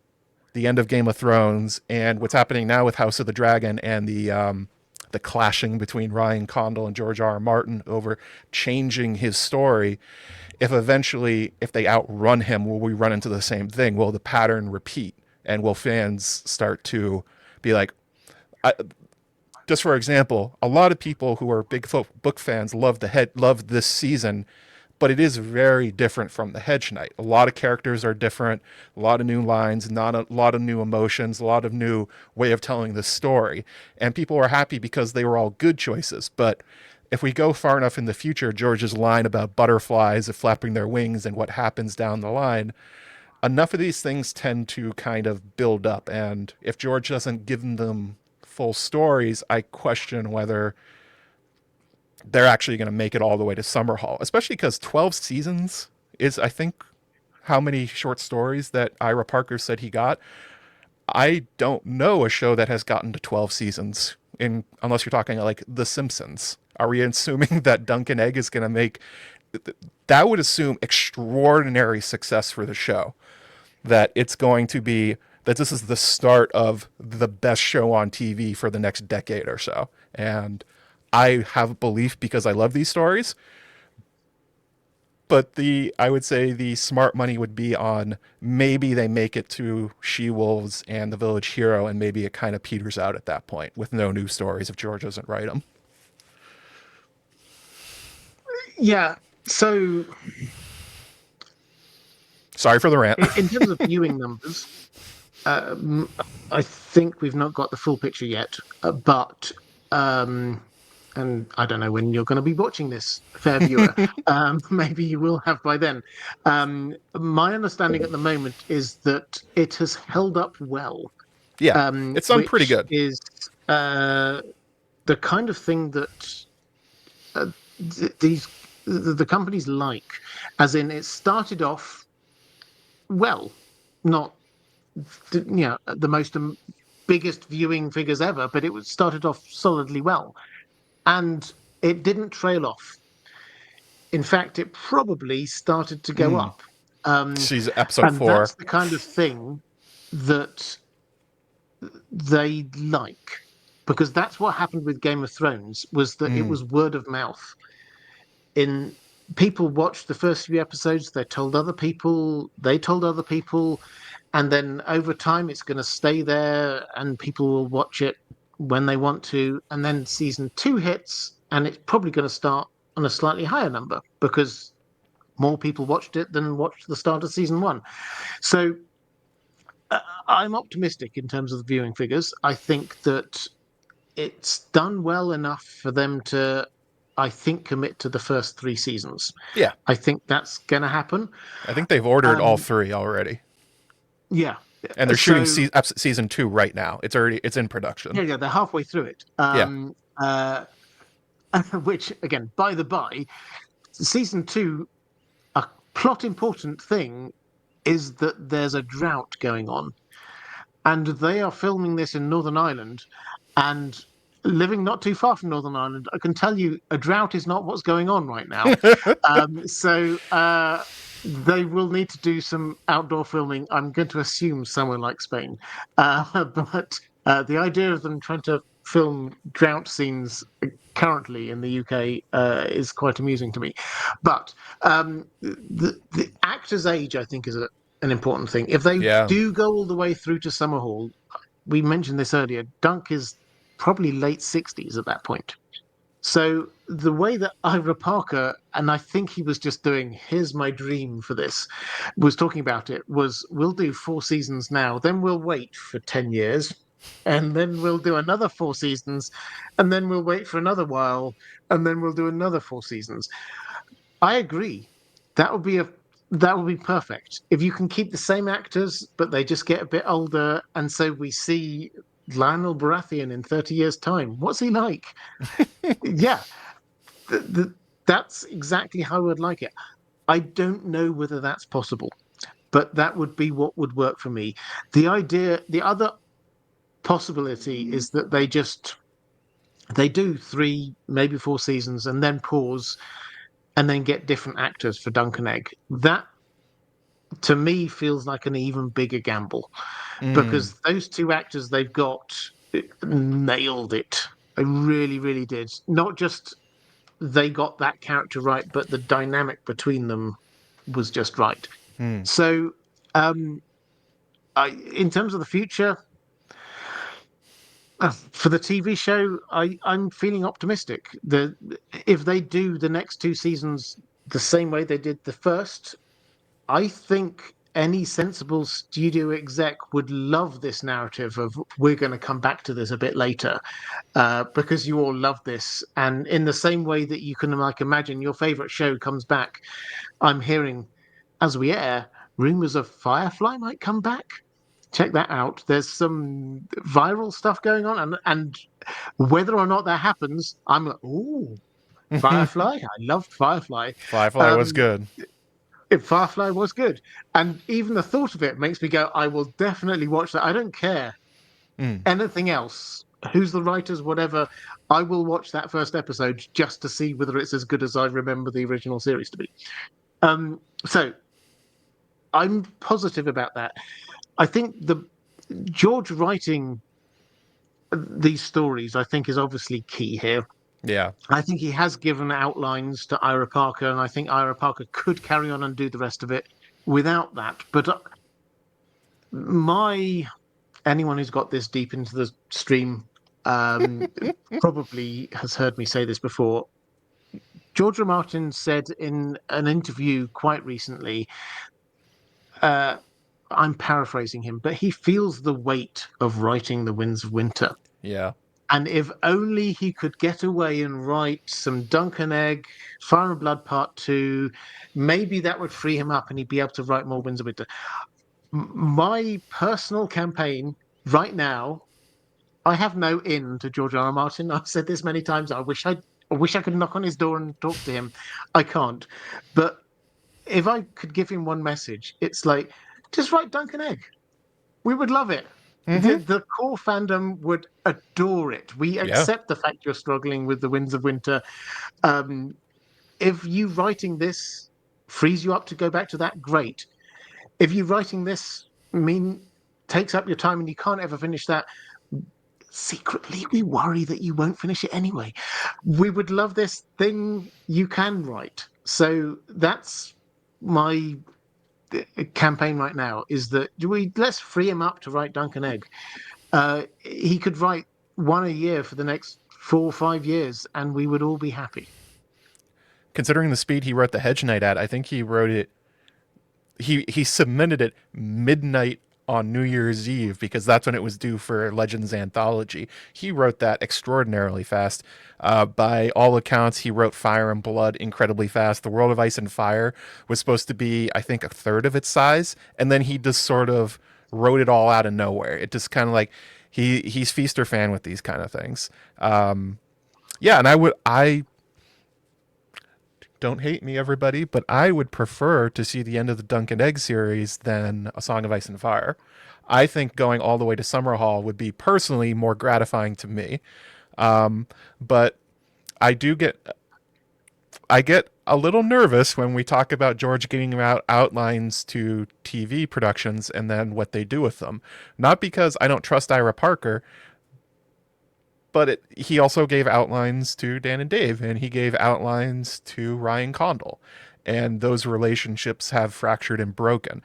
the end of Game of Thrones and what's happening now with House of the Dragon and the clashing between Ryan Condal and George R. R. Martin over changing his story, if eventually, if they outrun him, will we run into the same thing? Will the pattern repeat? And will fans start to be like, just for example, a lot of people who are big book fans love this season but it is very different from the Hedge Knight. A lot of characters are different, a lot of new lines, not a lot of new emotions, a lot of new way of telling the story. And people were happy because they were all good choices. But if we go far enough in the future, George's line about butterflies flapping their wings and what happens down the line, enough of these things tend to kind of build up. And if George doesn't give them full stories, I question whether they're actually going to make it all the way to Summerhall, especially because 12 seasons is, I think, how many short stories that Ira Parker said he got. I don't know a show that has gotten to 12 seasons, unless you're talking like The Simpsons. Are we assuming that Dunk and Egg is going to make that? Would assume extraordinary success for the show, that it's going to be that this is the start of the best show on TV for the next decade or so. And I have belief because I love these stories. But I would say the smart money would be on maybe they make it to She-Wolves and the Village Hero, and maybe it kind of peters out at that point with no new stories if George doesn't write them. Yeah. So, sorry for the rant. In terms of viewing numbers, I think we've not got the full picture yet, but and I don't know when you're going to be watching this, fair viewer. Maybe you will have by then. My understanding at the moment is that it has held up well. Yeah, it's done pretty good. Is the kind of thing that the companies like, as in it started off well, not the most biggest viewing figures ever, but it started off solidly well. And it didn't trail off. In fact, it probably started to go up. She's episode 4. That's the kind of thing that they like, because that's what happened with Game of Thrones, was that it was word of mouth. People watched the first few episodes, they told other people, and then over time it's going to stay there and people will watch it when they want to, and then season 2 hits and it's probably going to start on a slightly higher number because more people watched it than watched the start of season 1. So I'm optimistic in terms of the viewing figures. I think that it's done well enough for them to, I think, commit to the first 3 seasons. Yeah, I think that's going to happen. I think they've ordered all 3 already. Yeah. And they're shooting season 2 right now. It's in production. Yeah, they're halfway through it. Which, again, by the by, season 2, a plot important thing is that there's a drought going on. And they are filming this in Northern Ireland. And living not too far from Northern Ireland, I can tell you a drought is not what's going on right now. So they will need to do some outdoor filming. I'm going to assume somewhere like Spain. But the idea of them trying to film drought scenes currently in the UK is quite amusing to me. But the actor's age, I think, is an important thing. If they do go all the way through to Summerhall, we mentioned this earlier, Dunk is probably late 60s at that point. So the way that Ira Parker, and I think he was just doing, here's my dream for this, was talking about it, was we'll do 4 seasons now, then we'll wait for 10 years, and then we'll do another 4 seasons, and then we'll wait for another while, and then we'll do another 4 seasons. I agree. That would be perfect. If you can keep the same actors, but they just get a bit older, and so we see Lionel Baratheon in 30 years' time. What's he like? Yeah, that's exactly how I would like it. I don't know whether that's possible, but that would be what would work for me. The other possibility is that they do 3, maybe 4 seasons and then pause and then get different actors for Dunk and Egg. That, to me, feels like an even bigger gamble. Because those 2 actors they've got nailed it. They really, really did. Not just they got that character right, but the dynamic between them was just right. So, in terms of the future, for the TV show, I'm feeling optimistic. If they do the next 2 seasons the same way they did the first. I think any sensible studio exec would love this narrative of we're going to come back to this a bit later, because you all love this. And in the same way that you can like imagine your favorite show comes back, I'm hearing as we air rumors of Firefly might come back. Check that out. There's some viral stuff going on, and whether or not that happens, I'm like, ooh, Firefly. I loved Firefly. Firefly was Um, good. if Firefly was good, and even the thought of it makes me go, I will definitely watch that. I don't care Mm. anything else. Who's the writers, whatever. I will watch that first episode just to see whether it's as good as I remember the original series to be. So I'm positive about that. I think the George writing these stories, I think, is obviously key here. Yeah. I think he has given outlines to Ira Parker, and I think Ira Parker could carry on and do the rest of it without that. But my anyone who's got this deep into the stream um, probably has heard me say this before. George R. Martin said in an interview quite recently, uh, I'm paraphrasing him, but he feels the weight of writing The Winds of Winter. Yeah. And if only he could get away and write some Dunk and Egg, Fire and Blood Part 2, maybe that would free him up and he'd be able to write more Winds of Winter. My personal campaign right now, I have no in to George R. R. Martin. I've said this many times. I wish I could knock on his door and talk to him. I can't. But if I could give him one message, it's like, just write Dunk and Egg. We would love it. The core fandom would adore it. We Yeah. accept the fact you're struggling with The Winds of Winter. If you writing this frees you up to go back to that, great. If you writing this takes up your time and you can't ever finish that, secretly we worry that you won't finish it anyway. We would love this thing you can write. So that's my campaign right now, is that let's free him up to write Dunk and Egg. He could write one a year for the next 4 or 5 years and we would all be happy. Considering the speed he wrote the Hedge Knight at, I think he wrote it. He submitted it midnight on New Year's Eve because that's when it was due for Legends Anthology. He wrote that extraordinarily fast. By all accounts, he wrote Fire and Blood incredibly fast. The World of Ice and Fire was supposed to be, I think, a third of its size, and then he just sort of wrote it all out of nowhere. It just kind of like he's feast or fan with these kind of things. Yeah, and I don't hate me, everybody, but I would prefer to see the end of the Dunk and Egg series than A Song of Ice and Fire. I think going all the way to Summerhall would be personally more gratifying to me. But I get a little nervous when we talk about George getting out outlines to TV productions and then what they do with them. Not because I don't trust Ira Parker, but he also gave outlines to Dan and Dave, and he gave outlines to Ryan Condal. And those relationships have fractured and broken.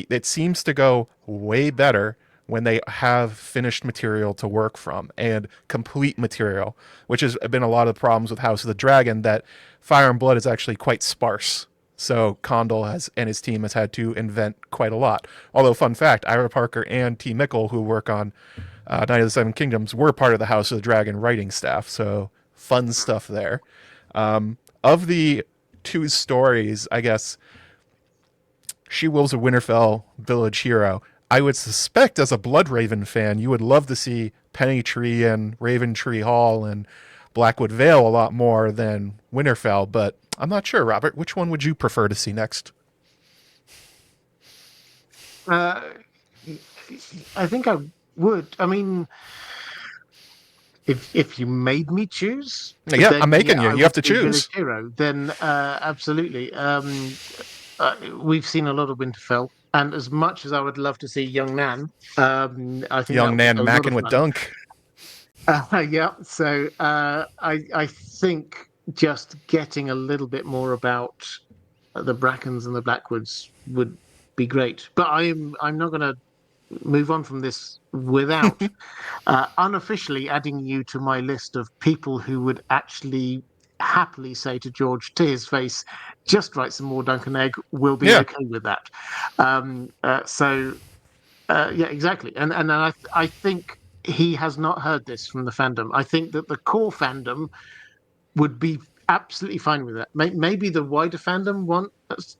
It seems to go way better when they have finished material to work from and complete material, which has been a lot of the problems with House of the Dragon, that Fire and Blood is actually quite sparse. So Condal and his team has had to invent quite a lot. Although, fun fact, Ira Parker and T. Mickle, who work on Night of the Seven Kingdoms, were part of the House of the Dragon writing staff, so fun stuff there. Of the two stories, I guess, She Will's a Winterfell Village Hero, I would suspect as a Bloodraven fan, you would love to see Pennytree and Raventree Hall and Blackwood Vale a lot more than Winterfell, but I'm not sure, Robert. Which one would you prefer to see next? I think I would. I mean, if you made me choose, Yeah, I'm making you. I You have to would say Village choose. Hero. Then absolutely. We've seen a lot of Winterfell, and as much as I would love to see Young Nan, I think that Young would be Nan a lot of macking with fun. Dunk. Yeah. So I think just getting a little bit more about the Brackens and the Blackwoods would be great. But I'm not going to move on from this without unofficially adding you to my list of people who would actually happily say to George to his face, just write some more Dunk and Egg. We'll be Yeah. okay with that. Yeah, exactly. And I think he has not heard this from the fandom. I think that the core fandom would be absolutely fine with that. Maybe the wider fandom want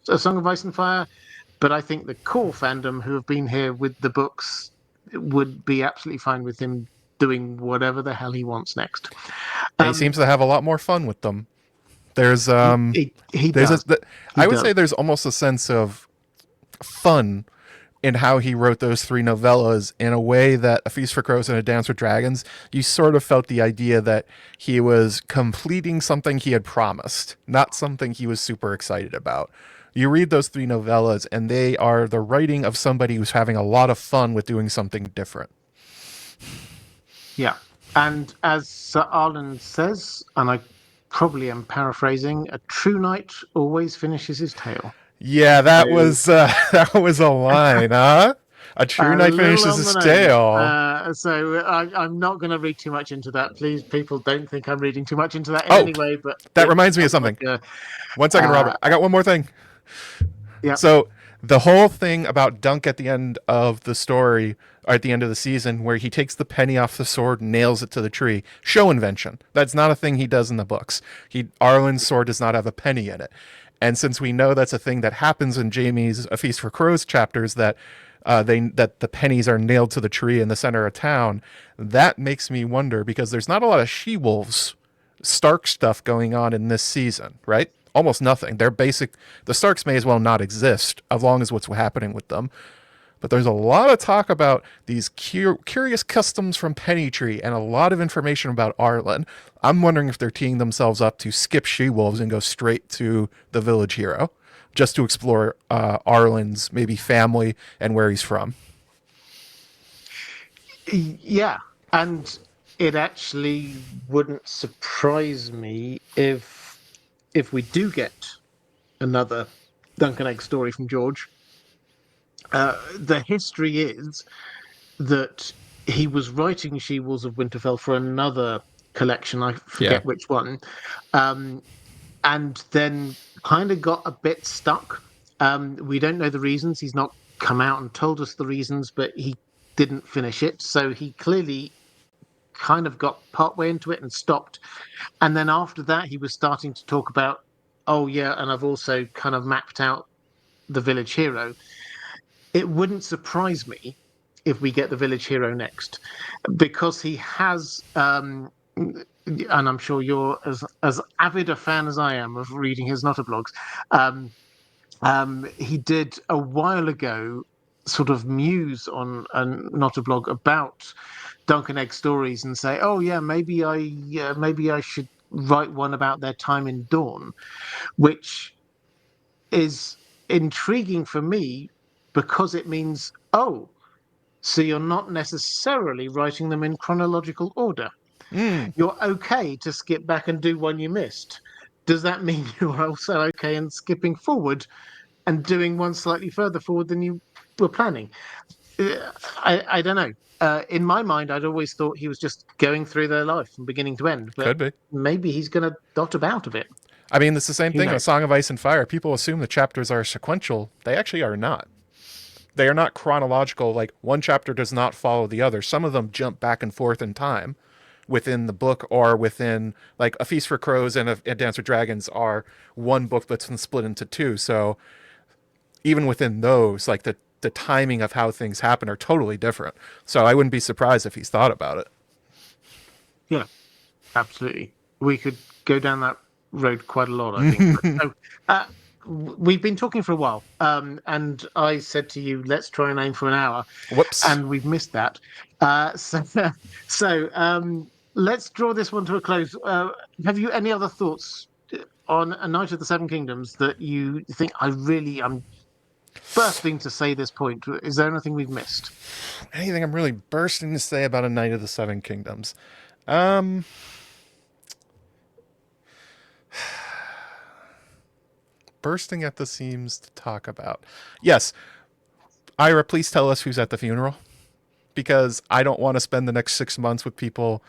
a Song of Ice and Fire, but I think the core fandom who have been here with the books would be absolutely fine with him doing whatever the hell he wants next. And he seems to have a lot more fun with them. There's He there's does. He I would does. say there's almost a sense of fun in how he wrote those three novellas in a way that A Feast for Crows and A Dance with Dragons, you sort of felt the idea that he was completing something he had promised, not something he was super excited about. You read those three novellas, and they are the writing of somebody who's having a lot of fun with doing something different. Yeah. And as Sir Arlen says, and I probably am paraphrasing, a true knight always finishes his tale. Yeah, So that was that was a line, huh? A true a knight little finishes on the his nose. tale. I'm not going to read too much into that. Please, people, don't think I'm reading too much into that in Oh, any way. But that it reminds me of sounds like something. 1 second, uh, Robert. I got one more thing. yeah, So the whole thing about Dunk at the end of the story, or at the end of the season, where he takes the penny off the sword and nails it to the tree, show invention. That's not a thing he does in the books. Arlen's sword does not have a penny in it. And since we know that's a thing that happens in Jamie's A Feast for Crows chapters, that that the pennies are nailed to the tree in the center of town, that makes me wonder, because there's not a lot of she-wolves Stark stuff going on in this season, right? Almost nothing. The Starks may as well not exist as long as what's happening with them. But there's a lot of talk about these curious customs from Pennytree and a lot of information about Arlen. I'm wondering if they're teeing themselves up to skip she-wolves and go straight to the village hero, just to explore Arlen's maybe family and where he's from. yeah, and it actually wouldn't surprise me if we do get another Duncan Egg story from George. The history is that he was writing She Wolves of Winterfell for another collection. I Yeah. forget which one, and then kind of got a bit stuck. We don't know the reasons. He's not come out and told us the reasons, but he didn't finish it. So he clearly kind of got partway into it and stopped. And then after that, he was starting to talk about, oh, yeah, and I've also kind of mapped out the village hero. It wouldn't surprise me if we get the village hero next, because he has, and I'm sure you're as avid a fan as I am of reading his Notta blogs. He did a while ago sort of muse on a Notta blog about Duncan Egg stories and say, oh yeah, maybe I should write one about their time in Dawn, which is intriguing for me because it means, oh, so you're not necessarily writing them in chronological order. Mm, You're okay to skip back and do one you missed. Does that mean you're also okay in skipping forward and doing one slightly further forward than you were planning? I don't know. In my mind, I'd always thought he was just going through their life from beginning to end, but could be. maybe he's going to dot about a bit. I mean, it's the same Who thing with knows? Song of Ice and Fire. People assume the chapters are sequential. They actually are not. They are not chronological. Like, one chapter does not follow the other. Some of them jump back and forth in time within the book, or within, like, A Feast for Crows and A Dance with Dragons are one book that's been split into two. So even within those, like, the timing of how things happen are totally different. So I wouldn't be surprised if he's thought about it. Yeah, absolutely. We could go down that road quite a lot, I think. So, we've been talking for a while, and I said to you, let's try and aim for an hour, Whoops. and we've missed that. So, let's draw this one to a close. Have you any other thoughts on A Knight of the Seven Kingdoms that you think I'm bursting to say this point? Is there anything we've missed? Anything I'm really bursting to say about A Knight of the Seven Kingdoms? Um, bursting at the seams to talk about. Yes, Ira, please tell us who's at the funeral, because I don't want to spend the next 6 months with people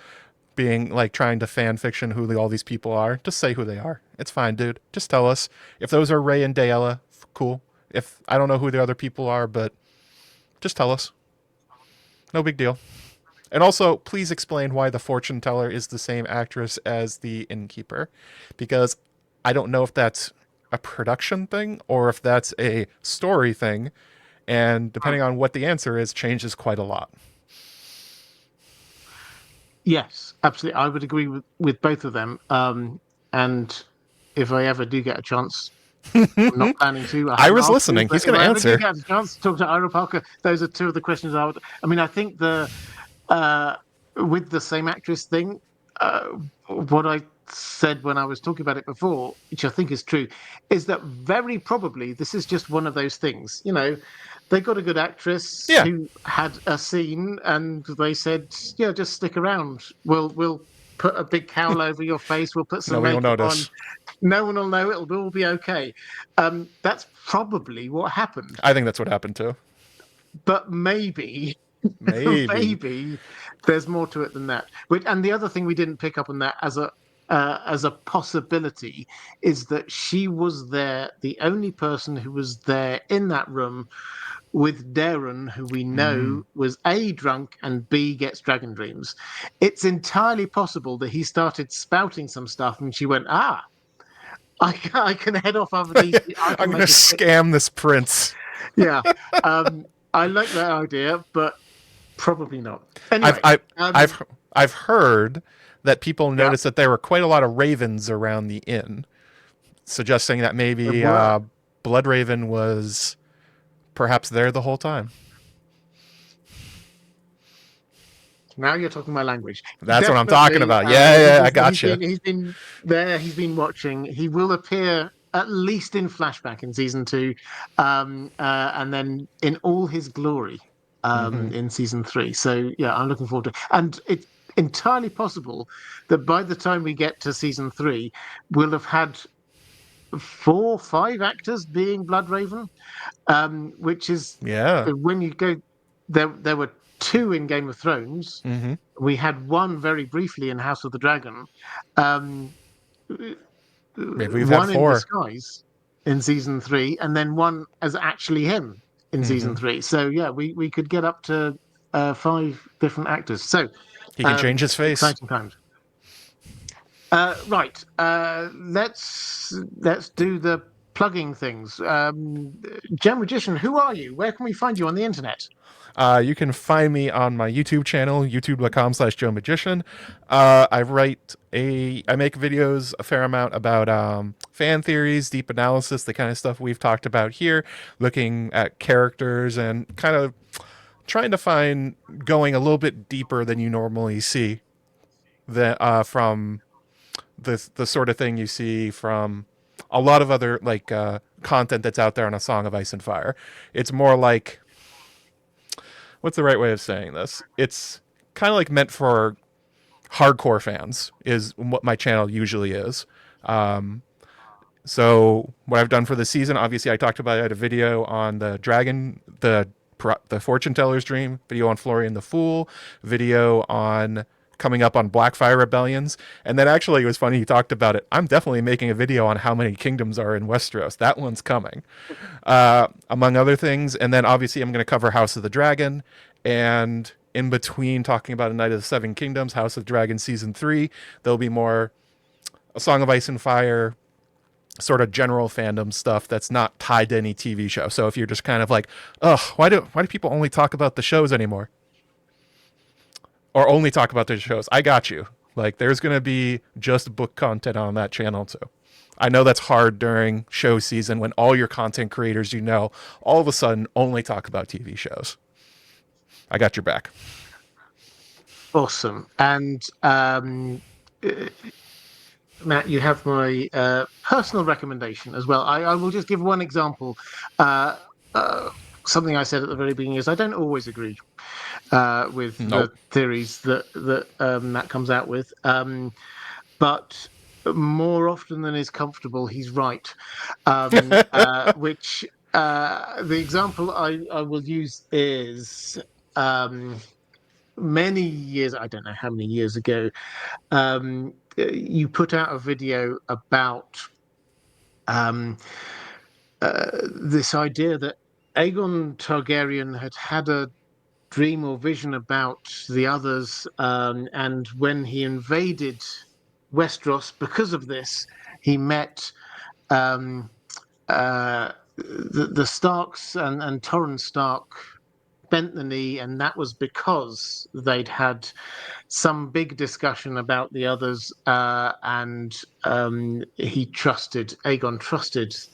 being like trying to fan fiction who all these people are. Just say who they are. It's fine, dude. Just tell us. If those are Ray and Dayella, cool. If I don't know who the other people are, but just tell us. No big deal. And also, please explain why the fortune teller is the same actress as the innkeeper, because I don't know if that's a production thing or if that's a story thing, and depending on what the answer is, changes quite a lot. Yes, absolutely. I would agree with both of them. And if I ever do get a chance, I'm not planning to. I I haven't was asked to, listening. but He's if going to I ever do answer. get a chance to talk to Ira Parker, those are two of the questions I would. I mean, I think uh, with the same actress thing, uh, what I said when I was talking about it before, which I think is true, is that very probably this is just one of those things. They got a good actress Yeah. who had a scene, and they said, "Yeah, just stick around. We'll put a big cowl over your face. We'll put some Nobody will makeup on. notice. No one will know. It'll all be okay." That's probably what happened. I think that's what happened too. But maybe, Maybe. maybe there's more to it than that. And the other thing we didn't pick up on that as a possibility is that she was there, the only person who was there in that room with Darren, who we know was A, drunk, and B, gets dragon dreams. It's entirely possible that he started spouting some stuff and she went, I can head off over these. I I'm can going to make a scam this prince. Yeah. I like that idea, but probably not. I've Anyway, I, I've I've heard that people yeah, noticed that there were quite a lot of ravens around the inn, suggesting that there maybe were. Bloodraven was perhaps there the whole time. Now you're talking my language. That's what I'm talking Definitely, about. Yeah, I he's gotcha. been there. He's been watching. He will appear at least in flashback in season two, and then in all his glory in season three. So yeah, I'm looking forward to it. And it's entirely possible that by the time we get to season three, we'll have had 5 actors being Bloodraven, which is Yeah. when you go there. There were two in Game of Thrones. Mm-hmm. We had one very briefly in House of the Dragon, um, Maybe we've had one in 4. disguise in season three, and then one as actually him in Mm-hmm. season three. So yeah, we could get up to 5 different actors. So He can change his face. exciting times. Right, let's do the plugging things. Gem Magician, who are you? Where can we find you on the internet? You can find me on my YouTube channel, youtube.com/Joe Magician. I make videos a fair amount about fan theories, deep analysis, the kind of stuff we've talked about here, looking at characters and kind of trying to find going a little bit deeper than you normally see from the sort of thing you see from a lot of other content that's out there on A Song of Ice and Fire. It's more like, what's the right way of saying this? It's kind of like meant for hardcore fans is what my channel usually is. So what I've done for the season, obviously I talked about it, I had a video on the dragon, the fortune teller's dream, video on Florian the Fool, video on coming up on Blackfire rebellions, and then actually it was funny he talked about it. I'm definitely making a video on how many kingdoms are in Westeros. That one's coming, among other things. And then obviously I'm going to cover House of the Dragon, and in between talking about A Night of the Seven Kingdoms, House of the Dragon season 3, there'll be more A Song of Ice and Fire sort of general fandom stuff that's not tied to any TV show. So if you're just kind of like, ugh, why do people only talk about the shows anymore? Or only talk about the shows? I got you. Like, there's going to be just book content on that channel too. I know that's hard during show season when all your content creators all of a sudden only talk about TV shows. I got your back. Awesome. And Matt, you have my personal recommendation as well. I will just give one example. Something I said at the very beginning is I don't always agree with Nope. the theories that Matt comes out with, but more often than is comfortable, he's right. Which the example I will use is many years, I don't know how many years ago, you put out a video about um, this idea that Aegon Targaryen had a dream or vision about the others, and when he invaded Westeros, because of this, he met um, the Starks and Torrhen Stark bent the knee, and that was because they'd had some big discussion about the others, and Aegon trusted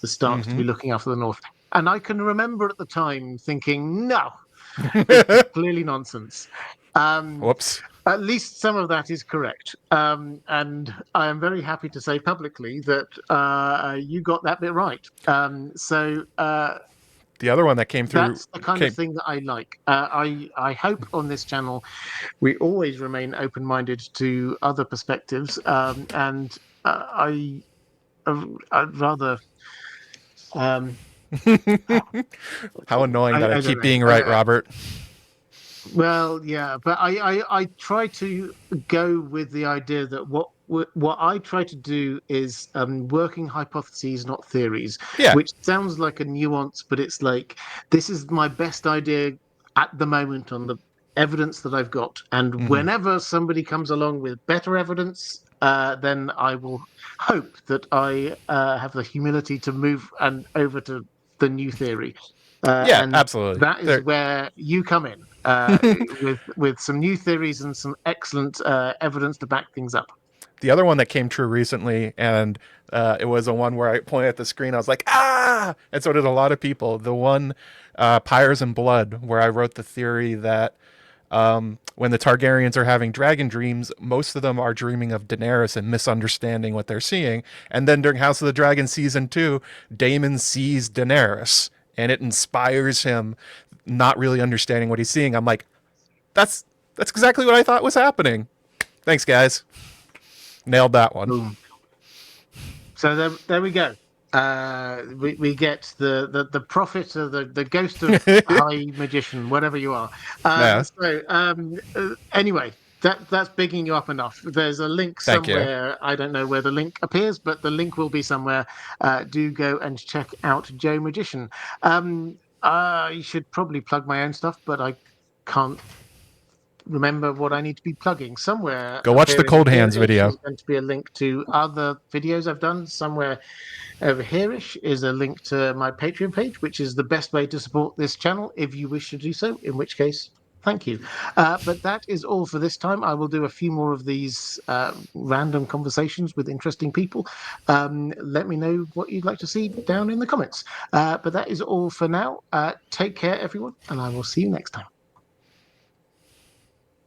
the Starks to Mm-hmm. be looking after the North. And I can remember at the time thinking, no, this is clearly nonsense. Whoops. At least some of that is correct. And I am very happy to say publicly that you got that bit right. The other one that came through That's the kind of came. thing that I like. I hope on this channel we always remain open-minded to other perspectives, and I'd rather. Um, How annoying that I I don't keep know. being right, Robert. Well, yeah, but I try to go with the idea that what I try to do is working hypotheses, not theories, Yeah. which sounds like a nuance, but it's like this is my best idea at the moment on the evidence that I've got, and Mm-hmm. whenever somebody comes along with better evidence, then I will hope that I have the humility to move and over to the new theory. Yeah, And absolutely. that is where you come in with some new theories and some excellent evidence to back things up. The other one that came true recently, and it was a one where I pointed at the screen. I was like, ah! And so did a lot of people. The one, Pyres and Blood, where I wrote the theory that when the Targaryens are having dragon dreams, most of them are dreaming of Daenerys and misunderstanding what they're seeing. And then during House of the Dragon season 2, Daemon sees Daenerys, and it inspires him not really understanding what he's seeing. I'm like, that's exactly what I thought was happening. Thanks, guys. Nailed that one. Boom. So there we go. We get the prophet or the ghost of high magician, whatever you are. Yeah. Anyway, that's bigging you up enough. There's a link Thank you. somewhere. I don't know where the link appears, but the link will be somewhere. Do go and check out Joe Magician. I should probably plug my own stuff, but I can't remember what I need to be plugging. Somewhere Go up watch the here Cold in Hands here-ish video. is going to be a link to other videos I've done. Somewhere over here-ish is a link to my Patreon page, which is the best way to support this channel if you wish to do so, in which case, thank you. But that is all for this time. I will do a few more of these random conversations with interesting people. Let me know what you'd like to see down in the comments. But that is all for now. Take care, everyone, and I will see you next time.